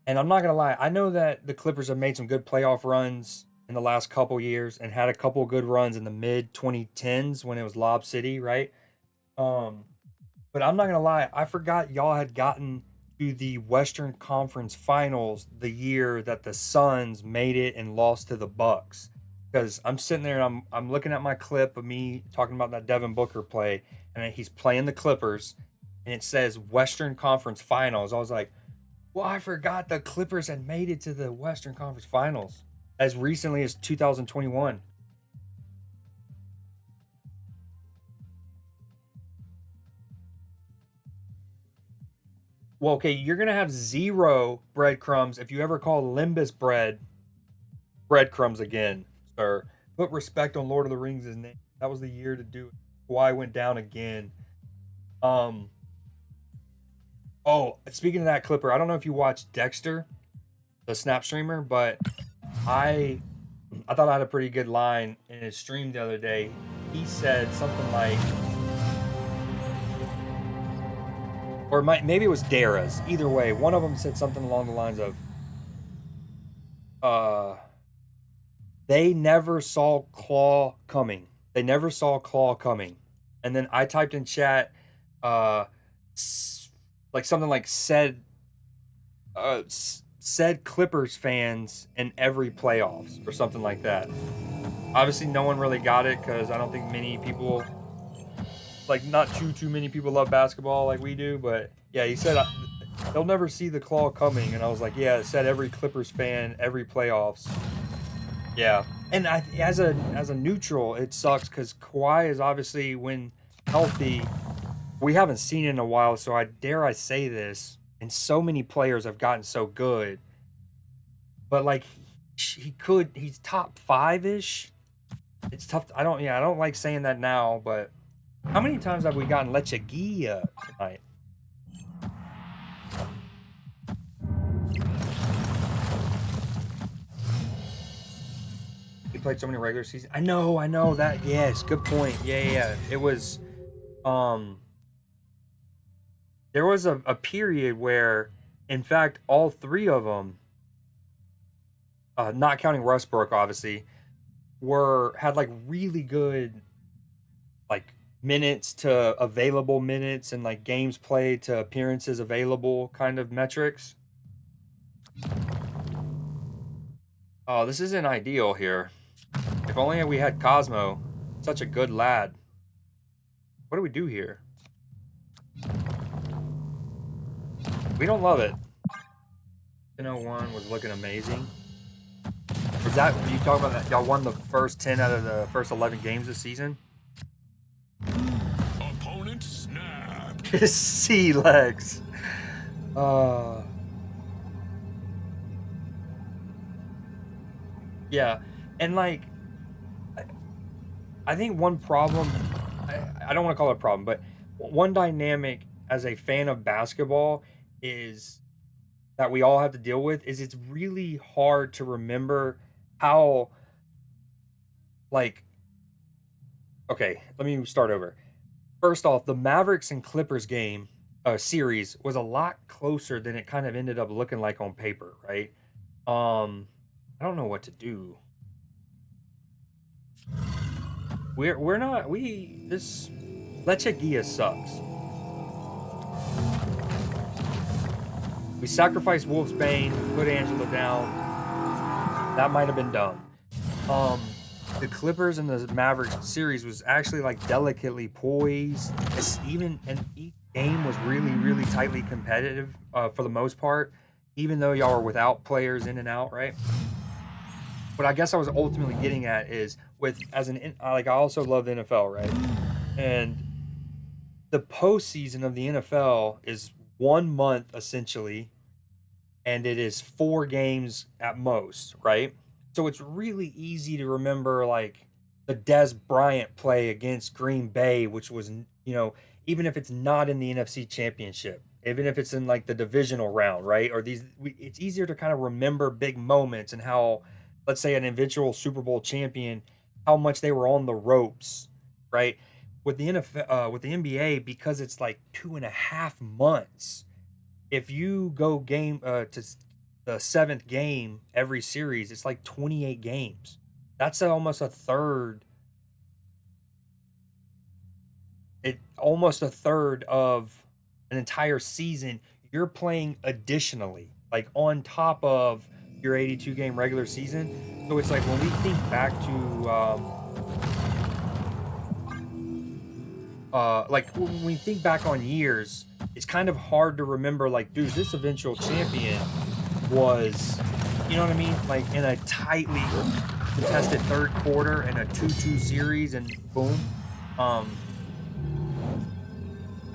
And I'm not gonna lie, I know that the Clippers have made some good playoff runs in the last couple years and had a couple good runs in the mid 2010s when it was Lob City, right? Um, But I'm not gonna lie, I forgot y'all had gotten to the Western Conference Finals the year that the Suns made it and lost to the Bucks. Because I'm sitting there and I'm looking at my clip of me talking about that Devin Booker play, and he's playing the Clippers, and it says Western Conference Finals. I was like, well, I forgot the Clippers had made it to the Western Conference Finals as recently as 2021. Well, okay, you're gonna have zero breadcrumbs if you ever call Limbus bread breadcrumbs again, sir. Put respect on Lord of the Rings' name. That was the year to do it. Kawhi went down again. Um. Oh, speaking of that Clipper, I don't know if you watched Dexter, the Snap streamer, but I I thought I had a pretty good line in his stream the other day. He said something like, or maybe it was Dara's. Either way, one of them said something along the lines of, uh, they never saw Claw coming. They never saw Claw coming. And then I typed in chat, uh, like something like said Clippers fans in every playoffs or something like that. Obviously, no one really got it because I don't think many people, like not too many people love basketball like we do. But yeah, he said they'll never see the Claw coming, and I was like, yeah, it said every Clippers fan every playoffs. Yeah, and as a neutral, it sucks because Kawhi is obviously when healthy. We haven't seen it in a while, so I dare I say this, and so many players have gotten so good, but like he's top 5-ish. It's tough. I don't like saying that now, but how many times have we gotten Lechagia tonight? He played so many regular seasons. I know that. Yes, good point. Yeah. It was, there was a period where, in fact, all three of them, not counting Westbrook, obviously, had like really good, like minutes to available minutes and like games played to appearances available kind of metrics. Oh, this isn't ideal here. If only we had Cosmo. Such a good lad. What do we do here? We don't love it. 1001 was looking amazing. Is that, you talk about that? Y'all won the first 10 out of the first 11 games this season? Opponent snapped. His sea legs. Yeah. And like, I think one problem, I don't want to call it a problem, but one dynamic as a fan of basketball is that we all have to deal with is it's really hard to remember how, like, okay, let me start over. First off, the Mavericks and Clippers game series was a lot closer than it kind of ended up looking like on paper, right? I don't know what to do. We're not this Lechagia sucks. We sacrificed Wolfsbane, put Angela down. That might have been dumb. The Clippers and the Mavericks series was actually like delicately poised. And each game was really tightly competitive for the most part, even though y'all were without players in and out, right? What I guess I was ultimately getting at is I also love the NFL, right? And the postseason of the NFL is 1 month essentially, and it is 4 games at most, right? So it's really easy to remember like the Dez Bryant play against Green Bay, which was, even if it's not in the NFC Championship, even if it's in like the divisional round, right? Or it's easier to kind of remember big moments and how, let's say, an eventual Super Bowl champion, how much they were on the ropes, right? With the NFL, with the NBA, because it's like 2.5 months. If you go to the 7th game every series, it's like 28 games. That's almost a third. it almost a third of an entire season you're playing additionally, like on top of your 82 game regular season. So it's like when we think back to like when we think back on years, it's kind of hard to remember like, dude, this eventual champion was, you know what I mean, like in a tightly contested third quarter and a 2-2 series, and boom. I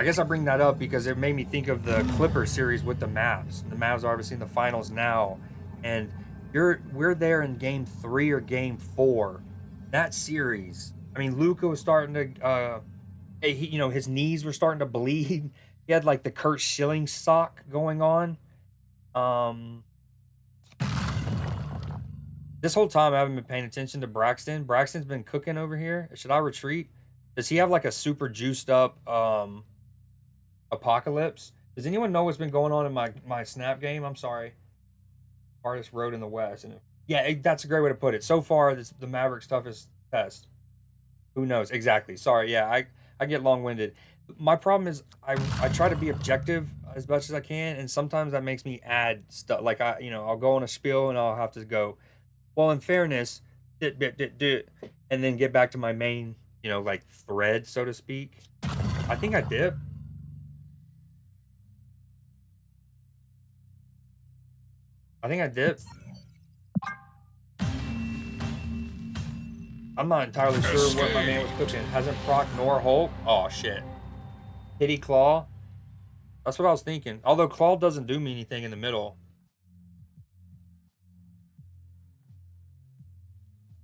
guess I bring that up because it made me think of the Clippers series with the Mavs. The Mavs are obviously in the finals now, and we're there in game 3 or game 4. That series, I mean, Luka was starting to you know, his knees were starting to bleed. He had like the Kurt Schilling sock going on. This whole time I haven't been paying attention to Braxton. Braxton's been cooking over here. Should I retreat? Does he have like a super juiced up apocalypse? Does anyone know what's been going on in my snap game? I'm sorry. Hardest road in the West. And yeah, that's a great way to put it. So far, the Mavericks' toughest test. Who knows? Exactly. Sorry. Yeah, I get long-winded. My problem is I try to be objective as much as I can, and sometimes that makes me add stuff. Like I'll go on a spiel and I'll have to go, well, in fairness, and then get back to my main, like thread, so to speak. I think I dip. I think I dip. I'm not entirely sure what my man was cooking. Hasn't proc nor Hulk. Oh shit. Kitty Claw. That's what I was thinking. Although Claw doesn't do me anything in the middle.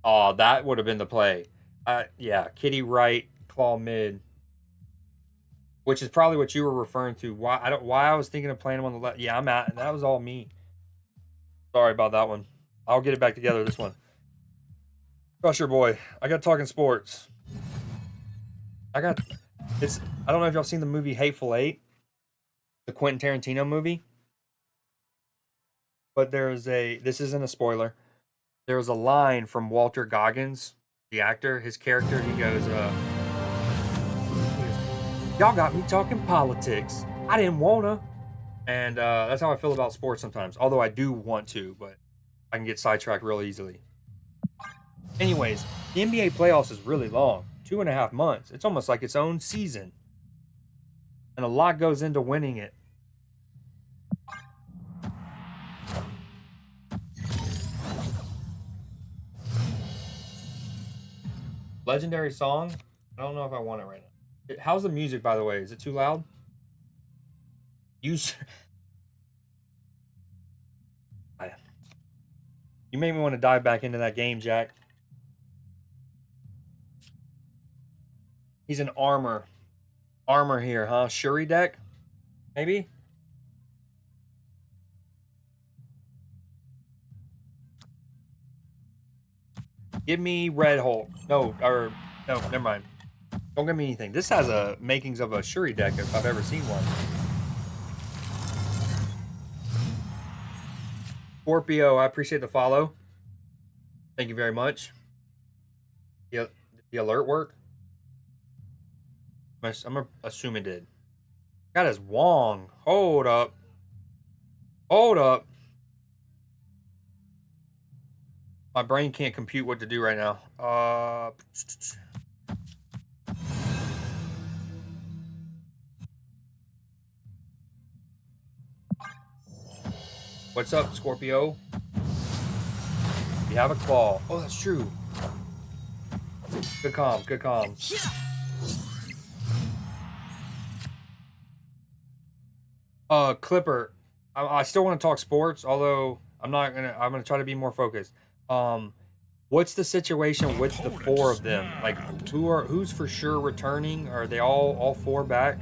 Oh, that would have been the play. Yeah, Kitty right, Claw mid. Which is probably what you were referring to. Why I was thinking of playing him on the left. Yeah, that was all me. Sorry about that one. I'll get it back together this one. Crusher boy. I got talking sports. I don't know if y'all seen the movie Hateful Eight, the Quentin Tarantino movie. But this isn't a spoiler. There's a line from Walter Goggins, the actor, his character, he goes, y'all got me talking politics. I didn't wanna. And that's how I feel about sports sometimes. Although I do want to, but I can get sidetracked real easily. Anyways, the NBA playoffs is really long. 2.5 months. It's almost like its own season. And a lot goes into winning it. Legendary song? I don't know if I want it right now. How's the music, by the way? Is it too loud? You made me want to dive back into that game, Jack. He's an armor here, huh? Shuri deck? Maybe? Give me Red Hulk. No, never mind. Don't give me anything. This has a makings of a Shuri deck if I've ever seen one. Scorpio, I appreciate the follow. Thank you very much. The alert work? I'm gonna assume it did. That is Wong. Hold up. My brain can't compute what to do right now. What's up, Scorpio? You have a claw. Oh, that's true. Good comms. Clipper. I still want to talk sports, although I'm gonna try to be more focused. What's the situation with the 4 of them? Like, who's for sure returning? Are they all 4 back?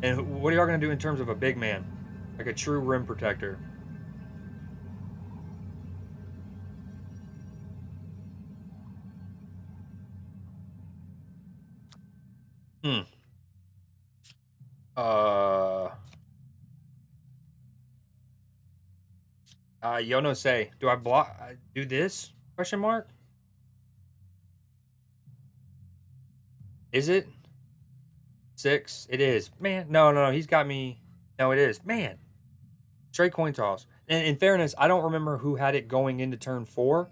And what are y'all gonna do in terms of a big man, like a true rim protector? Yo no say. Do I block? Do this? Question mark. Is it? 6. It is. Man, no. He's got me. No, it is. Man. Straight coin toss. And in fairness, I don't remember who had it going into turn 4.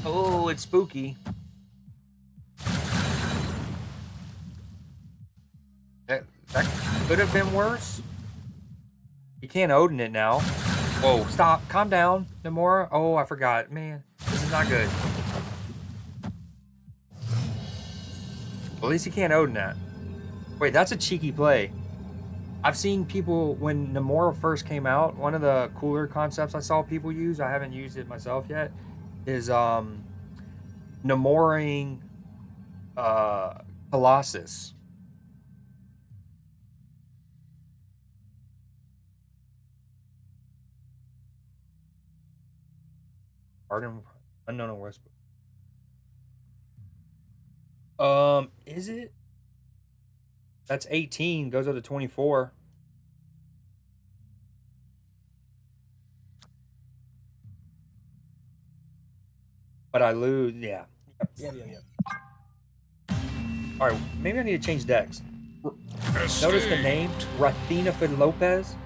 Oh, it's spooky. That could have been worse. You can't Odin it now. Whoa, stop. Calm down, Namora. Oh, I forgot. Man, this is not good. At least you can't Odin that. Wait, that's a cheeky play. I've seen people, when Namora first came out, one of the cooler concepts I saw people use, I haven't used it myself yet, is Namoring Colossus. Pardon, unknown Westbrook. Is it? That's 18, goes up to 24. But I lose, yeah. Yeah. Alright, maybe I need to change decks. Notice the name, Rathina for Lopez.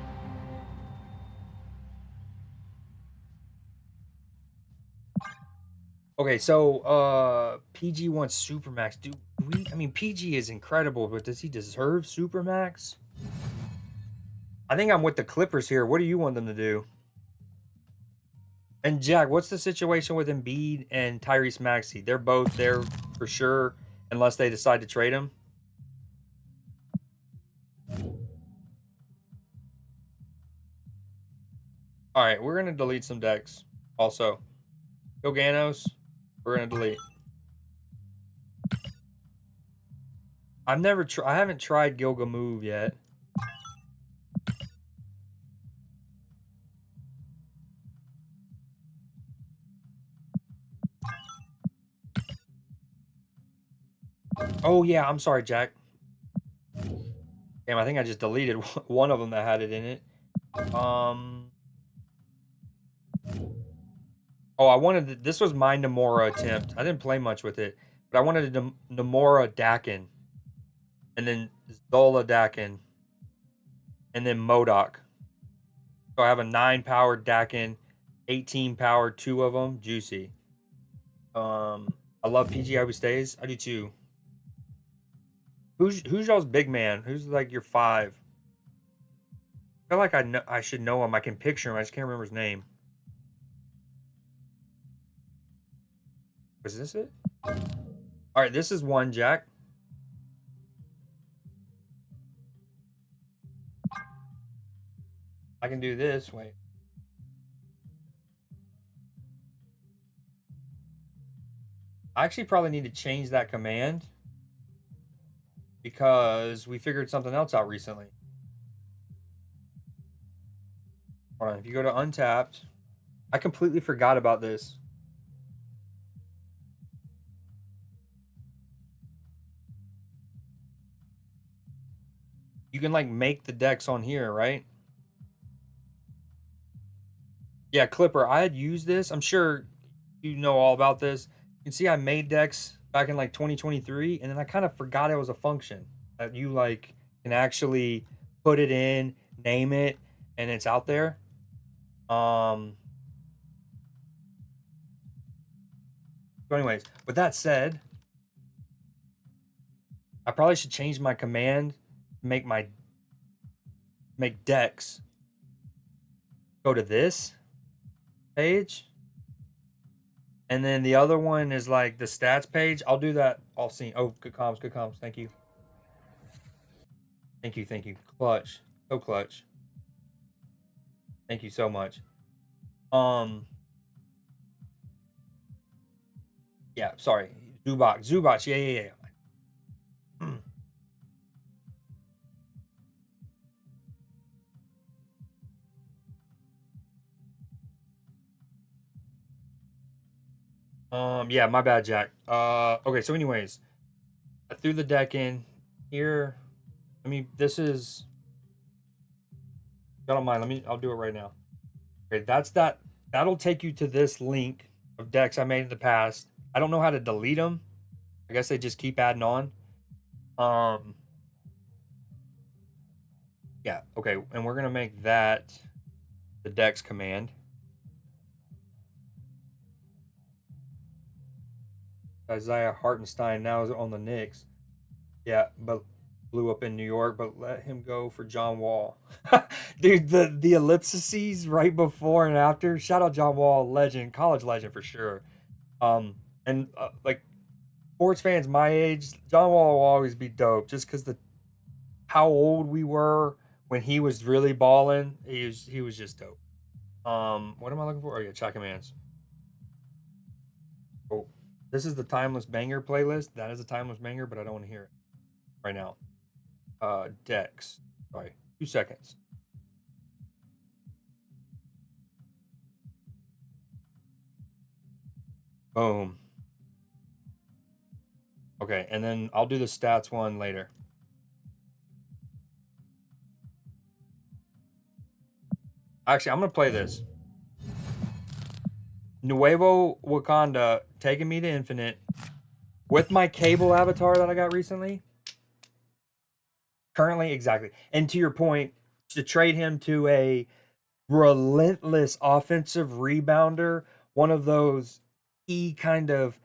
Okay, so PG wants Supermax. I mean, PG is incredible, but does he deserve Supermax? I think I'm with the Clippers here. What do you want them to do? And Jack, what's the situation with Embiid and Tyrese Maxey? They're both there for sure, unless they decide to trade him. All right, we're gonna delete some decks. Also, Gilgamesh, we're gonna delete. I haven't tried Gilgamesh yet. Oh yeah, I'm sorry, Jack. Damn, I think I just deleted one of them that had it in it. Oh, I wanted this was my Namora attempt. I didn't play much with it, but I wanted a Namora Dakin, and then Zola Dakin, and then Modok. So I have a 9 powered Dakin, 18 powered, 2 of them, juicy. I love PG Ivy stays. I do too. Who's y'all's big man? Who's like your 5? I feel like I should know him. I can picture him. I just can't remember his name. Was this it? All right, this is one, Jack. I can do this. Wait. I actually probably need to change that command because we figured something else out recently. Hold on. If you go to Untapped, I completely forgot about this. You can like make the decks on here, right? Yeah, Clipper, I had used this. I'm sure you know all about this. You can see I made decks back in like 2023, and then I kind of forgot it was a function that you like can actually put it in, name it, and it's out there. So anyways, with that said, I probably should change my command, make decks. Go to this page. And then the other one is like the stats page. I'll do that off scene. Oh, good comms. Thank you. Thank you. Clutch. So clutch. Thank you so much. Yeah, sorry. Zubac. Yeah. Yeah, my bad, Jack. Okay, so anyways, I threw the deck in here. This is, I don't mind. I'll do it right now. Okay, that'll take you to this link of decks I made in the past. I don't know how to delete them. I guess they just keep adding on. Yeah, okay, and we're gonna make that the decks command. Isaiah Hartenstein now is on the Knicks. Yeah, but blew up in New York, but let him go for John Wall. Dude, the ellipses right before and after. Shout out John Wall, legend, college legend for sure. And like sports fans my age, John Wall will always be dope just because the how old we were when he was really balling. He was just dope. What am I looking for? Oh yeah, Chaka Mans. Oh, this is the timeless banger playlist. That is a timeless banger, but I don't want to hear it right now. Dex. Sorry, 2 seconds. Boom. Okay, and then I'll do the stats one later. Actually, I'm gonna play this. Nuevo Wakanda, taking me to infinite with my cable avatar that I got recently. Currently, exactly. And to your point, to trade him to a relentless offensive rebounder, one of those key kind of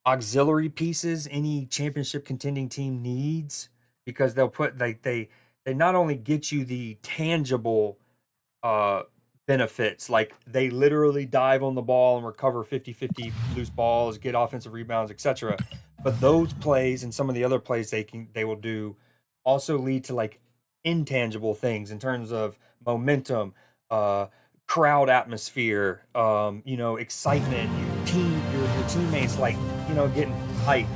auxiliary pieces any championship contending team needs, because they'll put they not only get you the tangible benefits, like they literally dive on the ball and recover 50-50 loose balls, get offensive rebounds, etc. But those plays and some of the other plays they will do also lead to like intangible things in terms of momentum, crowd atmosphere, excitement, your teammates like, getting hyped.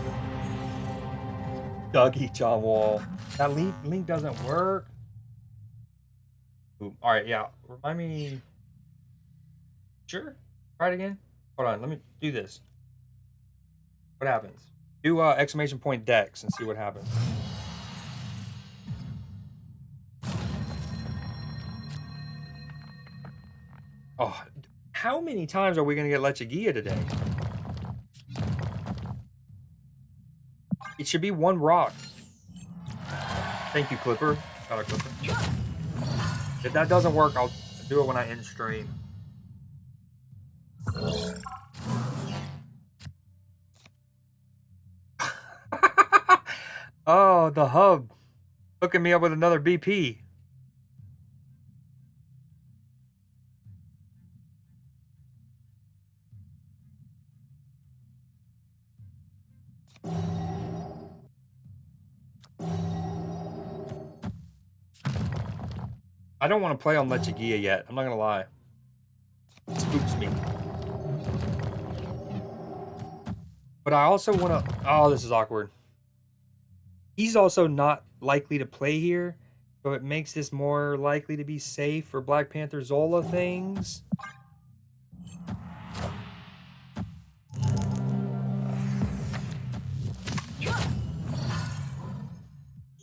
Dougie John Wall. That link doesn't work. Ooh, all right, yeah. Remind me. Sure. Try it again. Hold on. Let me do this. What happens? Do exclamation point Dex and see what happens. Oh, how many times are we gonna get Lechagia today? It should be one rock. Thank you, Clipper. Got a Clipper. If that doesn't work, I'll do it when I end stream. Oh, the hub hooking me up with another BP. I don't want to play on Lechagia yet. I'm not gonna lie. It spooks me. But I also want to... Oh, this is awkward. He's also not likely to play here, so it makes this more likely to be safe for Black Panther Zola things.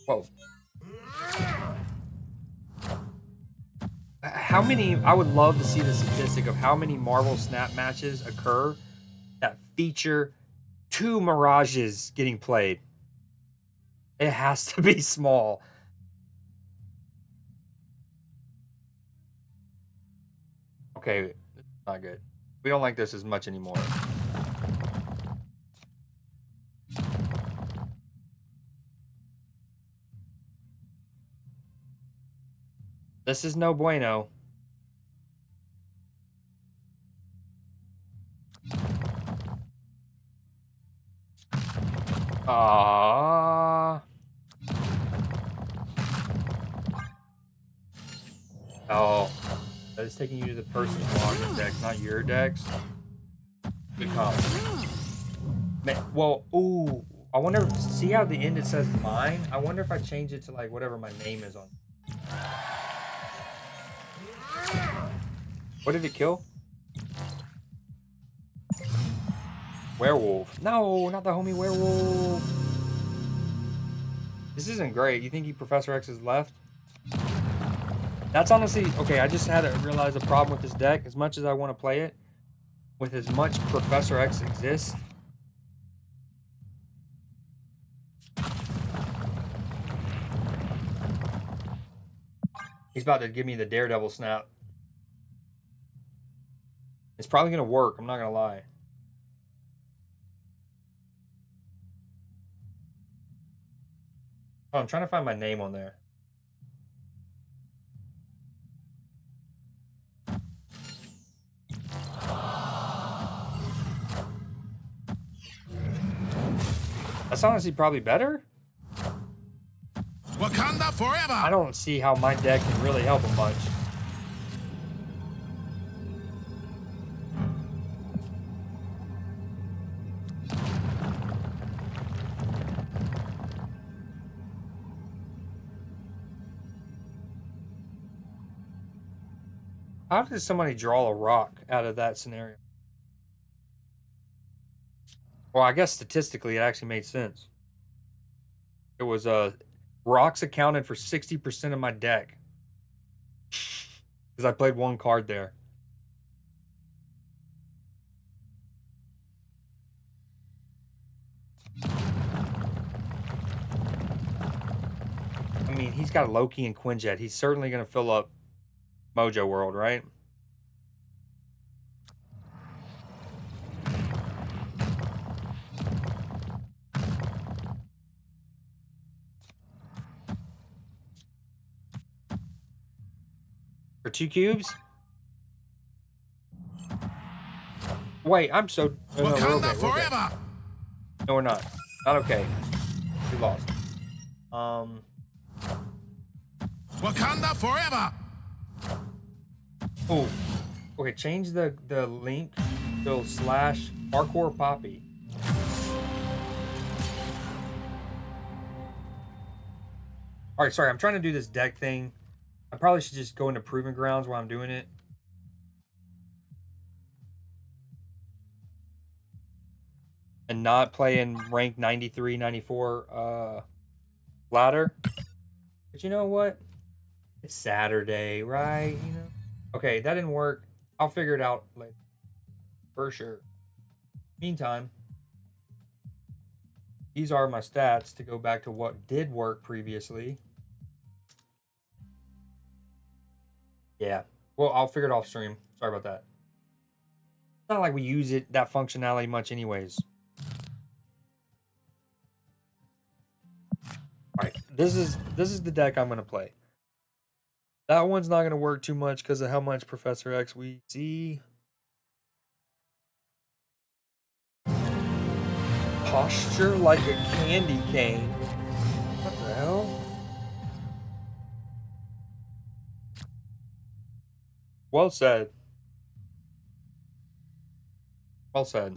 Whoa. How many... I would love to see the statistic of how many Marvel Snap matches occur that feature 2 Mirages getting played. It has to be small. Okay, not good. We don't like this as much anymore. This is no bueno. Ah. Oh, that is taking you to the person's login deck, not your decks. Good call. Man, well, ooh, I wonder. See how at the end it says mine? I wonder if I change it to like whatever my name is on. What did it kill? Werewolf. No, not the homie werewolf. This isn't great. You think Professor X is left? That's honestly... Okay, I just had to realize a problem with this deck. As much as I want to play it, with as much Professor X exists. He's about to give me the Daredevil snap. It's probably gonna work, I'm not gonna lie. Oh, I'm trying to find my name on there. That's honestly probably better. Wakanda forever! I don't see how my deck can really help him much. How did somebody draw a rock out of that scenario? Well, I guess statistically it actually made sense. It was rocks accounted for 60% of my deck. Because I played one card there. I mean, he's got Loki and Quinjet. He's certainly going to fill up Mojo World, right? For 2 cubes? Wait, I'm so... No, we're Wakanda okay, we're okay. forever! No, we're not. Not okay. We lost. Wakanda forever! Oh. Okay, change the link to / Hardcore Poppy. Alright, sorry, I'm trying to do this deck thing. I probably should just go into Proving Grounds while I'm doing it. And not play in rank 93, 94 ladder. But you know what? It's Saturday, right? You know? Okay, that didn't work. I'll figure it out later. For sure. Meantime, these are my stats to go back to what did work previously. Yeah. Well, I'll figure it off stream. Sorry about that. It's not like we use that functionality much anyways. Alright, this is the deck I'm gonna play. That one's not gonna work too much because of how much Professor X we see. Posture like a candy cane. What the hell? Well said. Well said.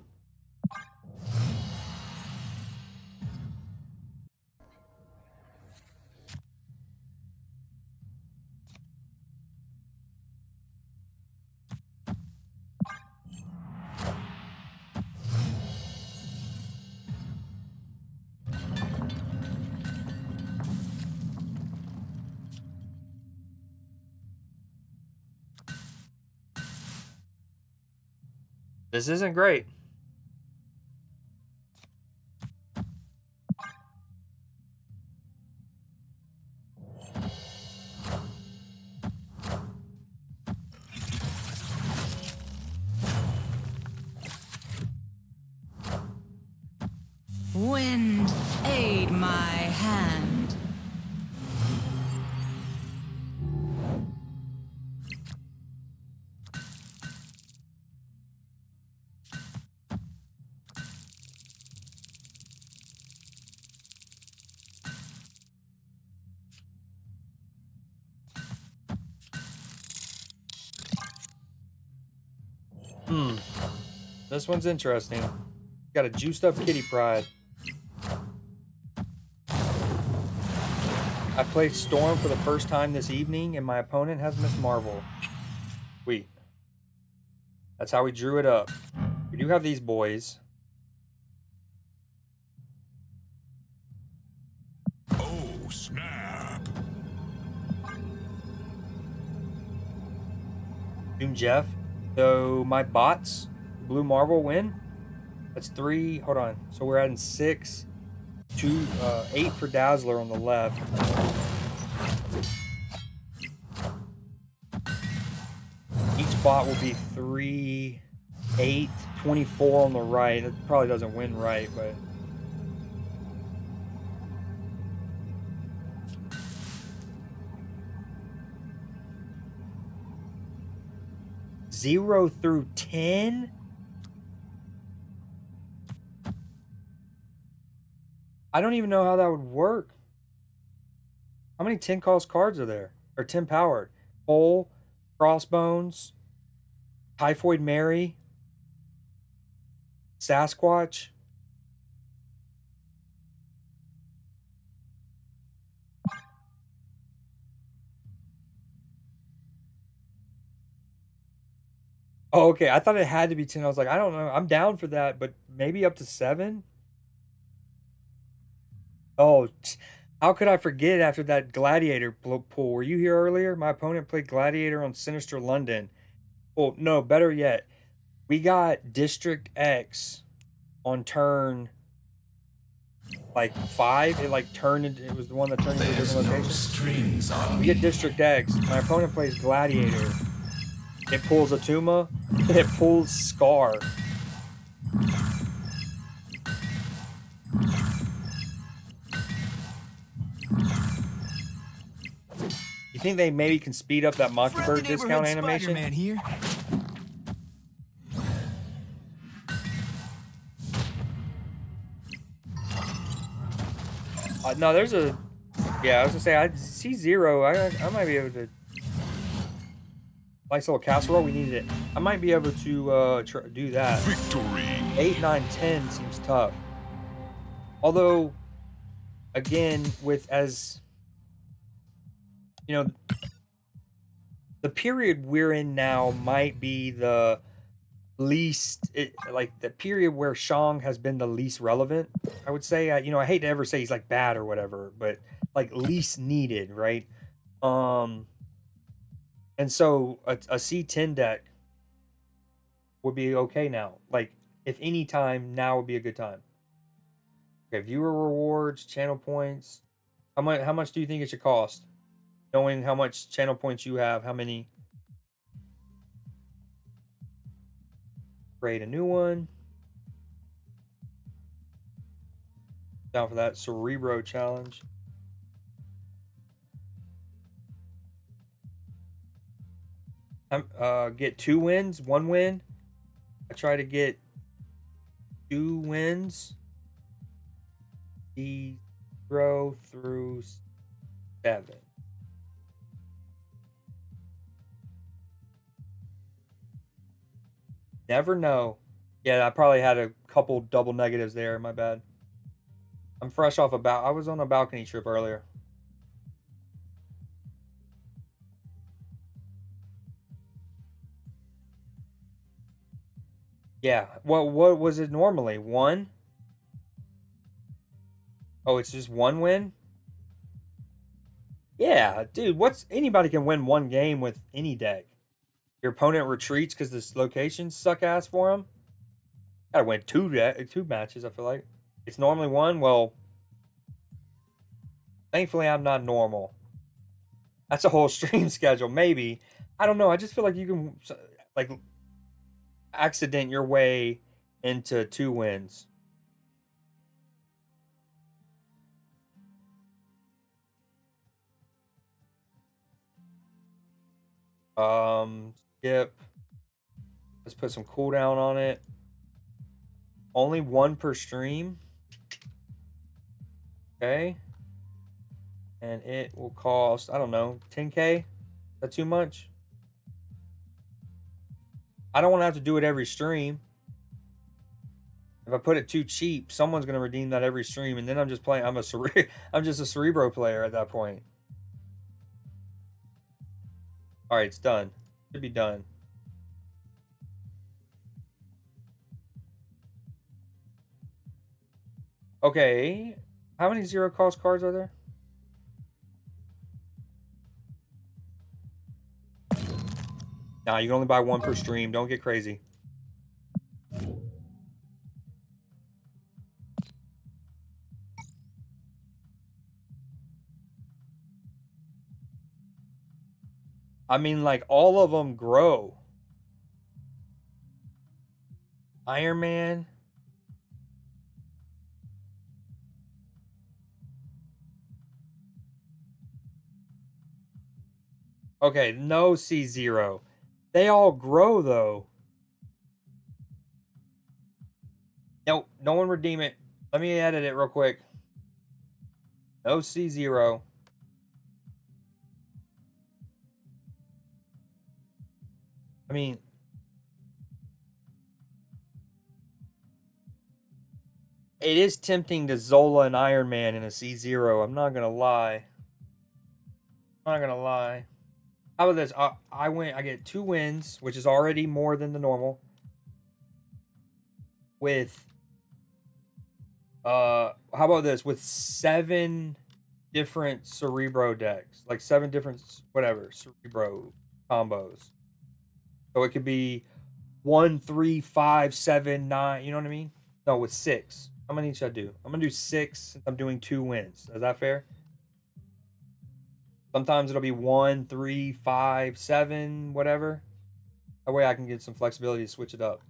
This isn't great. Wind, aid my hand. This one's interesting. Got a juiced up Kitty Pride. I played Storm for the first time this evening, and my opponent has Miss Marvel. Sweet. That's how we drew it up. We do have these boys. Oh, snap! Doom Jeff. So my bots Blue Marvel win. That's 3. Hold on. So we're adding 6, 2, 8 for Dazzler on the left. Each bot will be 3, 8, 24 on the right. That probably doesn't win right, but. Zero through 10? I don't even know how that would work. How many 10 cost cards are there? Or 10 powered? Pole, Crossbones, Typhoid Mary, Sasquatch. Oh, okay. I thought it had to be 10. I was like, I don't know. I'm down for that, but maybe up to 7? Oh, how could I forget after that Gladiator pull? Were you here earlier? My opponent played Gladiator on Sinister London. Well, no, better yet. We got District X on turn like 5. It like turned into, it was the one that turned into a There's different no location. strings on We me. get District X. My opponent plays Gladiator. It pulls Atuma. It pulls Scar. You think they maybe can speed up that Mockingbird discount animation? Spider-Man here. No, there's a. Yeah, I was gonna say I see 0. I might be able to. Nice little casserole. We needed it. I might be able to do that. Victory. 8, 9, 10 seems tough. Although, again, with as you know, the period we're in now might be the least, like the period where Shang has been the least relevant. I would say, I hate to ever say he's like bad or whatever, but like least needed, right? And so a C10 deck would be okay now. Like if any time now would be a good time. Okay, viewer rewards, channel points. How much do you think it should cost? Knowing how much channel points you have, how many? Create a new one. Down for that Cerebro challenge. Get 2 wins, 1 win. I try to get 2 wins. 0 through 7. Never know. Yeah, I probably had a couple double negatives there. My bad. I'm fresh off I was on a balcony trip earlier. Yeah. What was it normally? 1? Oh, it's just 1 win? Yeah, dude, anybody can win 1 game with any deck. Your opponent retreats because this locations suck ass for them. Gotta win 2 matches, I feel like. It's normally 1. Well, thankfully I'm not normal. That's a whole stream schedule, maybe. I don't know. I just feel like you can like accident your way into 2 wins. Skip. Let's put some cooldown on it. Only 1 per stream. Okay. And it will cost, I don't know, 10K? Is that too much? I don't want to have to do it every stream. If I put it too cheap, someone's going to redeem that every stream, and then I'm just playing. I'm just a Cerebro player at that point. All right, it's done. Should be done. Okay, how many 0 cost cards are there? Nah, you can only buy 1 per stream. Don't get crazy. I mean, like, all of them grow. Iron Man. Okay, no C0. They all grow, though. Nope, no one redeem it. Let me edit it real quick. No C0. I mean, it is tempting to Zola and Iron Man in a C0. I'm not gonna lie. I'm not gonna lie. How about this? I get 2 wins, which is already more than the normal. With how about this? With 7 different Cerebro decks, like 7 different whatever Cerebro combos. So it could be 1, 3, 5, 7, 9. You know what I mean? No, with 6. How many should I do? I'm gonna do 6 since I'm doing 2 wins. Is that fair? Sometimes it'll be 1, 3, 5, 7, whatever. That way I can get some flexibility to switch it up.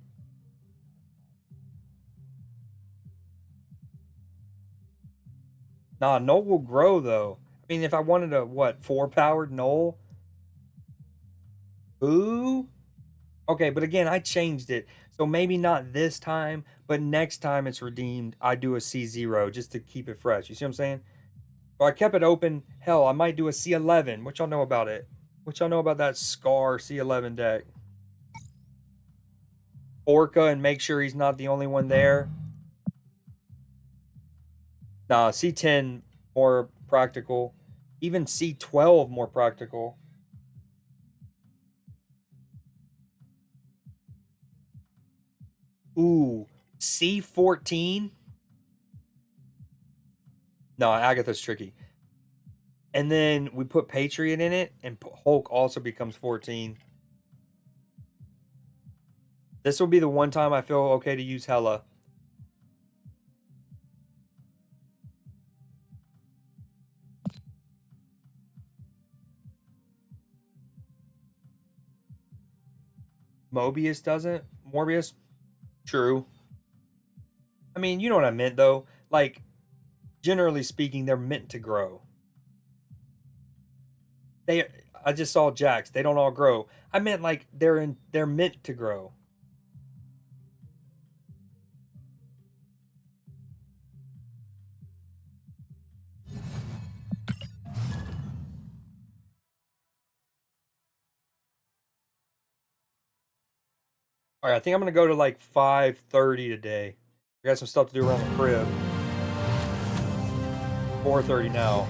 Nah, Null will grow though. I mean, if I wanted a what 4-powered Null, ooh, okay. But again, I changed it, so maybe not this time, but next time it's redeemed, I do a C0 just to keep it fresh. You see what I'm saying? So I kept it open. Hell, I might do a C11. What y'all know about it? What y'all know about that Scar C11 deck? Orca and make sure he's not the only one there. Nah, C10 more practical. Even C12 more practical. Ooh, C14. No, Agatha's tricky. And then we put Patriot in it, and Hulk also becomes 14. This will be the one time I feel okay to use Hela. Mobius doesn't. Morbius? True. I mean, you know what I meant, though. Like, generally speaking, they're meant to grow. They, I just saw Jax. They don't all grow. I meant like they're meant to grow. All right, I think I'm gonna go to like 5:30 today. I got some stuff to do around the crib. 4:30 now.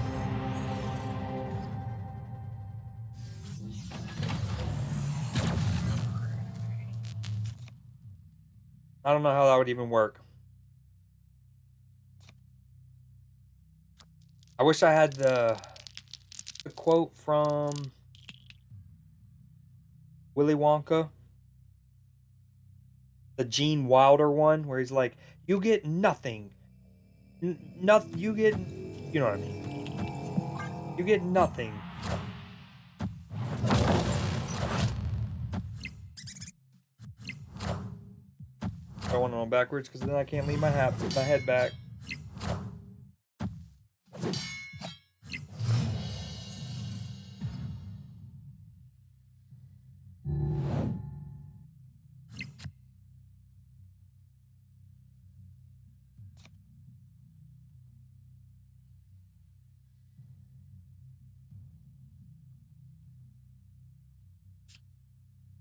I don't know how that would even work. I wish I had the quote from Willy Wonka, the Gene Wilder one, where he's like, "You get nothing, nothing. You get, you know what I mean? You get nothing." I want to go backwards because then I can't leave my head back.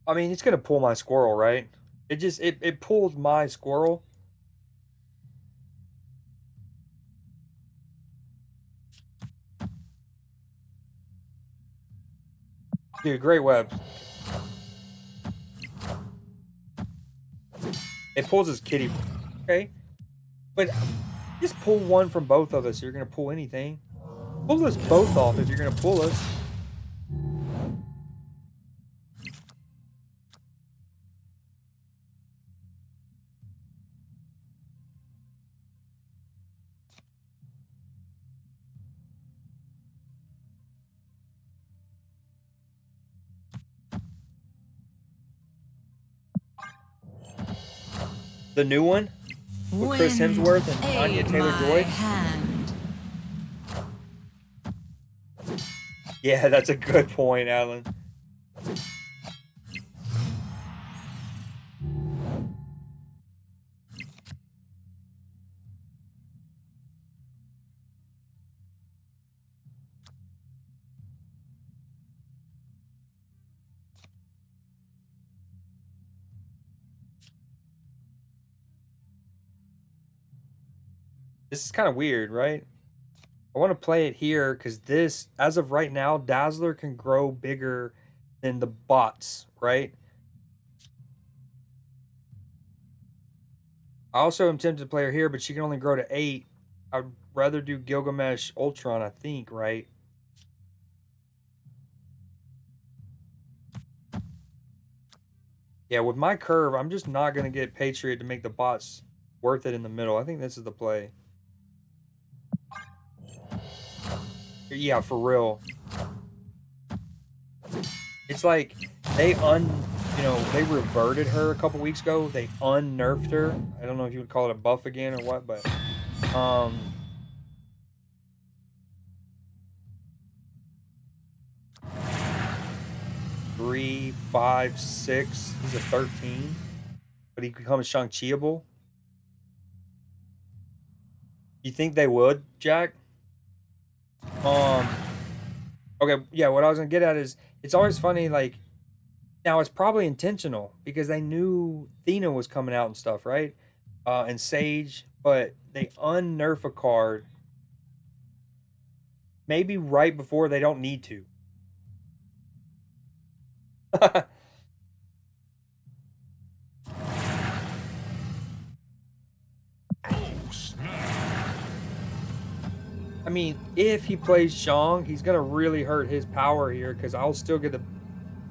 I mean, it's gonna pull my squirrel, right? It pulled my squirrel. Dude, great webs. It pulls his kitty. Okay. But just pull one from both of us. You're gonna pull anything. Pull us both off if you're gonna pull us. The new one with Chris Wind, Hemsworth and Anya aid Taylor-Joy. my hand. Yeah, that's a good point, Alan. This is kind of weird, right? I want to play it here because this, as of right now, Dazzler can grow bigger than the bots, right? I also am tempted to play her here, but she can only grow to 8. I'd rather do Gilgamesh Ultron, I think, right? Yeah, with my curve, I'm just not going to get Patriot to make the bots worth it in the middle. I think this is the play. Yeah, for real. It's like they they reverted her a couple weeks ago. They unnerfed her. I don't know if you would call it a buff again or what, but 3, 5, 6. He's a 13, but he becomes Shang-Chiable. You think they would, Jack? Okay, yeah. What I was gonna get at is it's always funny. Like now, it's probably intentional because they knew Thena was coming out and stuff, right? And Sage, but they unnerf a card maybe right before they don't need to. I mean, if he plays Shang, he's gonna really hurt his power here because I'll still get the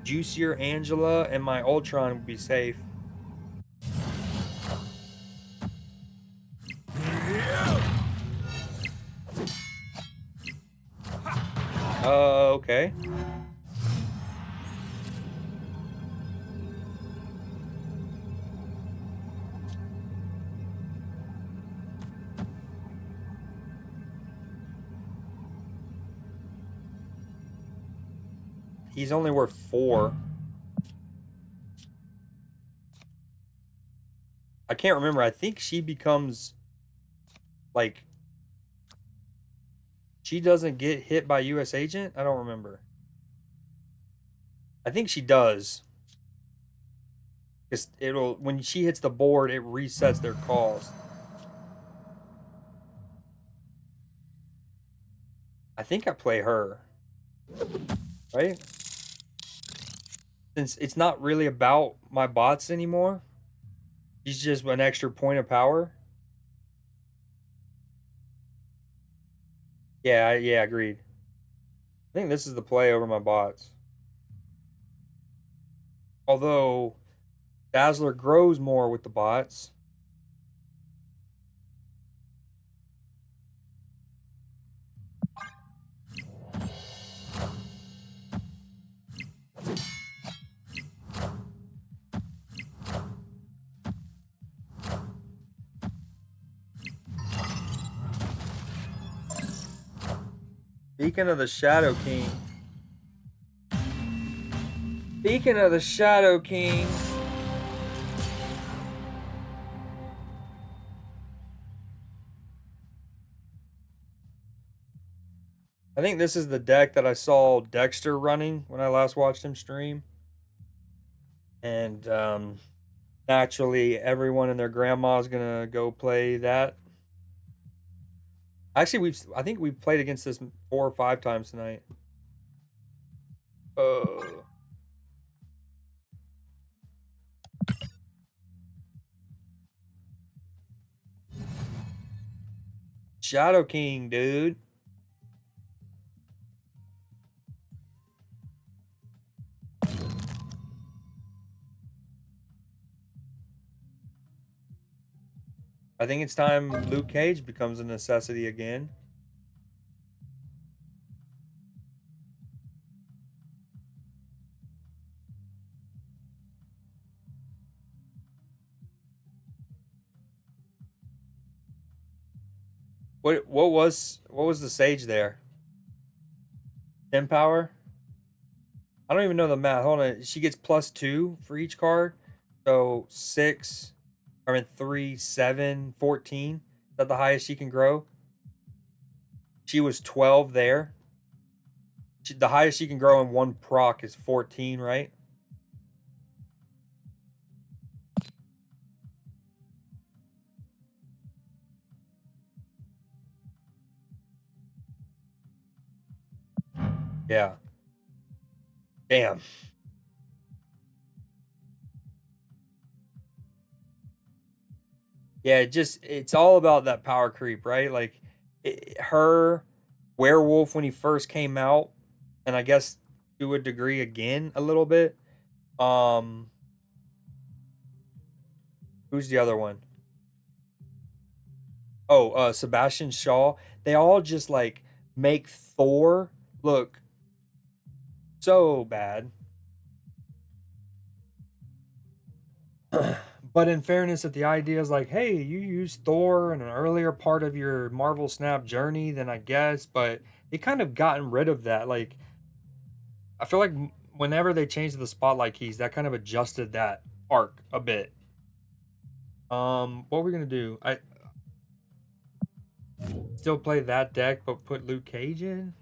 juicier Angela and my Ultron will be safe. Okay. He's only worth 4. I can't remember. I think she becomes like she doesn't get hit by US agent. I don't remember. I think she does. It'll when she hits the board, it resets their cost. I think I play her. Right? Since it's not really about my bots anymore. She's just an extra point of power. Yeah, yeah, agreed. I think this is the play over my bots. Although Dazzler grows more with the bots. Speaking of the Shadow King. Speaking of the Shadow King. I think this is the deck that I saw Dexter running when I last watched him stream. And naturally, everyone and their grandma is gonna go play that. Actually, I think we've played against this 4 or 5 times tonight. Shadow King, dude. I think it's time Luke Cage becomes a necessity again. What was the sage there? 10 power? I don't even know the math. Hold on. She gets +2 for each card. So 6, I mean 3, 7, 14. Is that the highest she can grow? She was 12 there. The highest she can grow in one proc is 14, right? Yeah. Damn. Yeah, it's all about that power creep, right? Like her werewolf when he first came out, and I guess to a degree again a little bit. Um, who's the other one? Oh, Sebastian Shaw. They all just like make Thor look so bad. But in fairness, if the idea is like, hey, you used Thor in an earlier part of your Marvel Snap journey, then I guess. But they kind of gotten rid of that. Like, I feel like whenever they changed the spotlight keys, that kind of adjusted that arc a bit. What are we gonna do? I still play that deck, but put Luke Cage in.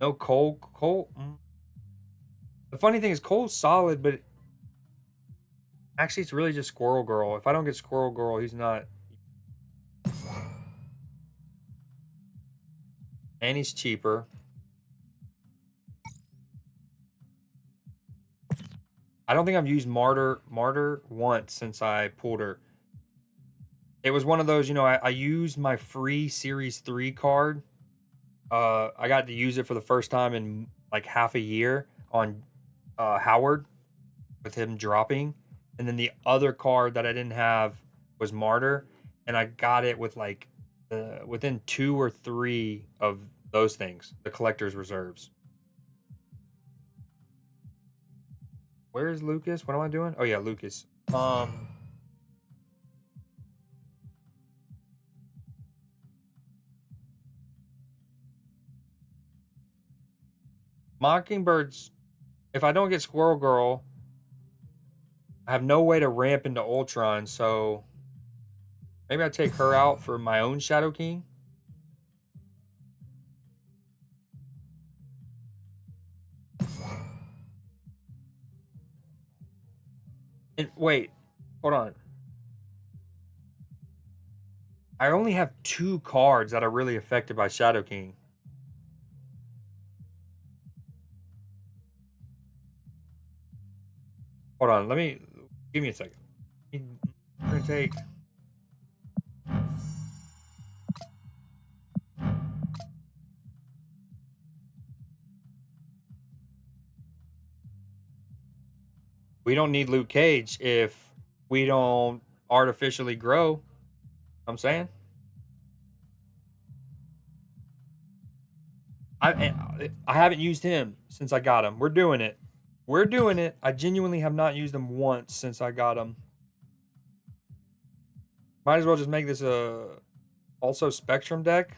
No Cole. Cole. The funny thing is, Cole's solid, but actually, it's really just Squirrel Girl. If I don't get Squirrel Girl, he's not. And he's cheaper. I don't think I've used Martyr once since I pulled her. It was one of those, I used my free Series 3 card. I got to use it for the first time in like half a year on Howard with him dropping. And then the other card that I didn't have was Martyr. And I got it with like within 2 or 3 of those things, the collector's reserves. Where's Lucas? What am I doing? Oh yeah, Lucas. Mockingbirds, if I don't get Squirrel Girl, I have no way to ramp into Ultron, so maybe I take her out for my own Shadow King. And wait, hold on. I only have 2 cards that are really affected by Shadow King. Hold on, give me a second. I'm gonna take. We don't need Luke Cage if we don't artificially grow. I'm saying. I haven't used him since I got him. We're doing it. We're doing it. I genuinely have not used him once since I got him. Might as well just make this a also Spectrum deck.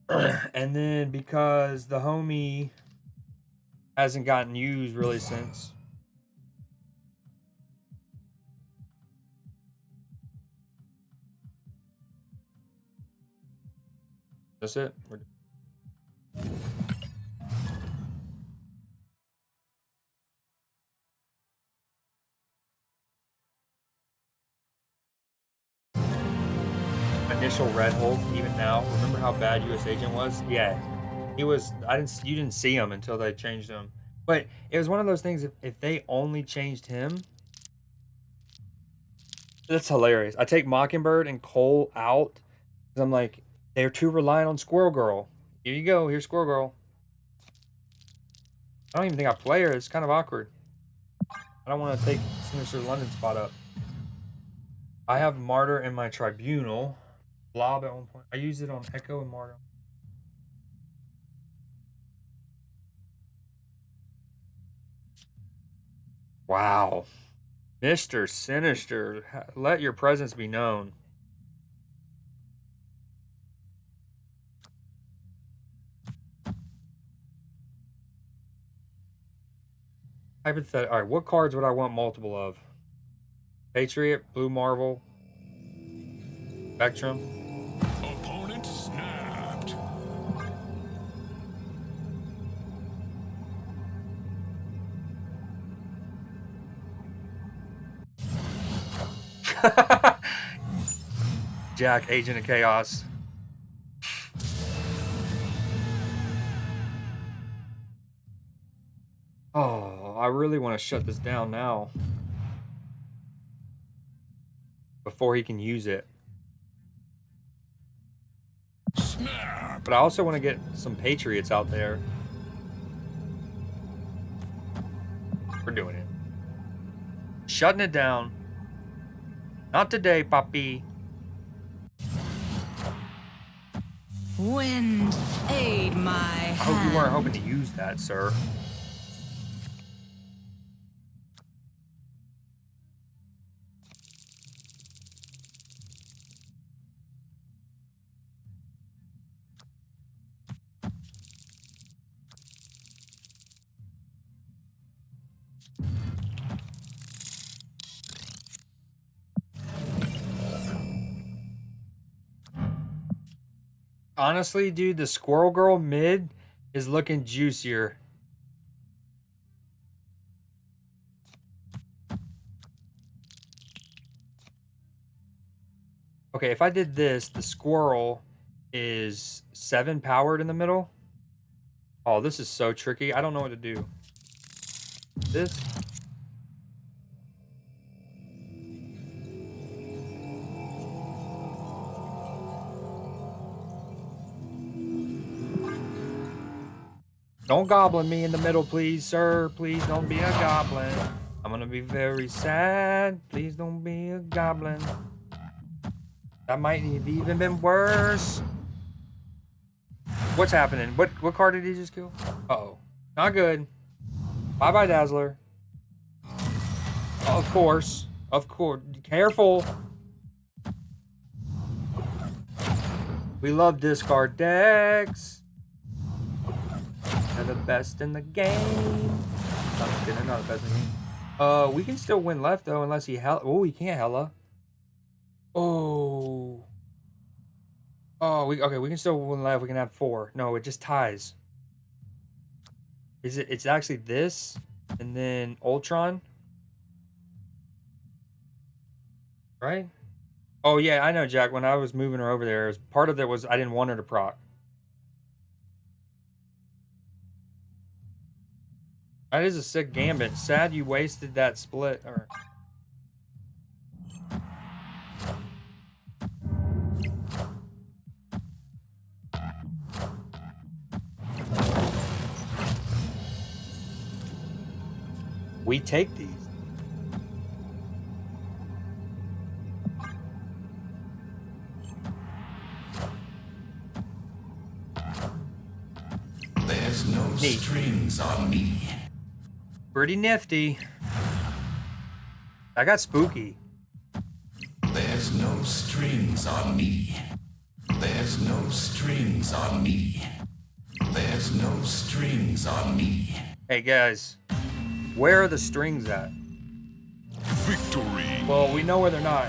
And then because the homie hasn't gotten used really since. That's it. Initial Red Hulk, even now. Remember how bad US Agent was? Yeah. He was you didn't see him until they changed him. But it was one of those things if they only changed him. That's hilarious. I take Mockingbird and Cole out because I'm like, they're too reliant on Squirrel Girl. Here you go. Here's Squirrel Girl. I don't even think I play her. It's kind of awkward. I don't want to take Sinister London spot up. I have Martyr in my Tribunal. Blob at one point. I used it on Echo and Martyr. Wow. Mr. Sinister, let your presence be known. Hypothetical. All right, what cards would I want multiple of? Patriot, Blue Marvel, Spectrum. Opponent snapped. Jack, Agent of Chaos. Oh, I really want to shut this down now. Before he can use it. Snap. But I also want to get some Patriots out there. We're doing it. Shutting it down. Not today, Papi. Wind, aid my I hope you weren't hand. hoping to use that, sir. Honestly, dude, the Squirrel Girl mid is looking juicier. Okay, if I did this, the squirrel is 7 powered in the middle. Oh, this is so tricky. I don't know what to do. This. Don't goblin me in the middle, please, sir. Please don't be a goblin. I'm gonna be very sad. Please don't be a goblin. That might have even been worse. What's happening? What card did he just kill? Uh-oh. Not good. Bye-bye, Dazzler. Of course. Of course. Careful. We love discard decks. They're the best in the game. Not kidding, they're not the best in the game. We can still win left though, unless he oh, he can't hella. Oh. Oh, we can still win left. We can have 4. No, it just ties. It's actually this and then Ultron. Right? Oh yeah, I know, Jack. When I was moving her over there, part of it was I didn't want her to proc. That is a sick gambit. Sad you wasted that split. Or... We take these. There's no Neat. strings on me. Pretty nifty. I got spooky. There's no strings on me. There's no strings on me. There's no strings on me. Hey guys, where are the strings at? Victory. Well, we know where they're not.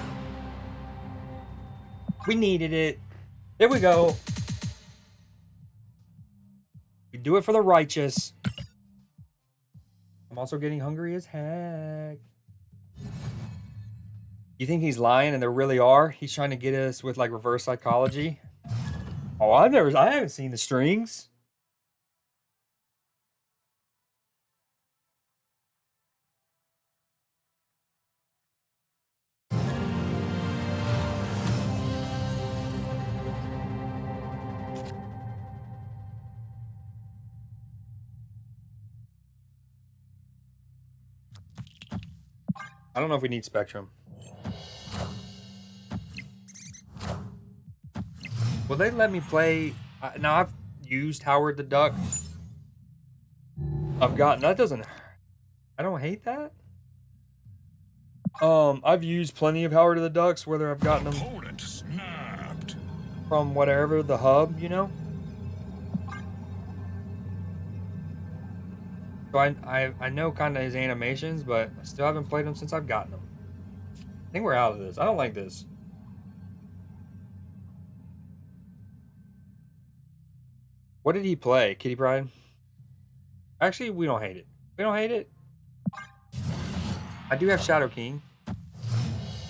We needed it. Here we go. We do it for the righteous. I'm also getting hungry as heck. You think he's lying and there really are? He's trying to get us with like reverse psychology. Oh, I haven't seen the strings. I don't know if we need Spectrum. Will they let me play? Now I've used Howard the Duck. I've gotten that doesn't. I don't hate that. I've used plenty of Howard of the Ducks, whether I've gotten them Opponent snapped. from whatever, the hub, you know? So I know kind of his animations, but I still haven't played them since I've gotten them. I think we're out of this. I don't like this. What did he play? Kitty Pride? Actually, we don't hate it. We don't hate it. I do have Shadow King.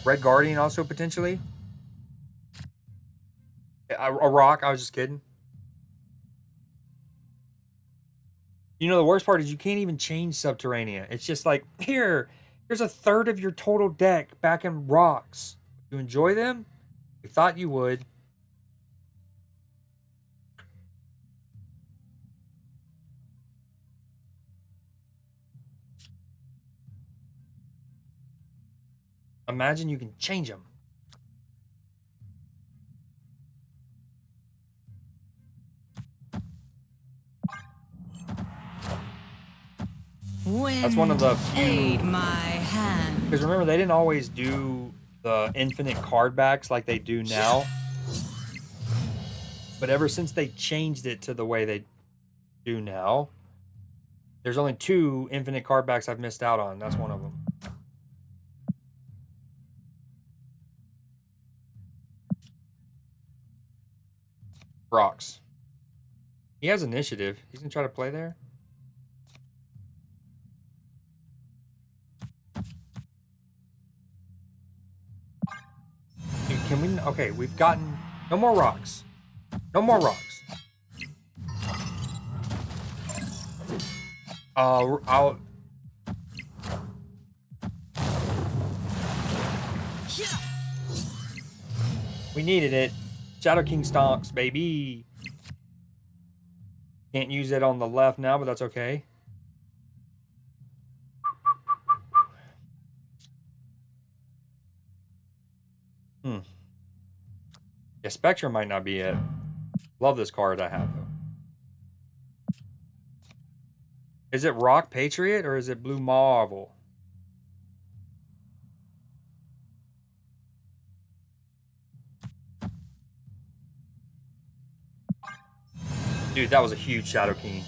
Red Guardian also potentially. A rock. I was just kidding. You know, the worst part is you can't even change Subterranea. It's just like, here's a third of your total deck back in rocks. You enjoy them? We thought you would. Imagine you can change them. Wind, That's one of the few. aid my hand. Because remember, they didn't always do the infinite card backs like they do now. But ever since they changed it to the way they do now, there's only 2 infinite card backs I've missed out on. That's one of them. Rocks. He has initiative. He's gonna try to play there. Dude, can we? Okay, we've gotten no more rocks. No more rocks. I'll. We needed it. Shadow King stonks, baby. Can't use it on the left now, but that's okay. Yeah, Spectrum might not be it. Love this card I have, though. Is it Rock Patriot or is it Blue Marvel? Dude, that was a huge Shadow King.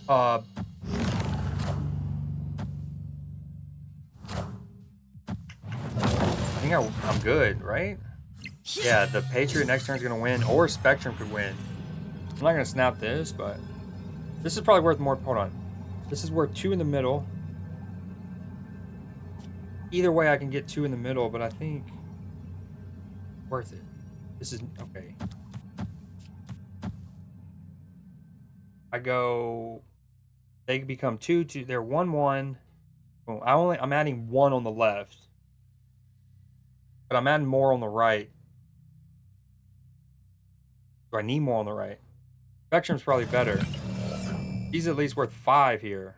I think I'm good, right? Yeah, the Patriot next turn is going to win, or Spectrum could win. I'm not going to snap this, but this is probably worth more. Hold on. This is worth 2 in the middle. Either way, I can get 2 in the middle, but I think worth it. This is okay. I go. They become 2, 2. They're 1, 1. Boom. I'm adding 1 on the left, but I'm adding more on the right. Do I need more on the right? Spectrum's probably better. He's at least worth 5 here.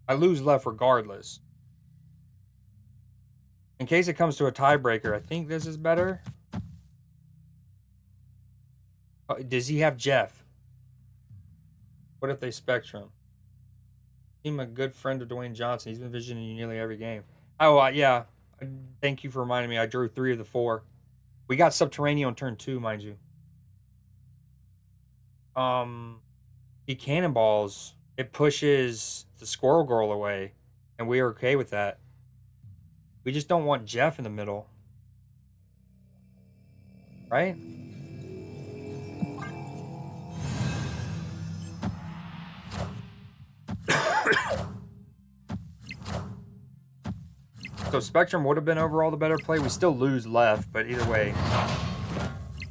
I lose left regardless. In case it comes to a tiebreaker, I think this is better. Does he have Jeff? What if they Spectrum? I'm a good friend of Dwayne Johnson. He's been visiting you nearly every game. Oh, yeah. Thank you for reminding me. I drew 3 of the 4. We got Subterranean on turn 2, mind you. He cannonballs. It pushes the Squirrel Girl away, and we are okay with that. We just don't want Jeff in the middle. Right? So Spectrum would have been overall the better play. We still lose left, but either way,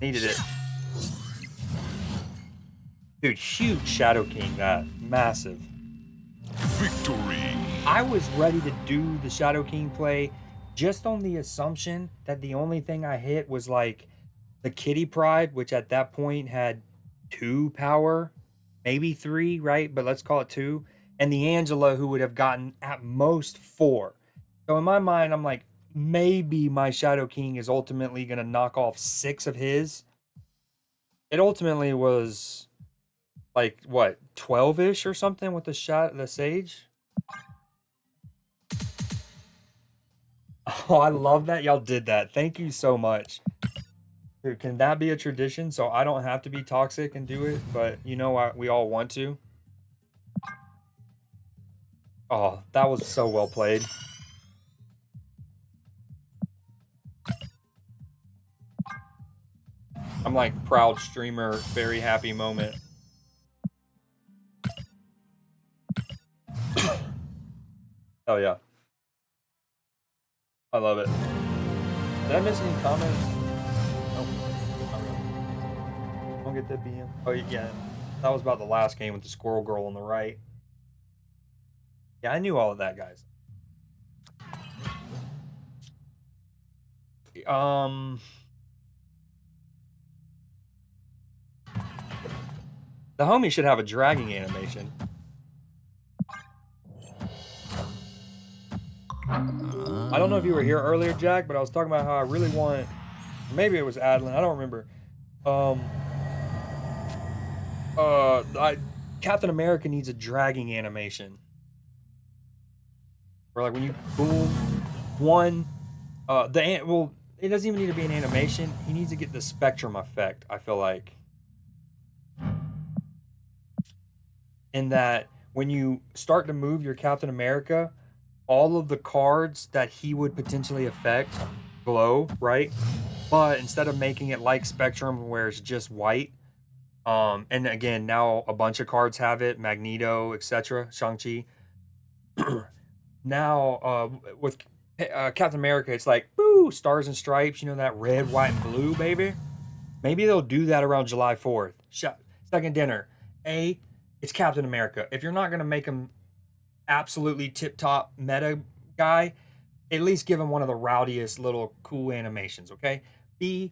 needed it. Dude, huge Shadow King, that. Massive. Victory. I was ready to do the Shadow King play just on the assumption that the only thing I hit was like the Kitty Pride, which at that point had 2 power, maybe 3, right? But let's call it 2. And the Angela, who would have gotten at most 4. So in my mind, I'm like, maybe my Shadow King is ultimately going to knock off 6 of his. It ultimately was like, what, 12-ish or something with the Sage? Oh, I love that y'all did that. Thank you so much. Dude, can that be a tradition so I don't have to be toxic and do it? But you know what? We all want to. Oh, that was so well played. I'm like proud streamer, very happy moment. Oh yeah. I love it. Did I miss any comments? Nope. Not really. Don't get that BM. Oh yeah. That was about the last game with the squirrel girl on the right. Yeah, I knew all of that, guys. The homie should have a dragging animation. I don't know if you were here earlier, Jack, but I was talking about how I really want, maybe it was Adlin, I don't remember. Captain America needs a dragging animation. Where like when you boom one, well, it doesn't even need to be an animation. He needs to get the spectrum effect, I feel like. In that when you start to move your Captain America, all of the cards that he would potentially affect glow, right? But instead of making it like Spectrum where it's just white, and again, now a bunch of cards have it, Magneto, etc., Shang-Chi. Now, with Captain America, it's like, boo, stars and stripes, you know, that red, white, and blue, baby. Maybe they'll do that around July 4th. Second dinner. It's Captain America. If you're not going to make him absolutely tip-top meta guy, at least give him one of the rowdiest little cool animations, okay? B,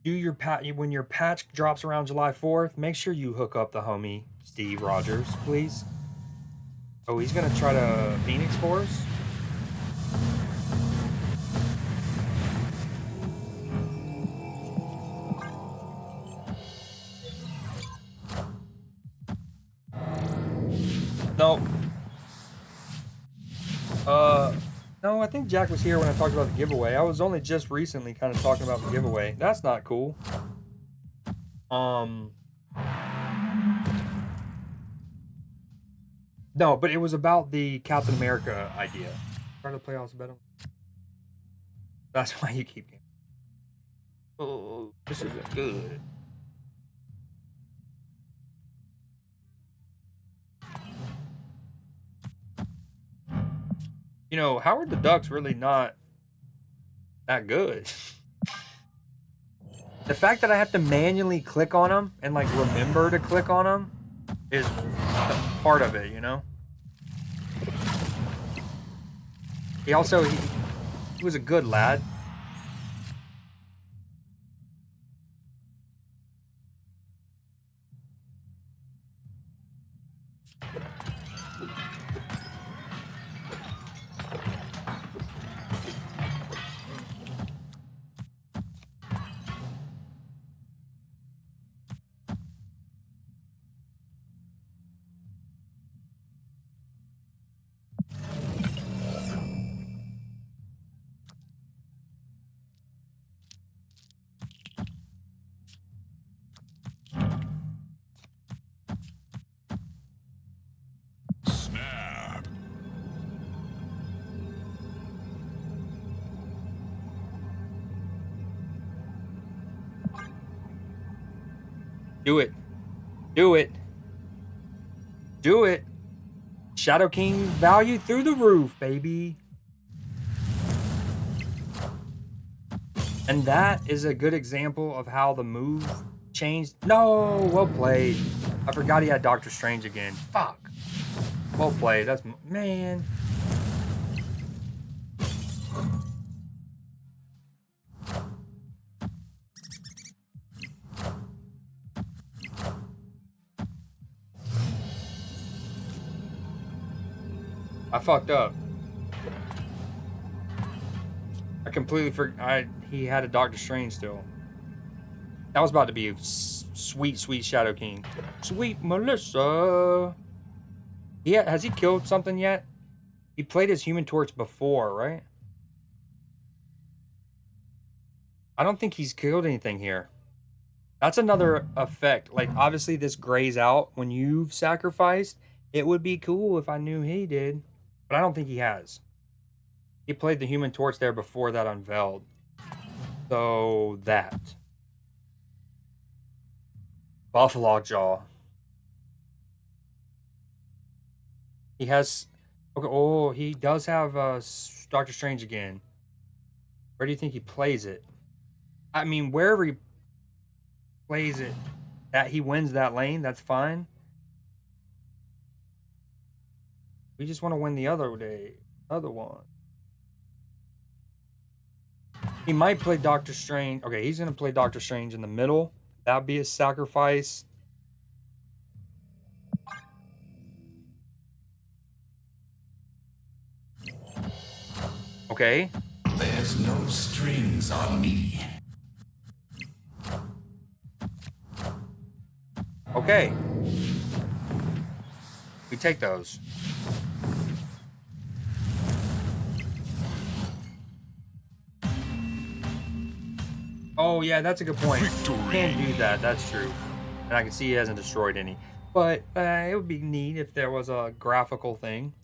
do your when your patch drops around July 4th, make sure you hook up the homie Steve Rogers, please. Oh, he's gonna try to Phoenix Force? No. No, I think Jack was here when I talked about the giveaway. I was only just recently kind of talking about the giveaway. That's not cool. No, but it was about the Captain America idea. Trying to play better. That's why you keep getting. Oh, this isn't good. You know, Howard the Duck's really not that good. The fact that I have to manually click on him and like remember to click on him is part of it, you know? He also, he was a good lad. Do it. Do it. Do it. Shadow King value through the roof, baby. And that is a good example of how the move changed. No, well played. I forgot he had Doctor Strange again. Fuck. Well played. That's, man. I fucked up. I completely forgot. He had a Doctor Strange still. That was about to be a sweet, sweet Shadow King. Sweet Melissa. Has he killed something yet? He played as Human Torch before, right? I don't think he's killed anything here. That's another effect. Like, obviously, this grays out when you've sacrificed. It would be cool if I knew he did, but I don't think he has. He played the Human Torch there before that unveiled. So, that. Buffalo Jaw. He has... Okay, oh, he does have Doctor Strange again. Where do you think he plays it? I mean, wherever he plays it, that he wins that lane, that's fine. We just want to win the other one. He might play Doctor Strange. Okay, he's going to play Doctor Strange in the middle. That'd be his sacrifice. Okay. There's no strings on me. Okay. We take those. Oh, yeah, that's a good point. Can't do that. That's true. And I can see he hasn't destroyed any. But it would be neat if there was a graphical thing.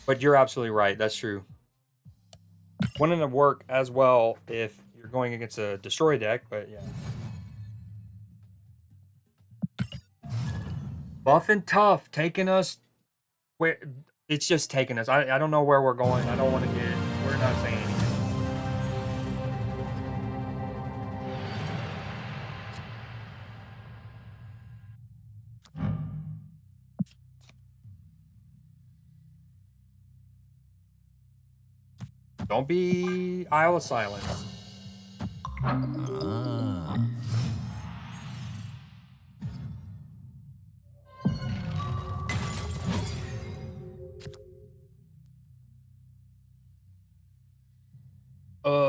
But you're absolutely right. That's true. Wouldn't it work as well if you're going against a destroy deck, but yeah. Buff and Tough taking us where it's just taking us. I don't know where we're going. I don't want to get it. We're not saying anything. Don't be Isle of Silence.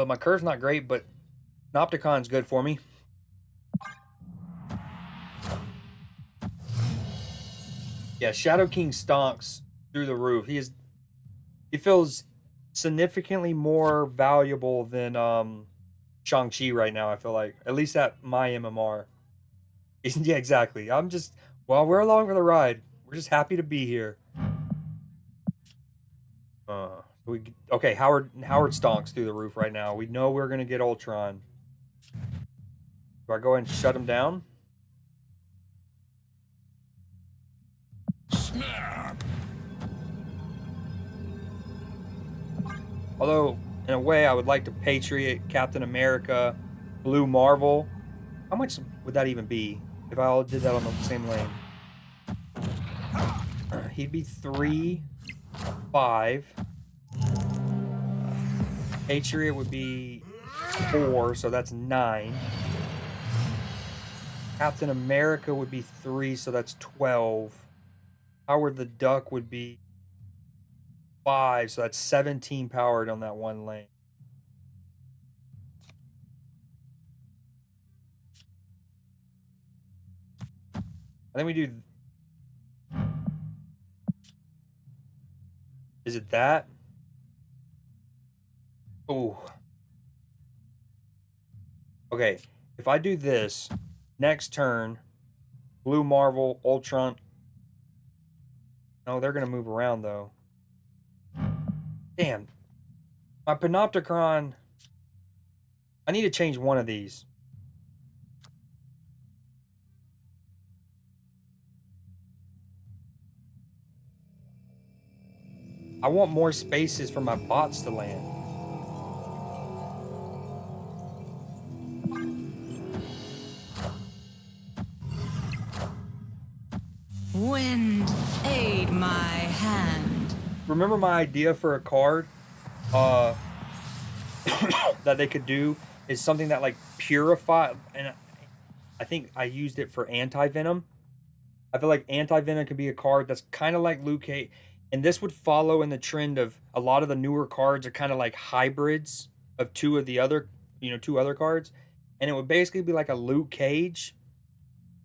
My curve's not great, but Nopticon's good for me. Yeah, Shadow King stonks through the roof. He feels significantly more valuable than Shang-Chi right now, I feel like. At least at my MMR. Yeah, exactly. Well, we're along for the ride. We're just happy to be here. Okay, Howard stonks through the roof right now. We know we're gonna get Ultron. Do I go ahead and shut him down? Snap! Although, in a way, I would like to Patriot, Captain America, Blue Marvel. How much would that even be if I all did that on the same lane? He'd be 3, 5. Patriot would be 4, so that's 9. Captain America would be 3, so that's 12. Howard the Duck would be 5, so that's 17 powered on that one lane. I think we do... Is it that? Ooh. Okay, if I do this, next turn, Blue Marvel, Ultron... No, they're going to move around, though. Damn. My Panopticon... I need to change one of these. I want more spaces for my bots to land. Wind, aid my hand. Remember my idea for a card? That they could do is something that like purify, and I think I used it for anti-venom. I feel like anti-venom could be a card that's kind of like Luke Cage, and this would follow in the trend of a lot of the newer cards are kind of like hybrids of two other cards, and it would basically be like a Luke Cage,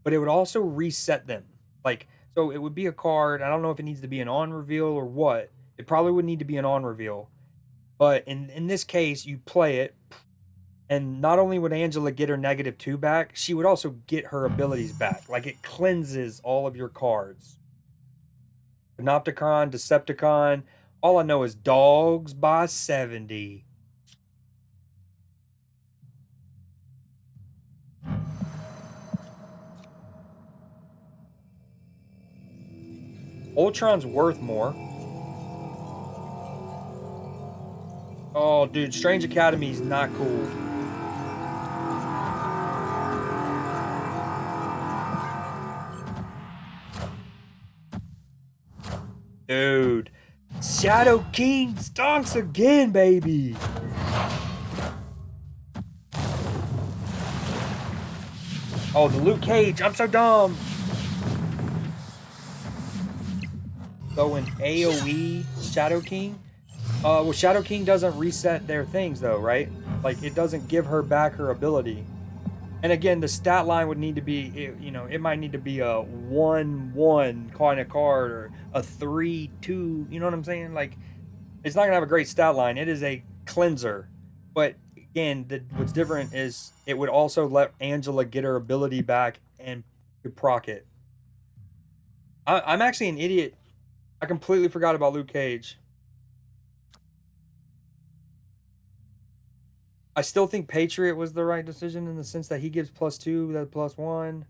but it would also reset them. Like, so it would be a card. I don't know if it needs to be an on reveal or what. It probably would need to be an on reveal. But in this case, you play it, and not only would Angela get her -2 back, she would also get her abilities back. Like, it cleanses all of your cards. Panopticon, Decepticon. All I know is dogs by 70. Ultron's worth more. Oh, dude, Strange Academy's not cool. Dude, Shadow King stonks again, baby. Oh, the Luke Cage. I'm so dumb. So in AoE, Shadow King. Well, Shadow King doesn't reset their things though, right? Like, it doesn't give her back her ability. And again, the stat line would need to be, you know, it might need to be a 1/1 kind of card, or a 3/2. You know what I'm saying? Like, it's not gonna have a great stat line. It is a cleanser. But again, what's different is it would also let Angela get her ability back and proc it. I'm actually an idiot. I completely forgot about Luke Cage. I still think Patriot was the right decision in the sense that he gives +2, that +1.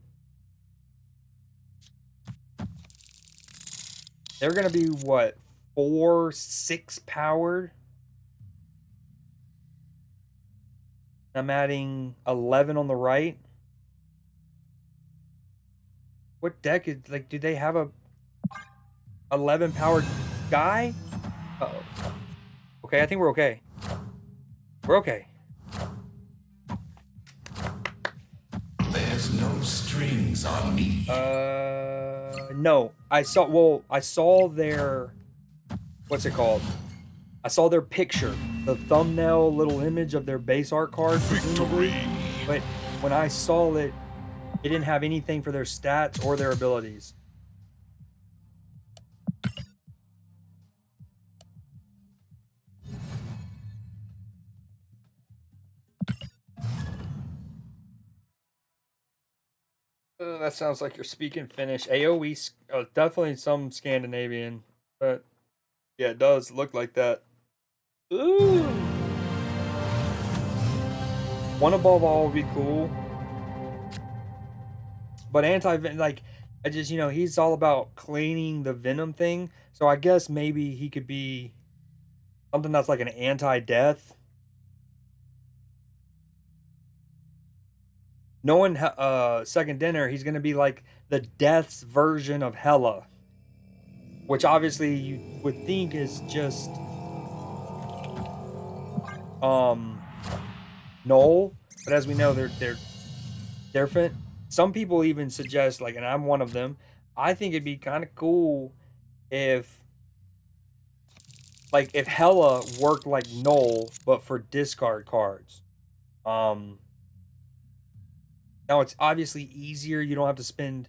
They're gonna be what, 4, 6 powered? I'm adding 11 on the right. What deck is, like, do they have a 11 powered guy? Uh-oh. Okay, I think we're okay. We're okay. There's no strings on me. No. I saw their, what's it called? I saw their picture, the thumbnail little image of their base art card, presumably. But when I saw it, it didn't have anything for their stats or their abilities. That sounds like you're speaking Finnish. AoE, definitely some Scandinavian, but yeah, it does look like that. Ooh. One above all would be cool. But like, I just, you know, he's all about cleaning the venom thing. So I guess maybe he could be something that's like an anti-death. Knowing Second Dinner, he's going to be like the Death's version of Hela, which obviously you would think is just Null, but as we know, they're different. Some people even suggest, like, and I'm one of them, I think it'd be kind of cool if, like, if Hela worked like Null, but for discard cards. Now it's obviously easier. You don't have to spend,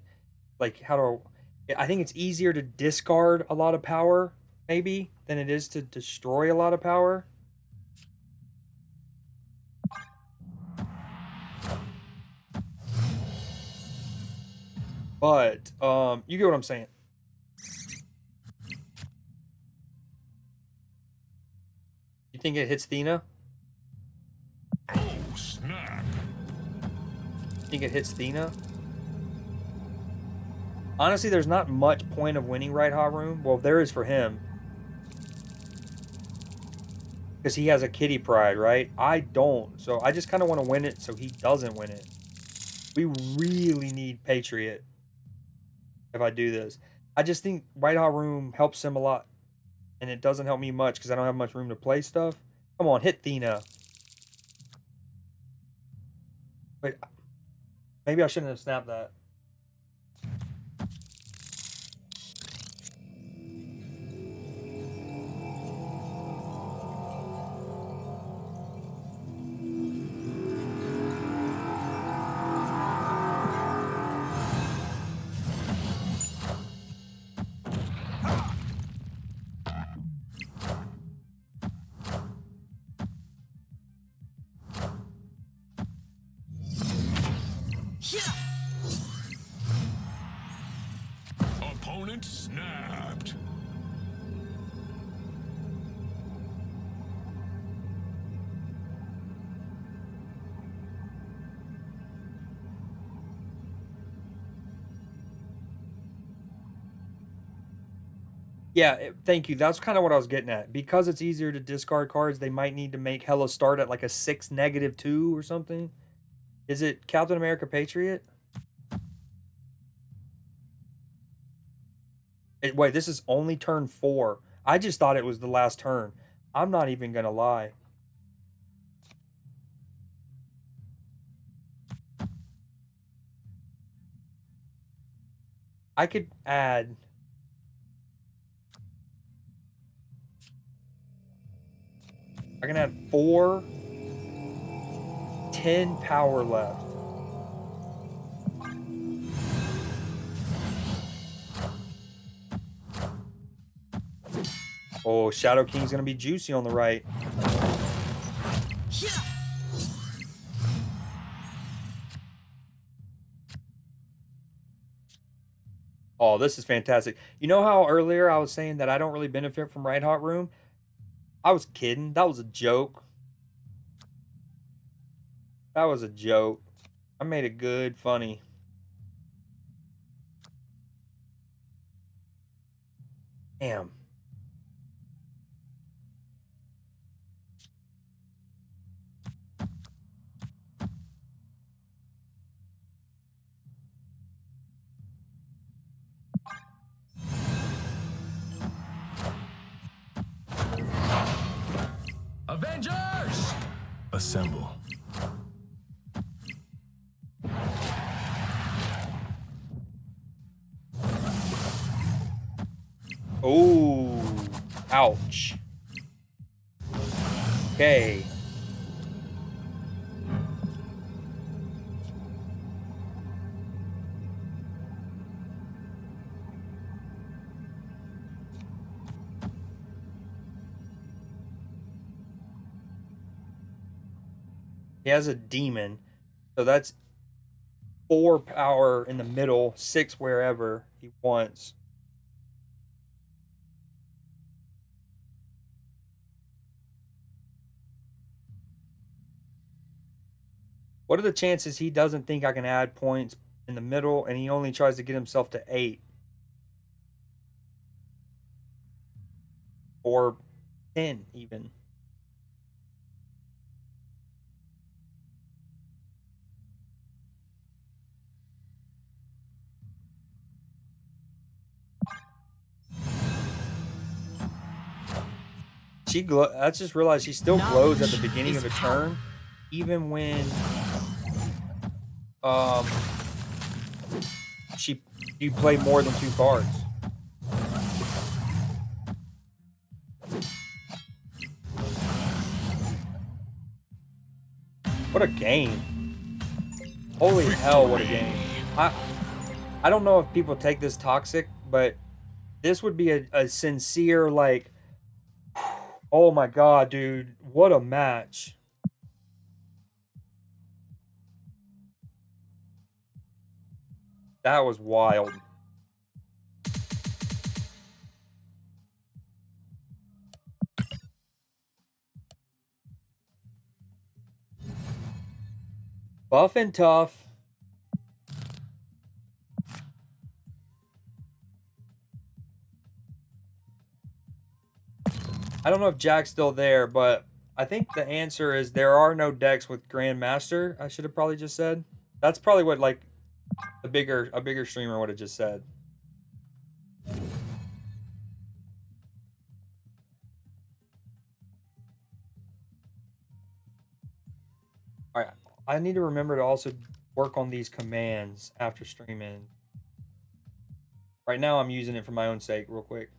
like, I think it's easier to discard a lot of power, maybe, than it is to destroy a lot of power. But, you get what I'm saying. You think it hits Thena? Oh, snap. Think it hits Thena? Honestly, there's not much point of winning Right Hot Room. Well, there is for him. Because he has a kitty pride, right? I don't. So I just kind of want to win it so he doesn't win it. We really need Patriot if I do this. I just think Right Hot Room helps him a lot. And it doesn't help me much because I don't have much room to play stuff. Come on, hit Thena. Wait, maybe I shouldn't have snapped that. Opponent snapped. Yeah, thank you. That's kind of what I was getting at. Because it's easier to discard cards, they might need to make Hella start at like a 6-2 or something. Is it Captain America Patriot? Wait, this is only turn 4. I just thought it was the last turn. I'm not even gonna lie. I could add... I can add 4... 10 power left. Oh, Shadow King's gonna be juicy on the right. Oh, this is fantastic. You know how earlier I was saying that I don't really benefit from Right Hot Room? I was kidding. That was a joke. That was a joke. I made it good, funny. Damn. Avengers! Assemble. Oh, ouch. Okay. He has a demon. So that's 4 power in the middle, 6 wherever he wants. What are the chances he doesn't think I can add points in the middle and he only tries to get himself to 8? Or 10 even. I just realized she still glows at the beginning of a turn, even when you play more than 2 cards. What a game. Holy hell, what a game. I don't know if people take this toxic, but this would be a sincere, like, oh my god, dude, what a match. That was wild. Buff and tough. I don't know if Jack's still there, but I think the answer is there are no decks with Grandmaster. I should have probably just said. That's probably what like a bigger streamer would have just said. All right, I need to remember to also work on these commands after streaming. Right now, I'm using it for my own sake, real quick.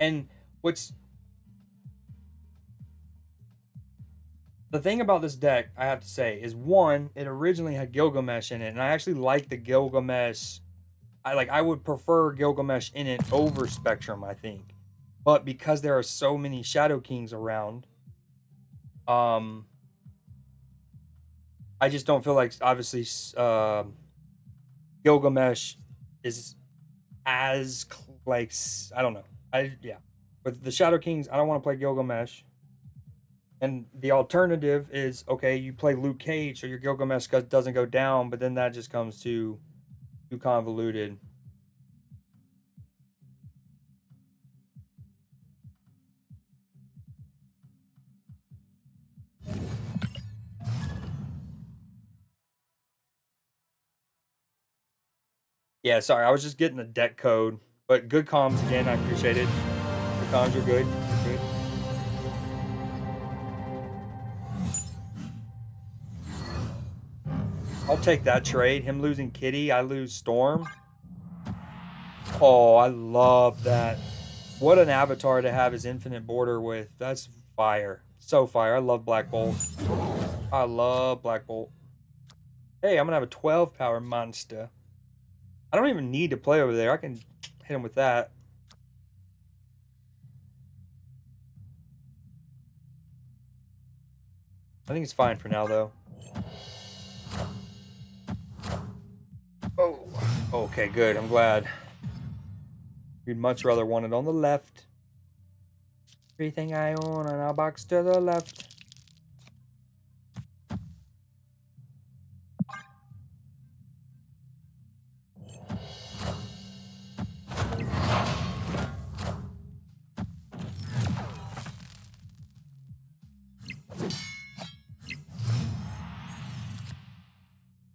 And what's the thing about this deck, I have to say, is one, it originally had Gilgamesh in it, and I actually like the Gilgamesh. I would prefer Gilgamesh in it over Spectrum, I think. But because there are so many Shadow Kings around, I just don't feel like obviously Gilgamesh is as like I don't know. Yeah. With the Shadow Kings, I don't want to play Gilgamesh. And the alternative is okay, you play Luke Cage so your Gilgamesh doesn't go down, but then that just comes too convoluted. Yeah, sorry, I was just getting the deck code. But good comms again, I appreciate it. Good comms, you're good. You're good. I'll take that trade. Him losing Kitty, I lose Storm. Oh, I love that. What an avatar to have his infinite border with. That's fire. So fire. I love Black Bolt. I love Black Bolt. Hey, I'm going to have a 12 power monster. I don't even need to play over there. I can hit him with that. I think it's fine for now, though. Oh, okay, good. I'm glad. We'd much rather want it on the left. Everything I own on our box to the left.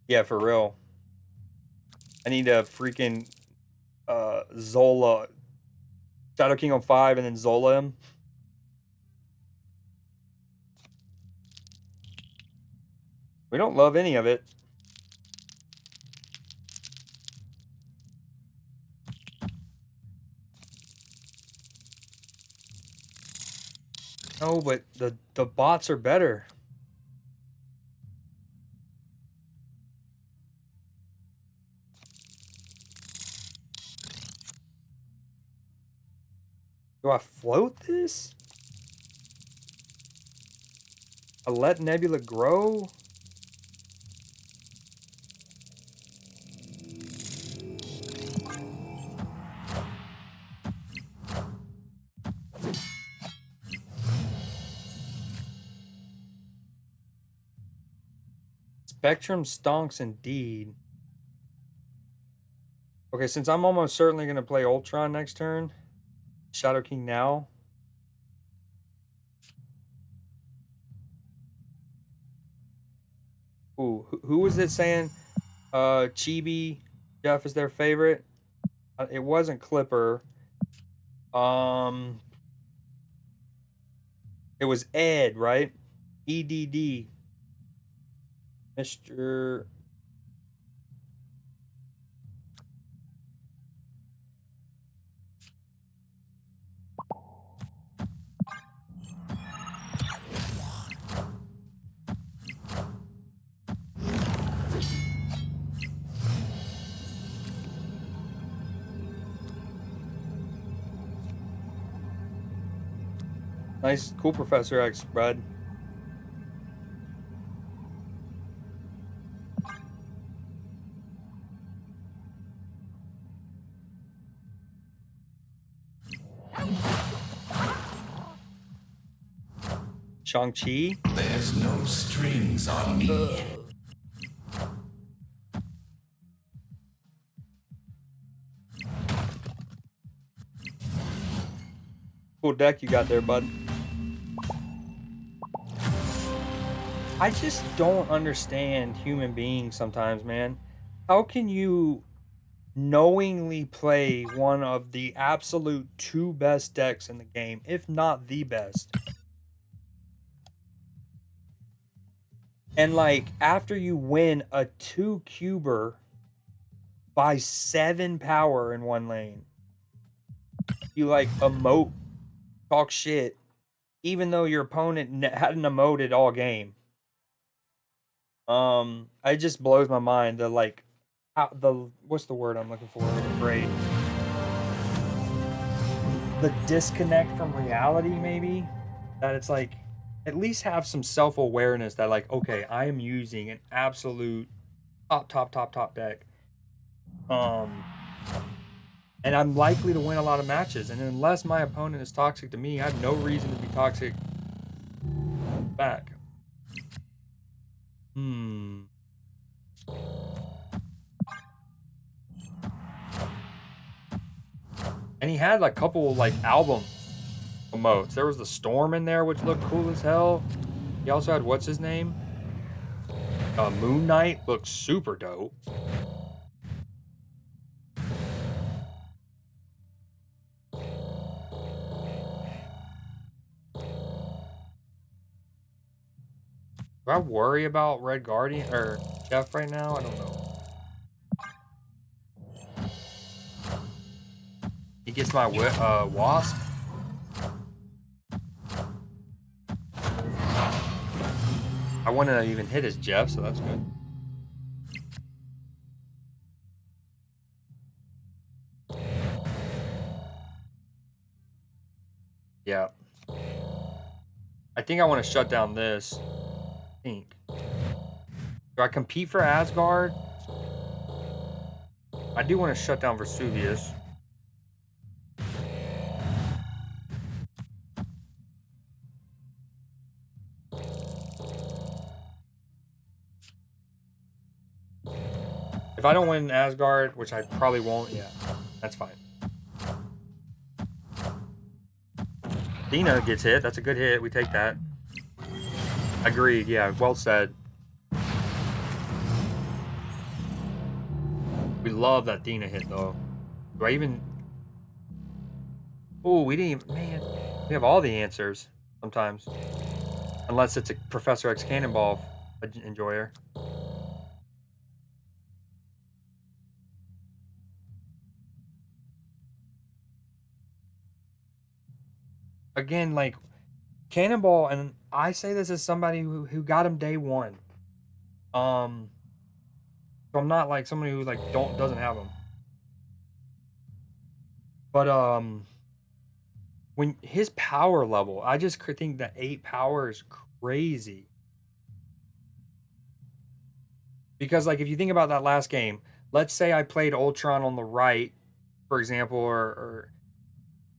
Yeah, for real. I need a freaking Zola. Shadow King on 5 and then Zola him. We don't love any of it. No, but the bots are better. Do I float this? I let Nebula grow? Spectrum stonks indeed. Okay, since I'm almost certainly going to play Ultron next turn, Shadow King now. Ooh, who was it saying? Chibi Jeff is their favorite. It wasn't Clipper. It was Ed, right? EDD. Mr. Nice, cool Professor X, bud. Shang-Chi? There's no strings on me. Cool deck you got there, bud. I just don't understand human beings sometimes, man. How can you knowingly play one of the absolute two best decks in the game, if not the best? And like after you win a 2-cuber by 7 power in one lane, you like emote, talk shit, even though your opponent hadn't emoted all game. It just blows my mind. The like, what's the word I'm looking for? I'm afraid. The disconnect from reality, maybe. That it's like, at least have some self-awareness that like, okay, I am using an absolute top deck. And I'm likely to win a lot of matches. And unless my opponent is toxic to me, I have no reason to be toxic back. And he had like a couple like album emotes. There was the Storm in there, which looked cool as hell. He also had, what's his name? Moon Knight looks super dope. Do I worry about Red Guardian or Jeff right now? I don't know. He gets my Wasp. I want to even hit his Jeff, so that's good. Yeah. I think I want to shut down this. I think. Do I compete for Asgard? I do want to shut down Vesuvius. If I don't win Asgard, which I probably won't, yeah, that's fine. Dina gets hit. That's a good hit. We take that. Agreed. Yeah, well said. We love that Dina hit, though. Do I even... Oh, we didn't even... Man, we have all the answers sometimes. Unless it's a Professor X Cannonball enjoyer. Again, like, Cannonball, and I say this as somebody who got him day one. So I'm not like somebody who like doesn't have him. But when his power level, I just think that 8 power is crazy. Because like if you think about that last game, let's say I played Ultron on the right, for example, or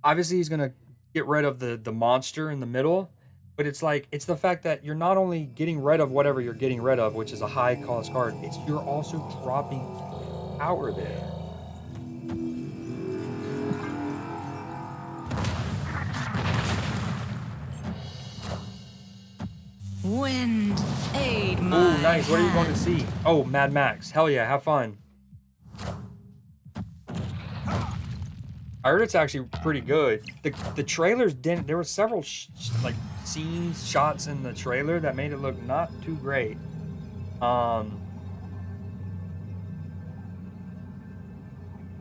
obviously he's gonna get rid of the monster in the middle, but it's like it's the fact that you're not only getting rid of whatever you're getting rid of, which is a high cost card, it's you're also dropping power there. Wind, aid my Oh, nice. What are you going to see? Oh, Mad Max. Hell yeah, have fun. I heard it's actually pretty good. The trailers didn't. There were several like scenes, shots in the trailer that made it look not too great.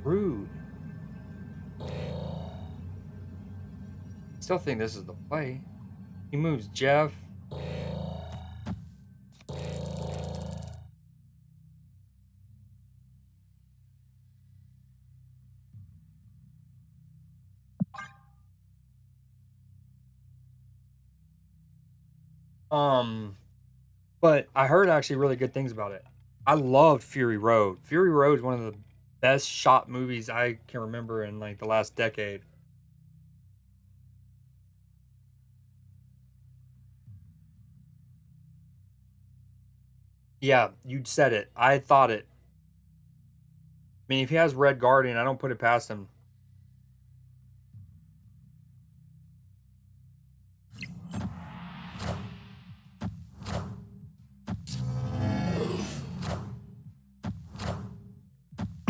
Rude. Still think this is the play. He moves Jeff. But I heard actually really good things about it. I loved Fury Road. Fury Road is one of the best shot movies I can remember in like the last decade. Yeah, you said it. I thought it. I mean, if he has Red Guardian, I don't put it past him.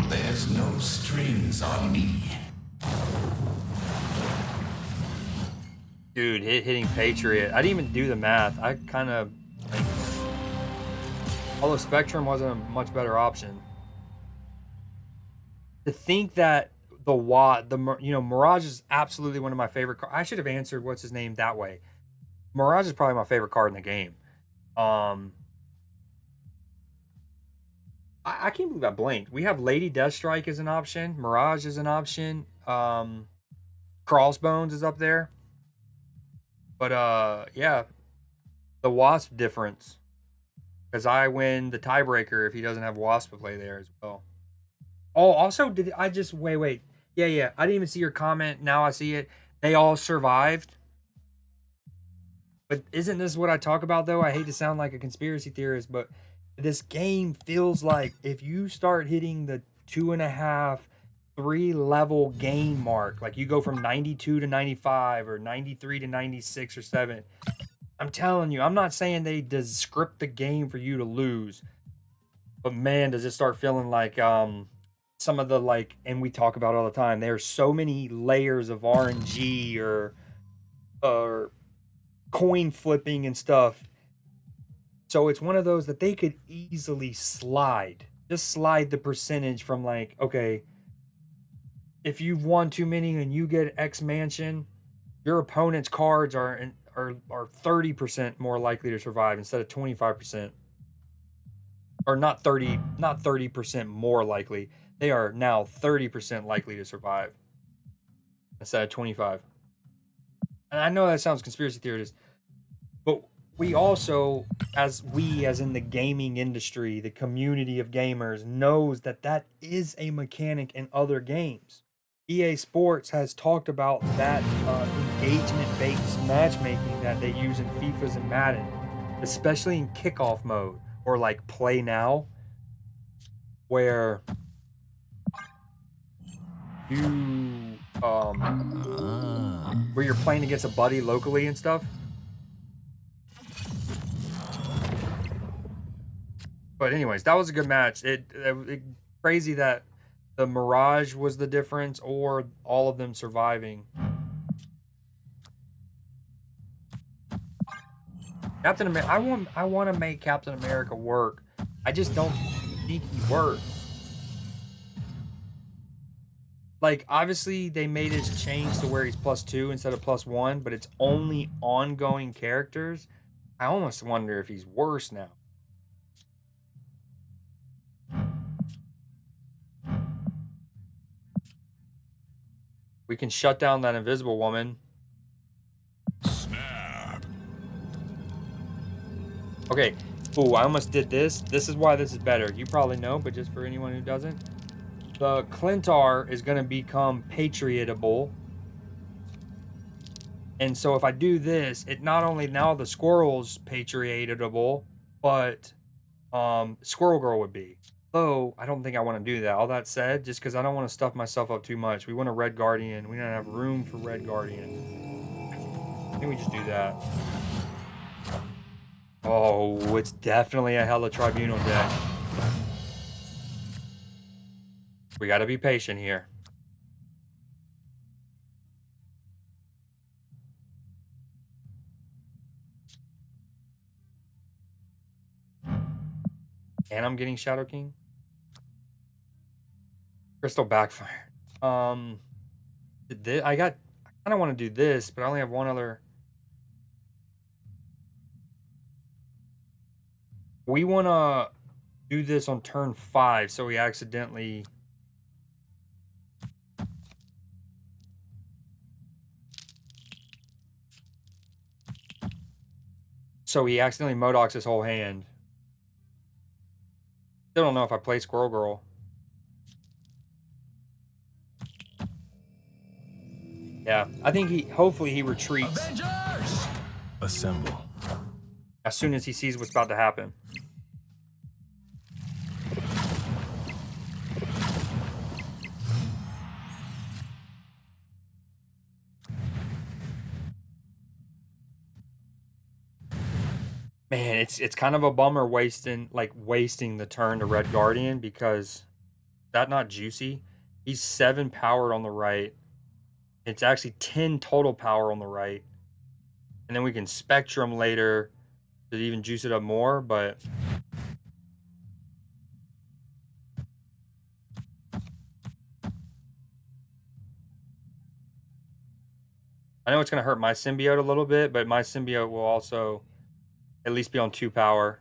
There's no strings on me. Dude, hitting Patriot. I didn't even do the math. I kind of... Like, although Spectrum wasn't a much better option. To think that Mirage is absolutely one of my favorite cars. I should have answered what's his name that way. Mirage is probably my favorite card in the game. I can't believe I blinked. We have Lady Deathstrike as an option. Mirage is an option. Crossbones is up there. But yeah, the Wasp difference. Because I win the tiebreaker if he doesn't have Wasp to play there as well. Oh, also, did I just wait? Yeah. I didn't even see your comment. Now I see it. They all survived. But isn't this what I talk about though? I hate to sound like a conspiracy theorist, but this game feels like if you start hitting the 2.5, 3 level game mark, like you go from 92 to 95 or 93 to 96 or 7. I'm telling you, I'm not saying they just script the game for you to lose, but man, does it start feeling like some of the like, and we talk about all the time. There's so many layers of RNG or coin flipping and stuff. So it's one of those that they could easily just slide the percentage from like, okay, if you've won too many and you get X mansion, your opponent's cards are 30% more likely to survive instead of 25%. Or not 30% more likely. They are now 30% likely to survive instead of 25. And I know that sounds conspiracy theorist, but we also, as in the gaming industry, the community of gamers knows that is a mechanic in other games. EA Sports has talked about that engagement-based matchmaking that they use in FIFAs and Madden, especially in kickoff mode or like play now, where you where you're playing against a buddy locally and stuff. But anyways, that was a good match. It crazy that the Mirage was the difference or all of them surviving. Captain America, I want to make Captain America work. I just don't think he works. Like, obviously they made his change to where he's +2 instead of +1, but it's only ongoing characters. I almost wonder if he's worse now. We can shut down that invisible woman. Snap. Okay. Ooh, I almost did this. This is why this is better. You probably know, but just for anyone who doesn't. The Clintar is going to become patriotable. And so if I do this, it not only now the squirrel's patriotable, but Squirrel Girl would be. Though, I don't think I want to do that. All that said, just because I don't want to stuff myself up too much. We want a Red Guardian. We don't have room for Red Guardian. I think we just do that. Oh, it's definitely a Hella Tribunal deck. We got to be patient here. And I'm getting Shadow King. Crystal backfire. I kind of want to do this, but I only have one other. We want to do this on turn 5, so we accidentally. So he accidentally Modocs his whole hand. Still don't know if I play Squirrel Girl. Yeah, I think hopefully he retreats. Avengers! Assemble. As soon as he sees what's about to happen. Man, it's kind of a bummer wasting the turn to Red Guardian because that not juicy. He's 7 powered on the right. It's actually 10 total power on the right. And then we can Spectrum later to even juice it up more, but I know it's going to hurt my symbiote a little bit, but my symbiote will also at least be on 2 power.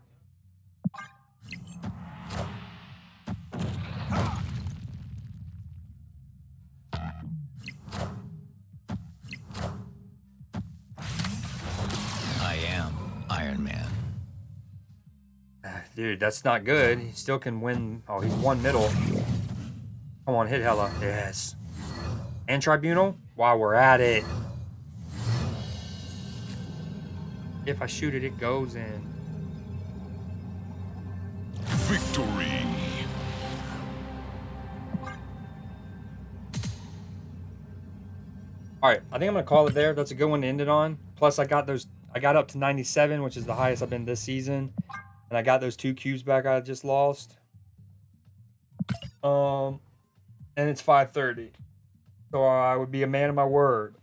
I am Iron Man. Dude, that's not good. He still can win. Oh, he's 1 middle. Come on, hit Hella. Yes. And Tribunal? While we're at it. If I shoot it, it goes in. Victory! Alright, I think I'm gonna call it there. That's a good one to end it on. Plus I got up to 97, which is the highest I've been this season. And I got those 2 cubes back I just lost. And it's 5:30. So I would be a man of my word.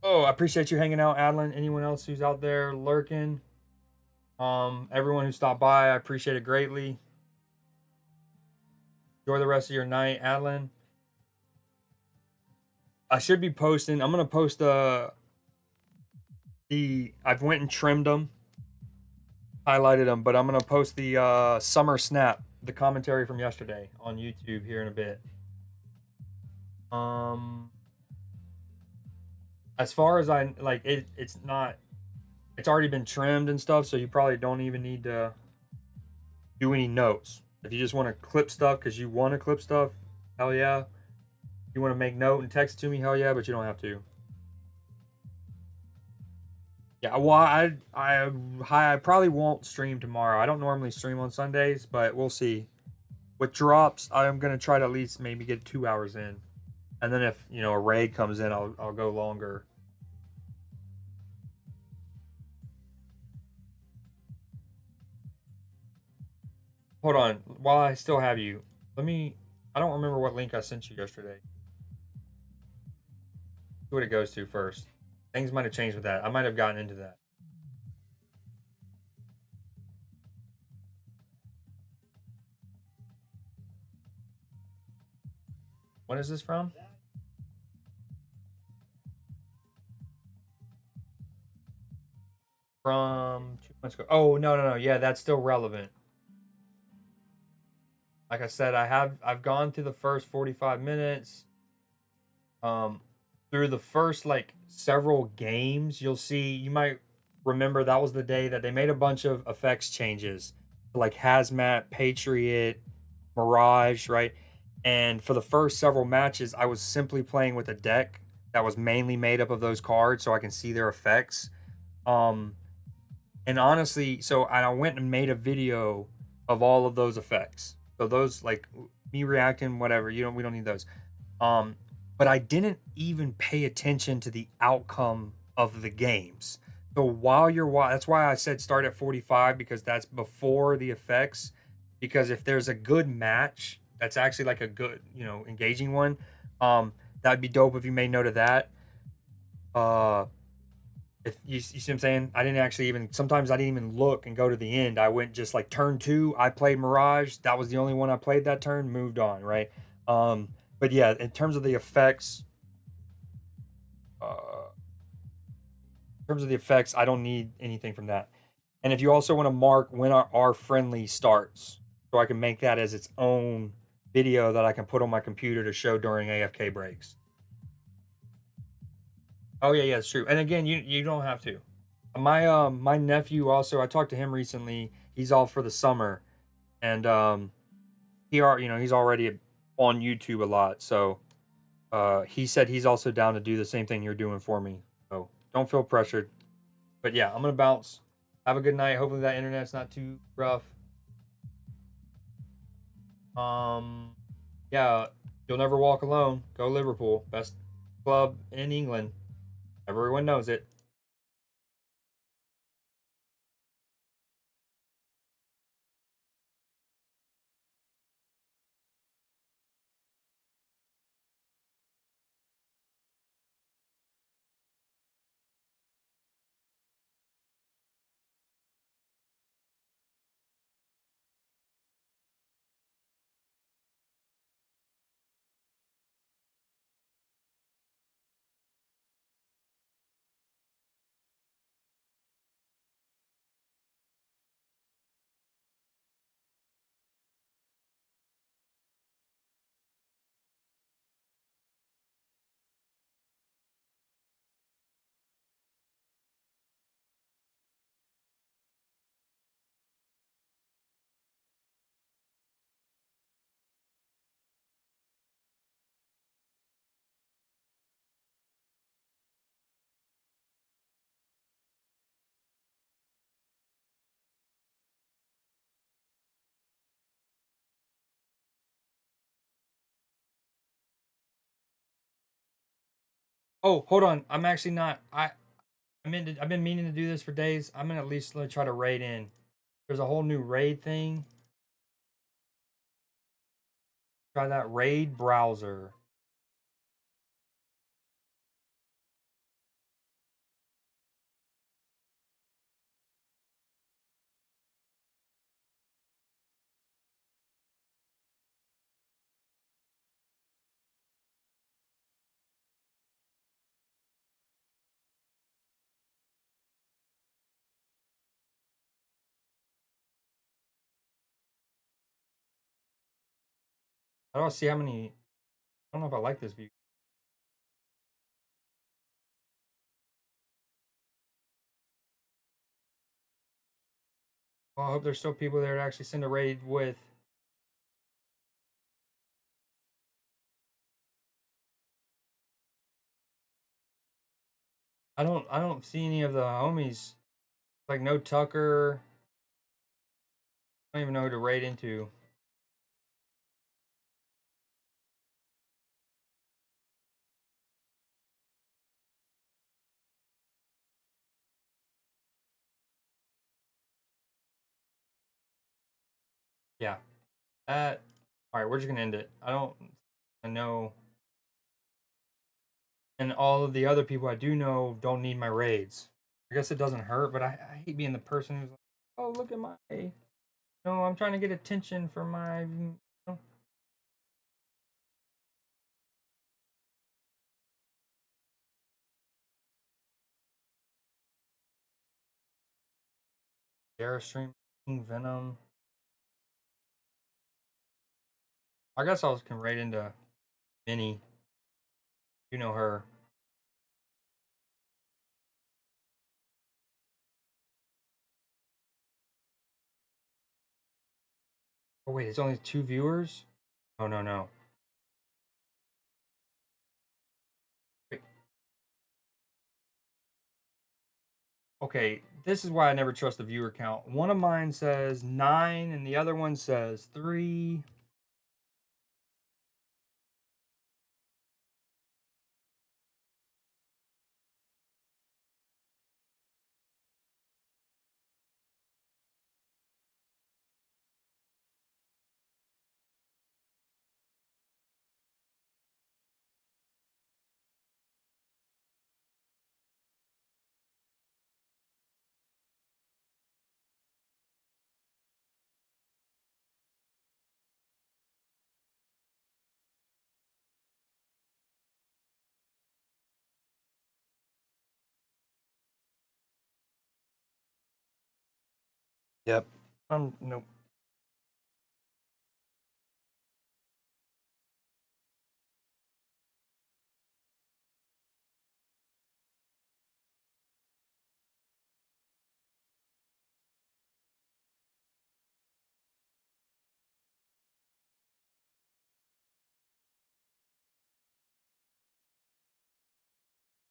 Oh, I appreciate you hanging out, Adlin. Anyone else who's out there lurking. Everyone who stopped by, I appreciate it greatly. Enjoy the rest of your night, Adlin. I should be posting. I'm gonna post I've went and trimmed them, highlighted them, but I'm gonna post the summer snap, the commentary from yesterday on YouTube here in a bit. As far as I like it, it's already been trimmed and stuff, so you probably don't even need to do any notes. If you just want to clip stuff because you want to clip stuff, hell yeah. You want to make note and text it to me, hell yeah, but you don't have to. Yeah, well, I probably won't stream tomorrow. I don't normally stream on Sundays, but we'll see. With drops, I'm gonna try to at least maybe get 2 hours in, and then if a raid comes in, I'll go longer. Hold on, while I still have you, I don't remember what link I sent you yesterday. See what it goes to first. Things might have changed with that. I might have gotten into that. What is this from? From 2 months ago. Oh, no. Yeah, that's still relevant. Like I said, I've gone through the first 45 minutes. Through the first like several games, you might remember that was the day that they made a bunch of effects changes, like Hazmat, Patriot, Mirage, right? And for the first several matches, I was simply playing with a deck that was mainly made up of those cards so I can see their effects. And honestly, so I went and made a video of all of those effects. So those like me reacting, whatever, we don't need those. But I didn't even pay attention to the outcome of the games. So that's why I said start at 45 because that's before the effects. Because if there's a good match, that's actually like a good, engaging one. That'd be dope if you made note of that. If you see what I'm saying, sometimes I didn't even look and go to the end. I went just like turn 2. I played Mirage. That was the only one I played that turn. Moved on, right? But yeah, in terms of the effects, I don't need anything from that. And if you also want to mark when our friendly starts, so I can make that as its own video that I can put on my computer to show during AFK breaks. Oh yeah, it's true. And again, you don't have to. My nephew also, I talked to him recently. He's off for the summer, and he's already on YouTube a lot. So he said he's also down to do the same thing you're doing for me. So don't feel pressured. But yeah, I'm gonna bounce. Have a good night. Hopefully that internet's not too rough. Yeah, you'll never walk alone. Go Liverpool, best club in England. Everyone knows it. Oh, hold on. I'm actually not. I've been meaning to do this for days. I'm gonna at least try to raid in. There's a whole new raid thing. Try that raid browser. I don't see how many. I don't know if I like this view. Well, I hope there's still people there to actually send a raid with. I don't see any of the homies. Like no Tucker. I don't even know who to raid into. Yeah. That. All right, we're just gonna end it. I know. And all of the other people I do know don't need my raids. I guess it doesn't hurt, but I hate being the person who's like, oh, look at my. No, I'm trying to get attention for my. Sera stream Venom. I guess I can raid into Minnie. You know her. Oh wait, it's only 2 viewers? Oh no no. Wait. Okay, this is why I never trust the viewer count. One of mine says 9 and the other one says 3. Yep. Nope.